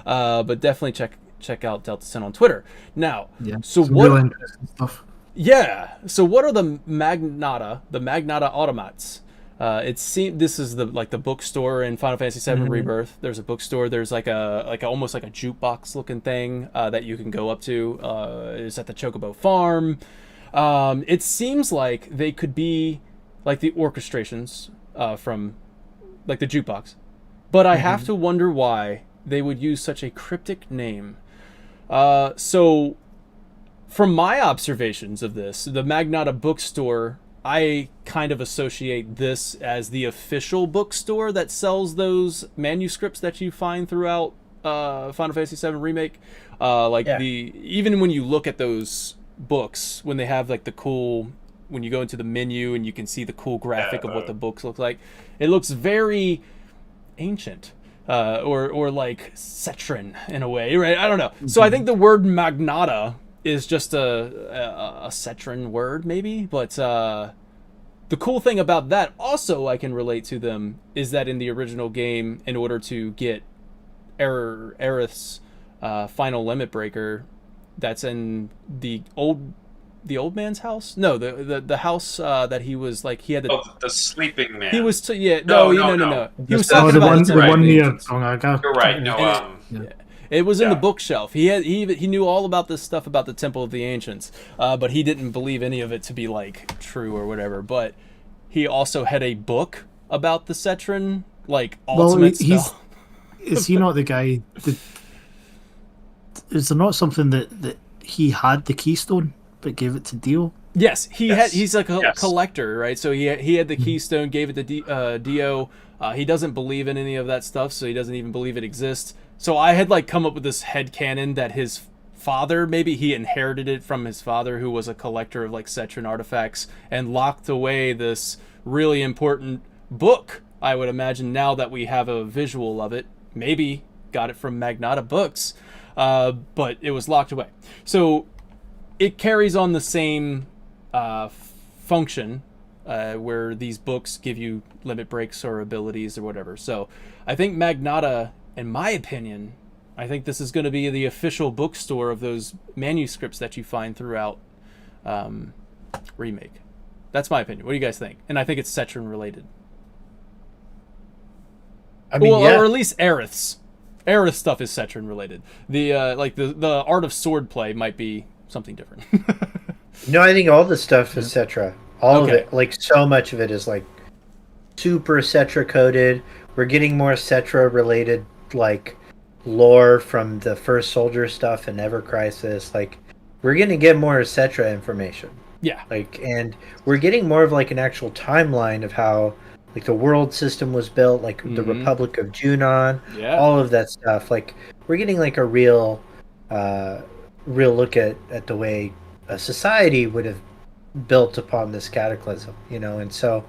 but definitely check out Delta Sin on Twitter. Now, so what? Real interesting stuff. Yeah. So what are the Magnata automats? This is the bookstore in Final Fantasy VII Rebirth. There's a bookstore. There's like almost like a jukebox looking thing that you can go up to. It's at the Chocobo Farm. It seems like they could be like the orchestrations from like the jukebox, but I have to wonder why they would use such a cryptic name. So from my observations of this, the Magnata bookstore, I kind of associate this as the official bookstore that sells those manuscripts that you find throughout Final Fantasy VII Remake. Even when you look at those books, when they have like the cool, when you go into the menu and you can see the cool graphic of what the books look like, it looks very ancient. Or like Cetrin in a way, right? I don't know. So I think the word Magnata is just a Cetrin word, maybe. But the cool thing about that, also I can relate to them, is that in the original game, in order to get Aerith's final limit breaker, that's in the old man's house? No, the house that he was like, he had the sleeping man. He was no. He was talking about the one near. You're right. No, it was in the bookshelf. He knew all about this stuff about the Temple of the Ancients, but he didn't believe any of it to be like true or whatever. But he also had a book about the Cetrin, like ultimate spell. Is he not the guy? Is there not something that he had the keystone but gave it to Dio? Yes, Yes. he's like a Yes. collector, right? So he had the keystone, gave it to Dio. He doesn't believe in any of that stuff, so he doesn't even believe it exists. So I had like come up with this headcanon that his father, maybe he inherited it from his father, who was a collector of like Cetran artifacts, and locked away this really important book. I would imagine, now that we have a visual of it, maybe got it from Magnata Books, but it was locked away. So it carries on the same function, where these books give you limit breaks or abilities or whatever. So I think Magnata, in my opinion, I think this is going to be the official bookstore of those manuscripts that you find throughout Remake. That's my opinion. What do you guys think? And I think it's Cetran related. I mean, well, yeah. or at least Aerith's. Aerith stuff is Cetran related. The like the art of swordplay might be something different. No, I think all the stuff is Cetra. All of Okay. it, like so much of it is like super Cetra coded. We're getting more Cetra related like lore from the First Soldier stuff and Ever Crisis. Like we're gonna get more Cetra information. Yeah. Like, and we're getting more of like an actual timeline of how like the world system was built, like the Republic of Junon, Yeah. all of that stuff. Like we're getting like a real look at the way a society would have built upon this cataclysm, you know. And so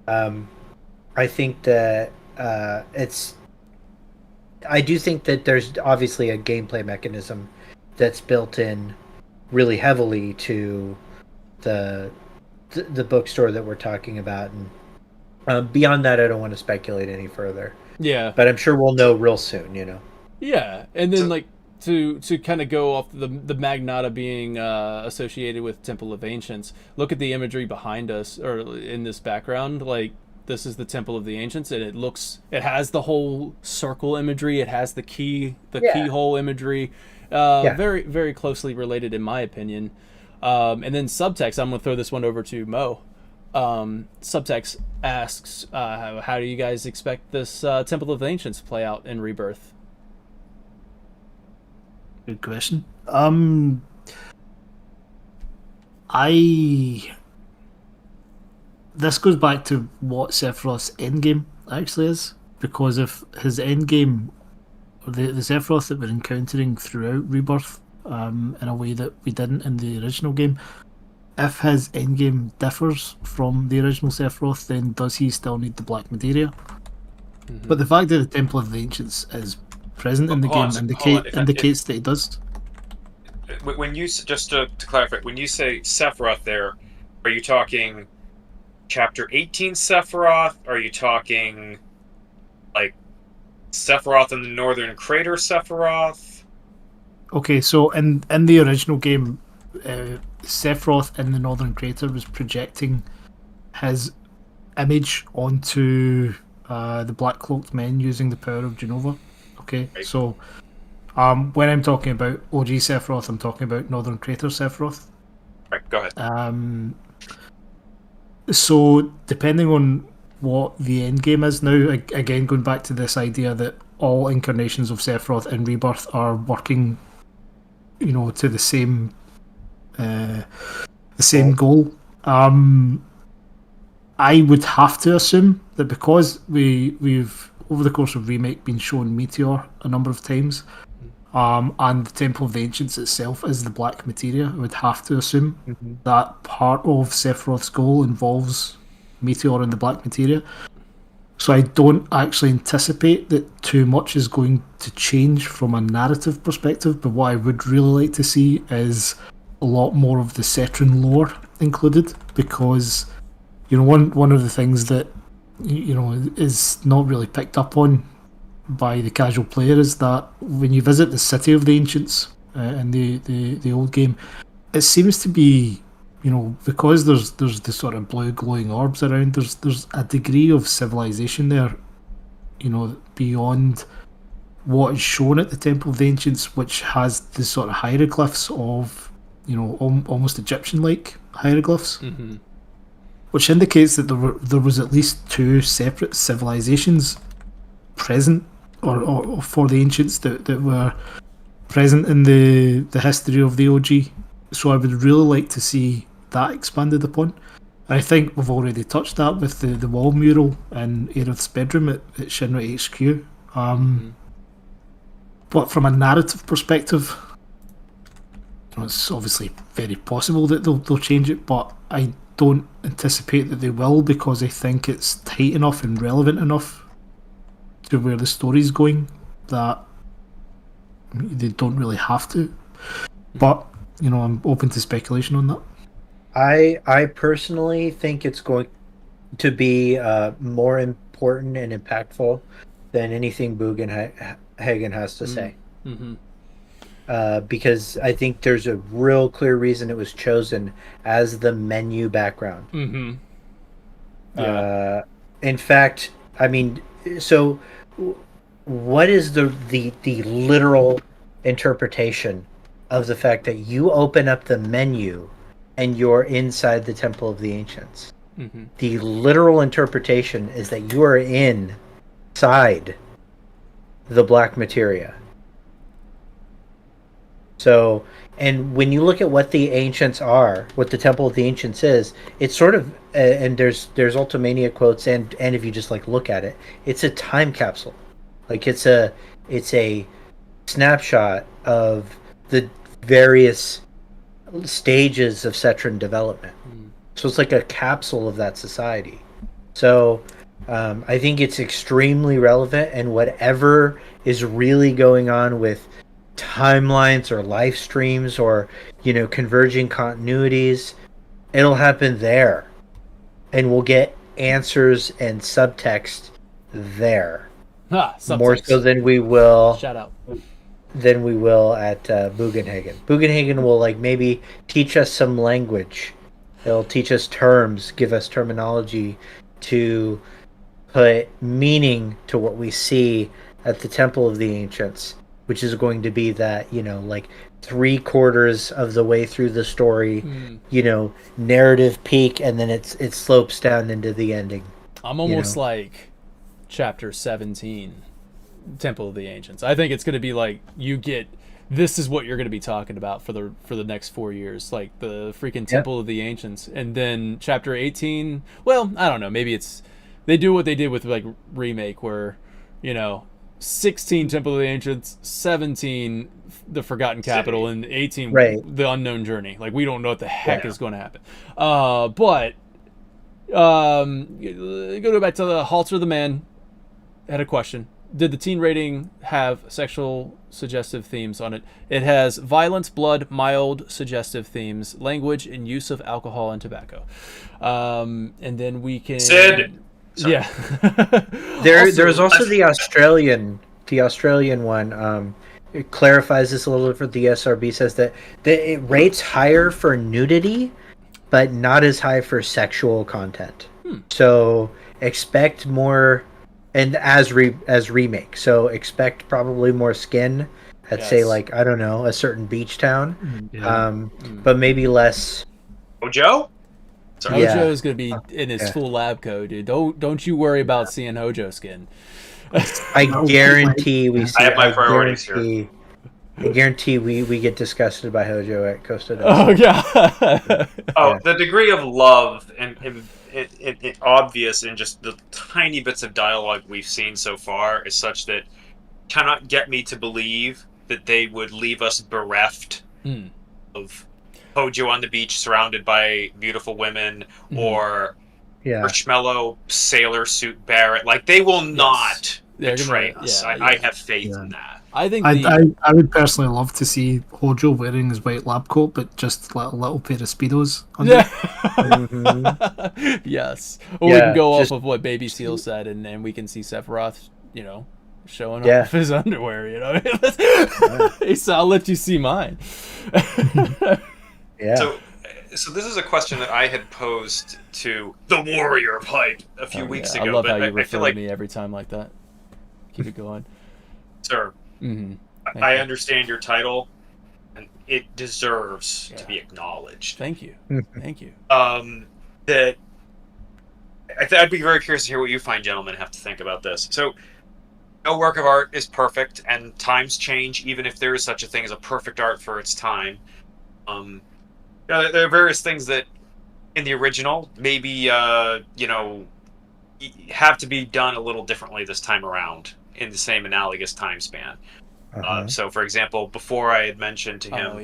I think that I do think that there's obviously a gameplay mechanism that's built in really heavily to the bookstore that we're talking about, and beyond that I don't want to speculate any further, Yeah. but I'm sure we'll know real soon, you know. Yeah. And then like to kind of go off the Magnata being associated with Temple of Ancients, look at the imagery behind us, or in this background. Like, this is the Temple of the Ancients, and it has the whole circle imagery, it has the keyhole imagery, very, very closely related in my opinion. And then Subtext, I'm gonna throw this one over to Mo. Subtext asks, how do you guys expect this Temple of the Ancients to play out in Rebirth? Good question. This goes back to what Sephiroth's endgame actually is, because if his endgame, the Sephiroth that we're encountering throughout Rebirth, in a way that we didn't in the original game, if his endgame differs from the original Sephiroth, then does he still need the black materia? But the fact that the Temple of the Ancients is present in the game indicates that he does. When you, just to clarify, when you say Sephiroth there, are you talking Chapter 18 Sephiroth? Are you talking like Sephiroth in the Northern Crater Sephiroth? Okay, so in the original game, Sephiroth in the Northern Crater was projecting his image onto the Black Cloaked Men using the power of Genova. Okay, Right. so when I'm talking about OG Sephiroth, I'm talking about Northern Crater Sephiroth. Right, go ahead. So depending on what the end game is now, again going back to this idea that all incarnations of Sephiroth in Rebirth are working, you know, to the same goal. I would have to assume that because we've over the course of Remake been shown Meteor a number of times, and the Temple of the Ancients itself is the black materia, I would have to assume that part of Sephiroth's goal involves Meteor and the black materia. So I don't actually anticipate that too much is going to change from a narrative perspective, but what I would really like to see is a lot more of the Cetran lore included, because, you know, one of the things that, you know, is not really picked up on by the casual player is that when you visit the city of the Ancients in the old game, it seems to be, you know, because there's the sort of blue glowing orbs around, there's a degree of civilization there, you know, beyond what is shown at the Temple of the Ancients, which has the sort of hieroglyphs of, you know, almost Egyptian-like hieroglyphs, which indicates that there was at least two separate civilizations present, or for the Ancients that were present in the history of the OG. So I would really like to see that expanded upon. I think we've already touched that with the wall mural in Aerith's bedroom at Shinra HQ. But from a narrative perspective, it's obviously very possible that they'll change it, but I don't anticipate that they will, because I think it's tight enough and relevant enough to where the story's going that they don't really have to. But, I'm open to speculation on that. I personally think it's going to be more important and impactful than anything Bugenhagen has to say. Because I think there's a real clear reason it was chosen as the menu background. In fact, I mean, so what is the literal interpretation of the fact that you open up the menu and you're inside the Temple of the Ancients? The literal interpretation is that you are inside the black materia. So, and when you look at what the Ancients are, what the Temple of the Ancients is, it's sort of, and there's Ultimania quotes, and if you just look at it, it's a time capsule. It's a snapshot of the various stages of Cetran development. So it's like a capsule of that society. So I think it's extremely relevant, and whatever is really going on with timelines or live streams or converging continuities, it'll happen there, and we'll get answers and subtext there. More so than we will. Shout out. Than we will at Bugenhagen. Bugenhagen will maybe teach us some language. It'll teach us terms, give us terminology to put meaning to what we see at the Temple of the Ancients, which is going to be that 3/4 of the way through the story, narrative peak, and then it slopes down into the ending. I'm almost like chapter 17. Temple of the Ancients. I think it's going to be this is what you're going to be talking about for the next 4 years, like the freaking Temple of the Ancients. And then chapter 18, well, I don't know, maybe they do what they did with Remake, where 16 Temple of the Ancients, 17 the Forgotten Capital, and 18 the Unknown Journey. We don't know what the heck is going to happen. But go back to the Halter the Man. Had a question. Did the teen rating have sexual suggestive themes on it? It has violence, blood, mild suggestive themes, language, and use of alcohol and tobacco. And then we can... Sid! Sorry. Yeah. There's also the Australian one. It clarifies this a little bit for the SRB, says that it rates higher for nudity, but not as high for sexual content. So expect more... And as Remake, so expect probably more skin at say I don't know, a certain beach town, but maybe less. Hojo? Sorry. Hojo is gonna be in his full lab coat, dude. Don't you worry about seeing Hojo skin. I guarantee we see. I have my priorities here. I guarantee we get disgusted by Hojo at Costa del Sol. Oh yeah. The degree of love and it obvious in just the tiny bits of dialogue we've seen so far is such that cannot get me to believe that they would leave us bereft of Hojo on the beach surrounded by beautiful women or Marshmallow Sailor Suit Barrett. They will not betray us. I have faith in that. I think I would personally love to see Hojo wearing his white lab coat, but just a little pair of Speedos under. Yes. Or we can go off of what Baby Seal said, and then we can see Sephiroth, showing off his underwear. He said, "I'll let you see mine." So this is a question that I had posed to the Warrior Pipe a few weeks ago. I love how you refer to me every time like that. Keep it going, sir. I understand your title, and it deserves to be acknowledged. Thank you. Thank you. That I'd be very curious to hear what you fine gentlemen have to think about this. So, no work of art is perfect, and times change, even if there is such a thing as a perfect art for its time. There are various things that in the original, maybe have to be done a little differently this time around in the same analogous time span. So, for example, before I had mentioned to him,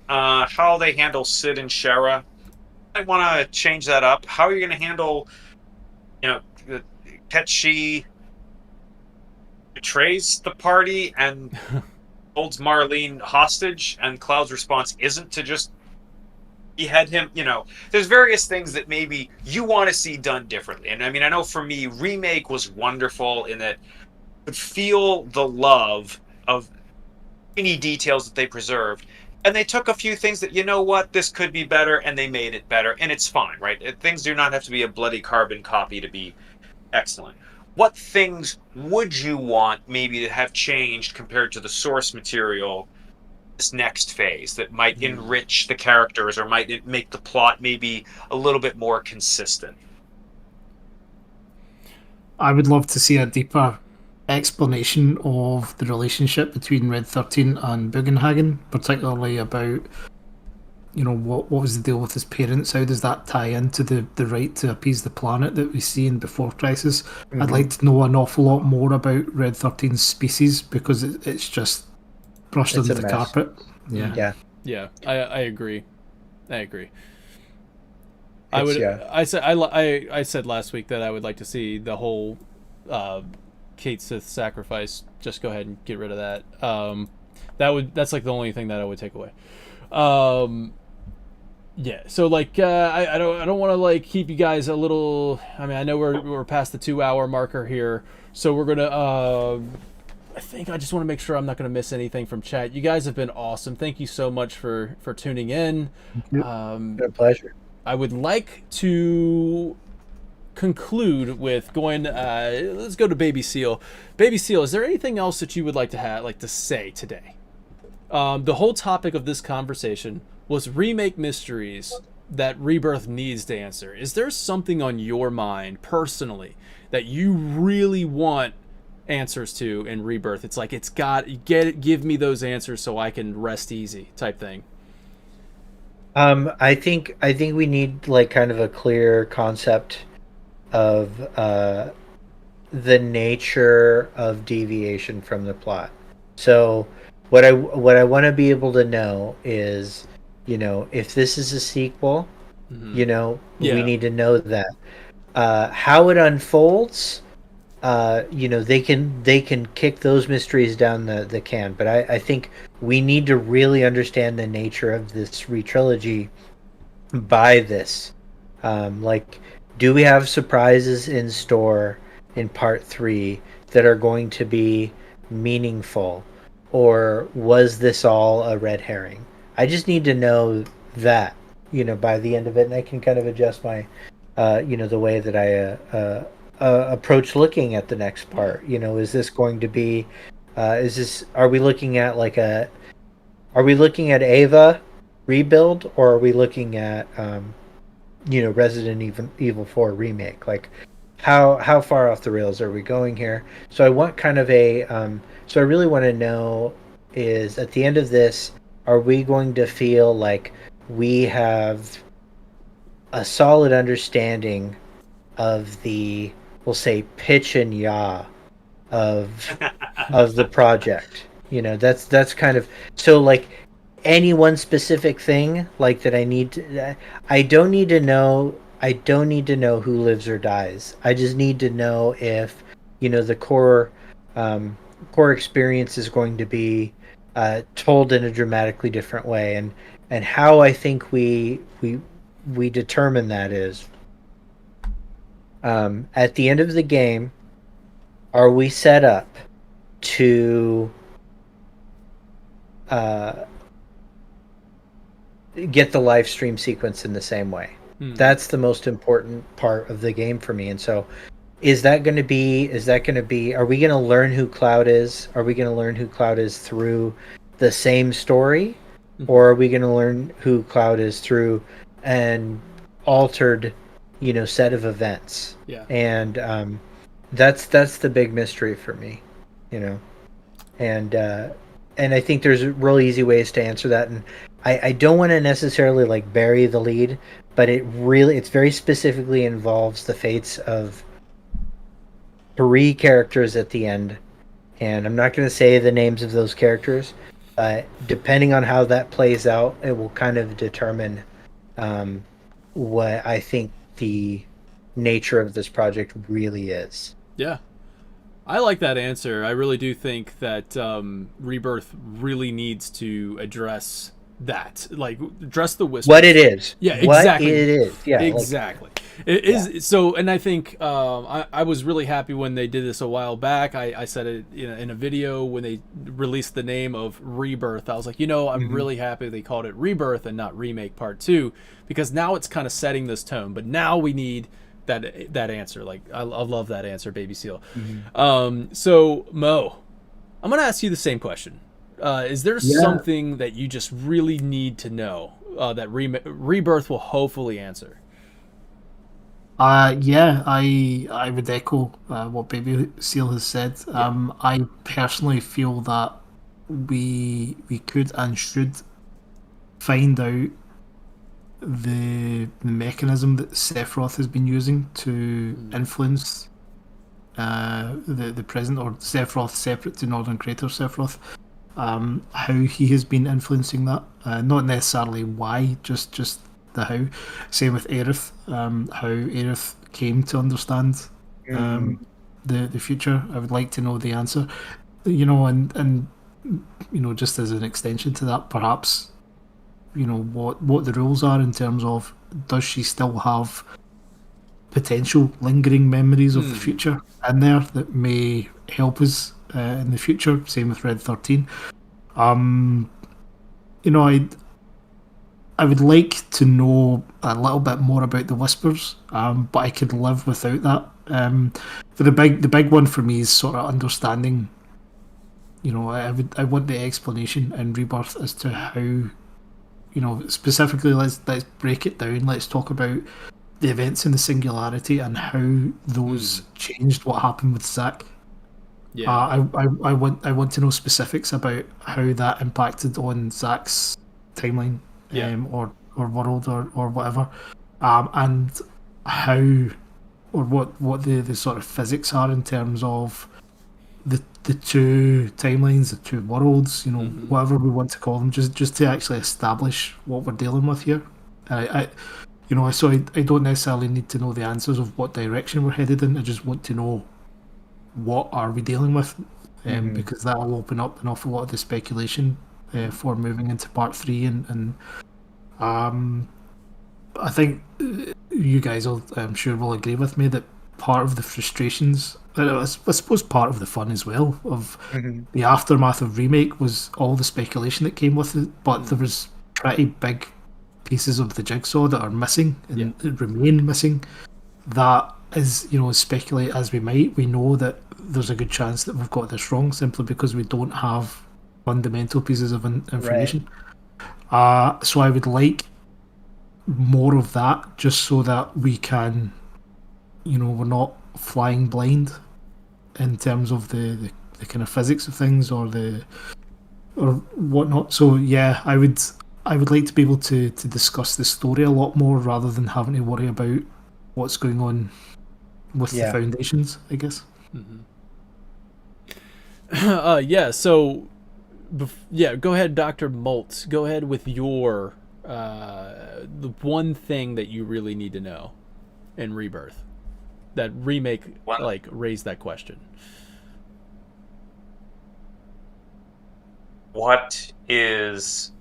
how they handle Sid and Shara, I want to change that up. How are you going to handle, Ketchi betrays the party and holds Marlene hostage, and Cloud's response isn't to just behead him. There's various things that maybe you want to see done differently. And I mean, I know for me, Remake was wonderful in that I could feel the love of any details that they preserved. And they took a few things that, this could be better, and they made it better, and it's fine, right? Things do not have to be a bloody carbon copy to be excellent. What things would you want maybe to have changed compared to the source material this next phase that might enrich the characters or might make the plot maybe a little bit more consistent? I would love to see a deeper explanation of the relationship between Red 13 and Bugenhagen, particularly about what was the deal with his parents. How does that tie into the right to appease the planet that we see in Before Crisis? I'd like to know an awful lot more about Red 13's species, because it's just brushed under the carpet. Yeah. I agree. I said last week that I would like to see the whole Kate Sith sacrifice. Just go ahead and get rid of that. That's like the only thing that I would take away. So like I don't want to like keep you guys a little. I mean, I know we're past the 2-hour marker here, so we're gonna I think I just want to make sure I'm not going to miss anything from chat. You guys have been awesome. Thank you so much for tuning in. A pleasure. I would like to conclude with going. Let's go to Baby Seal. Baby Seal, is there anything else that you would like to say today? The whole topic of this conversation was remake mysteries that Rebirth needs to answer. Is there something on your mind personally that you really want answers to in Rebirth? It's like give me those answers so I can rest easy type thing. I think we need like kind of a clear concept of the nature of deviation from the plot. So what I want to be able to know is, if this is a sequel, we need to know that how it unfolds. They can kick those mysteries down the can, but I think we need to really understand the nature of this retrilogy by this. Do we have surprises in store in part 3 that are going to be meaningful, or was this all a red herring? I just need to know that, by the end of it, and I can kind of adjust my, the way that I approach looking at the next part. Is this going to be are we looking at Ava rebuild, or are we looking at Resident Evil 4 remake? Like how far off the rails are we going here? So I want kind of so I really want to know is, at the end of this, are we going to feel like we have a solid understanding of the, we'll say, pitch and yaw of the project? That's kind of, so like any one specific thing like that I don't need to know who lives or dies. I just need to know if the core experience is going to be told in a dramatically different way, and how I think we determine that is, at the end of the game, are we set up to get the live stream sequence in the same way? That's the most important part of the game for me. And so are we going to learn who Cloud is? Are we going to learn who Cloud is through the same story? Or are we going to learn who Cloud is through an altered, set of events? Yeah. And that's the big mystery for me, and I think there's really easy ways to answer that. And I don't want to necessarily like bury the lead, but it's very specifically involves the fates of 3 characters at the end, and I'm not going to say the names of those characters, but depending on how that plays out, it will kind of determine what I think the nature of this project really is. Yeah. I like that answer. I really do think that Rebirth really needs to address that, like address the whisper. What it is. Yeah, exactly. What it is. Yeah, exactly. It is so, and I think I was really happy when they did this a while back. I said it in a video when they released the name of Rebirth. I was like, I'm really happy they called it Rebirth and not Remake Part 2, because now it's kind of setting this tone. But now we need that answer. Like I love that answer, Baby Seal. So Mo, I'm gonna ask you the same question. Is there something that you just really need to know that Rebirth will hopefully answer? I would echo what Baby Seal has said. I personally feel that we could and should find out the mechanism that Sephiroth has been using to influence the present, or Sephiroth separate to Northern Crater Sephiroth. How he has been influencing that, not necessarily why, just the how. Same with Aerith, how Aerith came to understand the future. I would like to know the answer, and just as an extension to that, perhaps what the rules are in terms of, does she still have potential lingering memories of the future in there that may help us in the future. Same with Red 13. I would like to know a little bit more about the whispers, but I could live without that. For the big one for me is sort of understanding. I want the explanation in Rebirth as to how, specifically, let's break it down. Let's talk about the events in the Singularity and how those changed what happened with Zack. Yeah. I want to know specifics about how that impacted on Zack's timeline, or world, or whatever, and how, or what the sort of physics are in terms of the 2 timelines, the 2 worlds, whatever we want to call them, just to actually establish what we're dealing with here. I don't necessarily need to know the answers of what direction we're headed in. I just want to know what are we dealing with, because that will open up an awful lot of the speculation for moving into Part 3, and I think you guys I'm sure will agree with me that part of the frustrations, I suppose part of the fun as well, of the aftermath of Remake was all the speculation that came with it, but there was pretty big pieces of the jigsaw that are missing and remain missing. That is, speculate as we might, we know that there's a good chance that we've got this wrong simply because we don't have fundamental pieces of information. Right. So I would like more of that, just so that we can, we're not flying blind in terms of the kind of physics of things or whatnot. So yeah, I would like to be able to discuss the story a lot more rather than having to worry about what's going on with the foundations, I guess. So go ahead, Dr. Maltz. Go ahead with your the one thing that you really need to know in Rebirth. That Remake raised that question. What is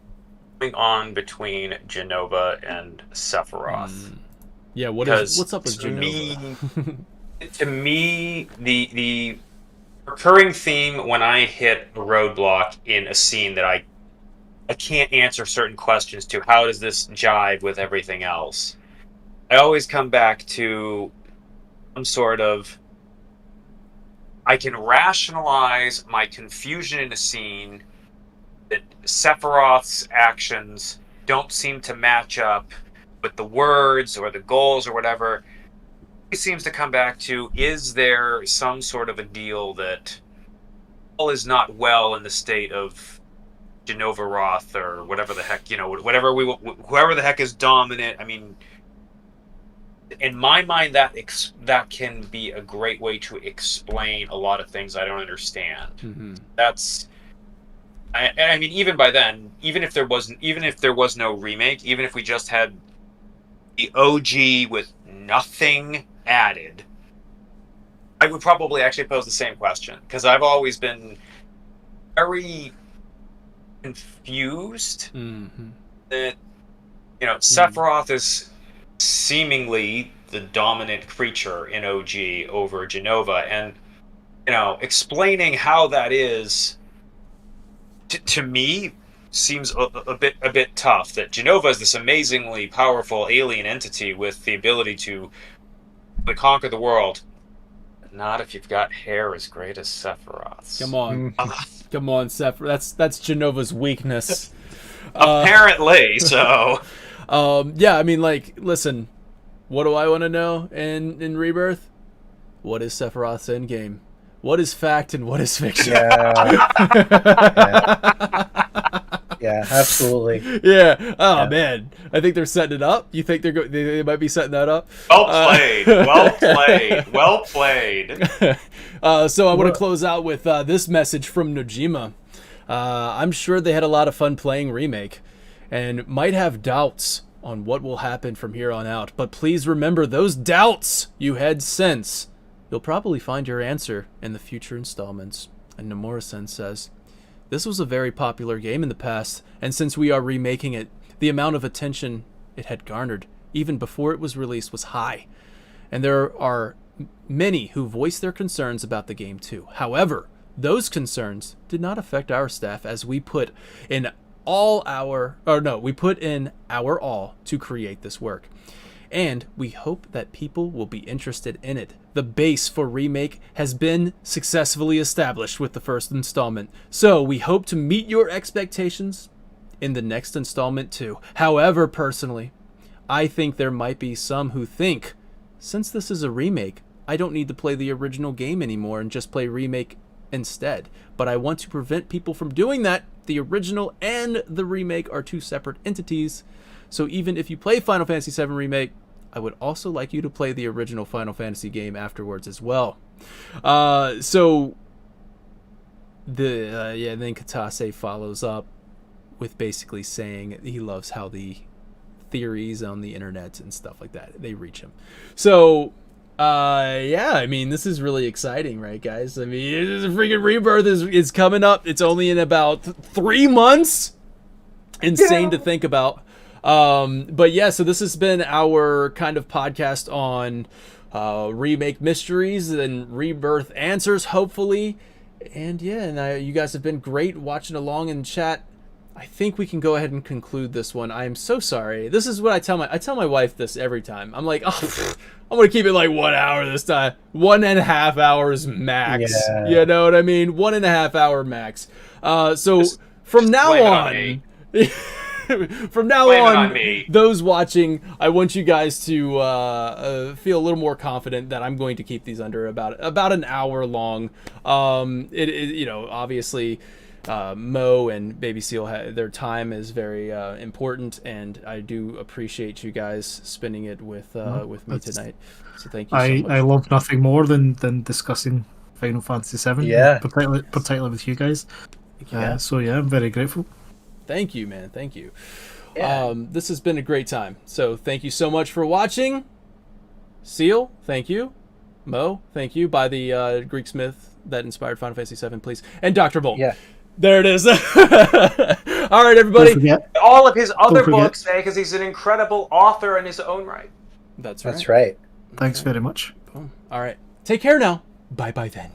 going on between Genova and Sephiroth? What's up with Genova? To me, the recurring theme when I hit a roadblock in a scene that I can't answer certain questions to, how does this jive with everything else? I always come back to some sort of, I can rationalize my confusion in a scene that Sephiroth's actions don't seem to match up with the words or the goals or whatever. It seems to come back to, is there some sort of a deal that all is not well in the state of Genovaroth or whatever the heck, whoever the heck is dominant. I mean, in my mind, that can be a great way to explain a lot of things I don't understand. Mm-hmm. I mean, even by then, even if there was no remake, even if we just had the OG with nothing added, I would probably actually pose the same question, because I've always been very confused that Sephiroth is seemingly the dominant creature in OG over Jenova, and explaining how that is to me seems a bit tough. That Jenova is this amazingly powerful alien entity with the ability to conquer the world. Not if you've got hair as great as Sephiroth's. Come on, come on, Sephiroth. That's Jenova's weakness. Apparently, so. Yeah, I mean, like, listen. What do I want to know in Rebirth? What is Sephiroth's endgame? What is fact and what is fiction? Yeah, absolutely. Yeah. Oh man, I think they're setting it up. You think they might be setting that up? Well played. Well played. So I want to close out with this message from Nojima. I'm sure they had a lot of fun playing Remake, and might have doubts on what will happen from here on out. But please remember those doubts you had since. You'll probably find your answer in the future installments. And Nomura-sen says, this was a very popular game in the past, and since we are remaking it, the amount of attention it had garnered, even before it was released, was high. And there are many who voiced their concerns about the game too. However, those concerns did not affect our staff, as we put in our all to create this work. And we hope that people will be interested in it. The base for Remake has been successfully established with the first installment, so we hope to meet your expectations in the next installment too. However, personally, I think there might be some who think, since this is a remake, I don't need to play the original game anymore and just play Remake instead. But I want to prevent people from doing that. The original and the remake are two separate entities. So even if you play Final Fantasy VII Remake, I would also like you to play the original Final Fantasy game afterwards as well. Then Katase follows up with basically saying he loves how the theories on the internet and stuff like that, they reach him. So I mean, this is really exciting, right, guys? I mean, freaking Rebirth is coming up. It's only in about 3 months. Insane to think about. But yeah, so this has been our kind of podcast on Remake mysteries and Rebirth answers, hopefully. And yeah, and you guys have been great watching along in chat. I think we can go ahead and conclude this one. I am so sorry. This is what I tell my wife this every time. I'm like, oh, I'm gonna keep it like 1 hour this time. 1.5 hours max. Yeah. You know what I mean? 1.5 hour max. From now on. From now on, those watching, I want you guys to feel a little more confident that I'm going to keep these under about an hour long. Obviously, Mo and Baby Seal, their time is very important, and I do appreciate you guys spending it with me tonight. So thank you so much. I love nothing more than discussing Final Fantasy VII. Yeah, particularly with you guys. So yeah, I'm very grateful. Thank you, man. Thank you. Yeah. This has been a great time. So thank you so much for watching. Seal, thank you. Mo, thank you. Buy the Greek Smith that inspired Final Fantasy VII, please. And Dr. Bolt. Yeah. There it is. All right, everybody. All of his other books, because he's an incredible author in his own right. That's right. That's right. Thanks very much. Boom. All right. Take care now. Bye-bye then.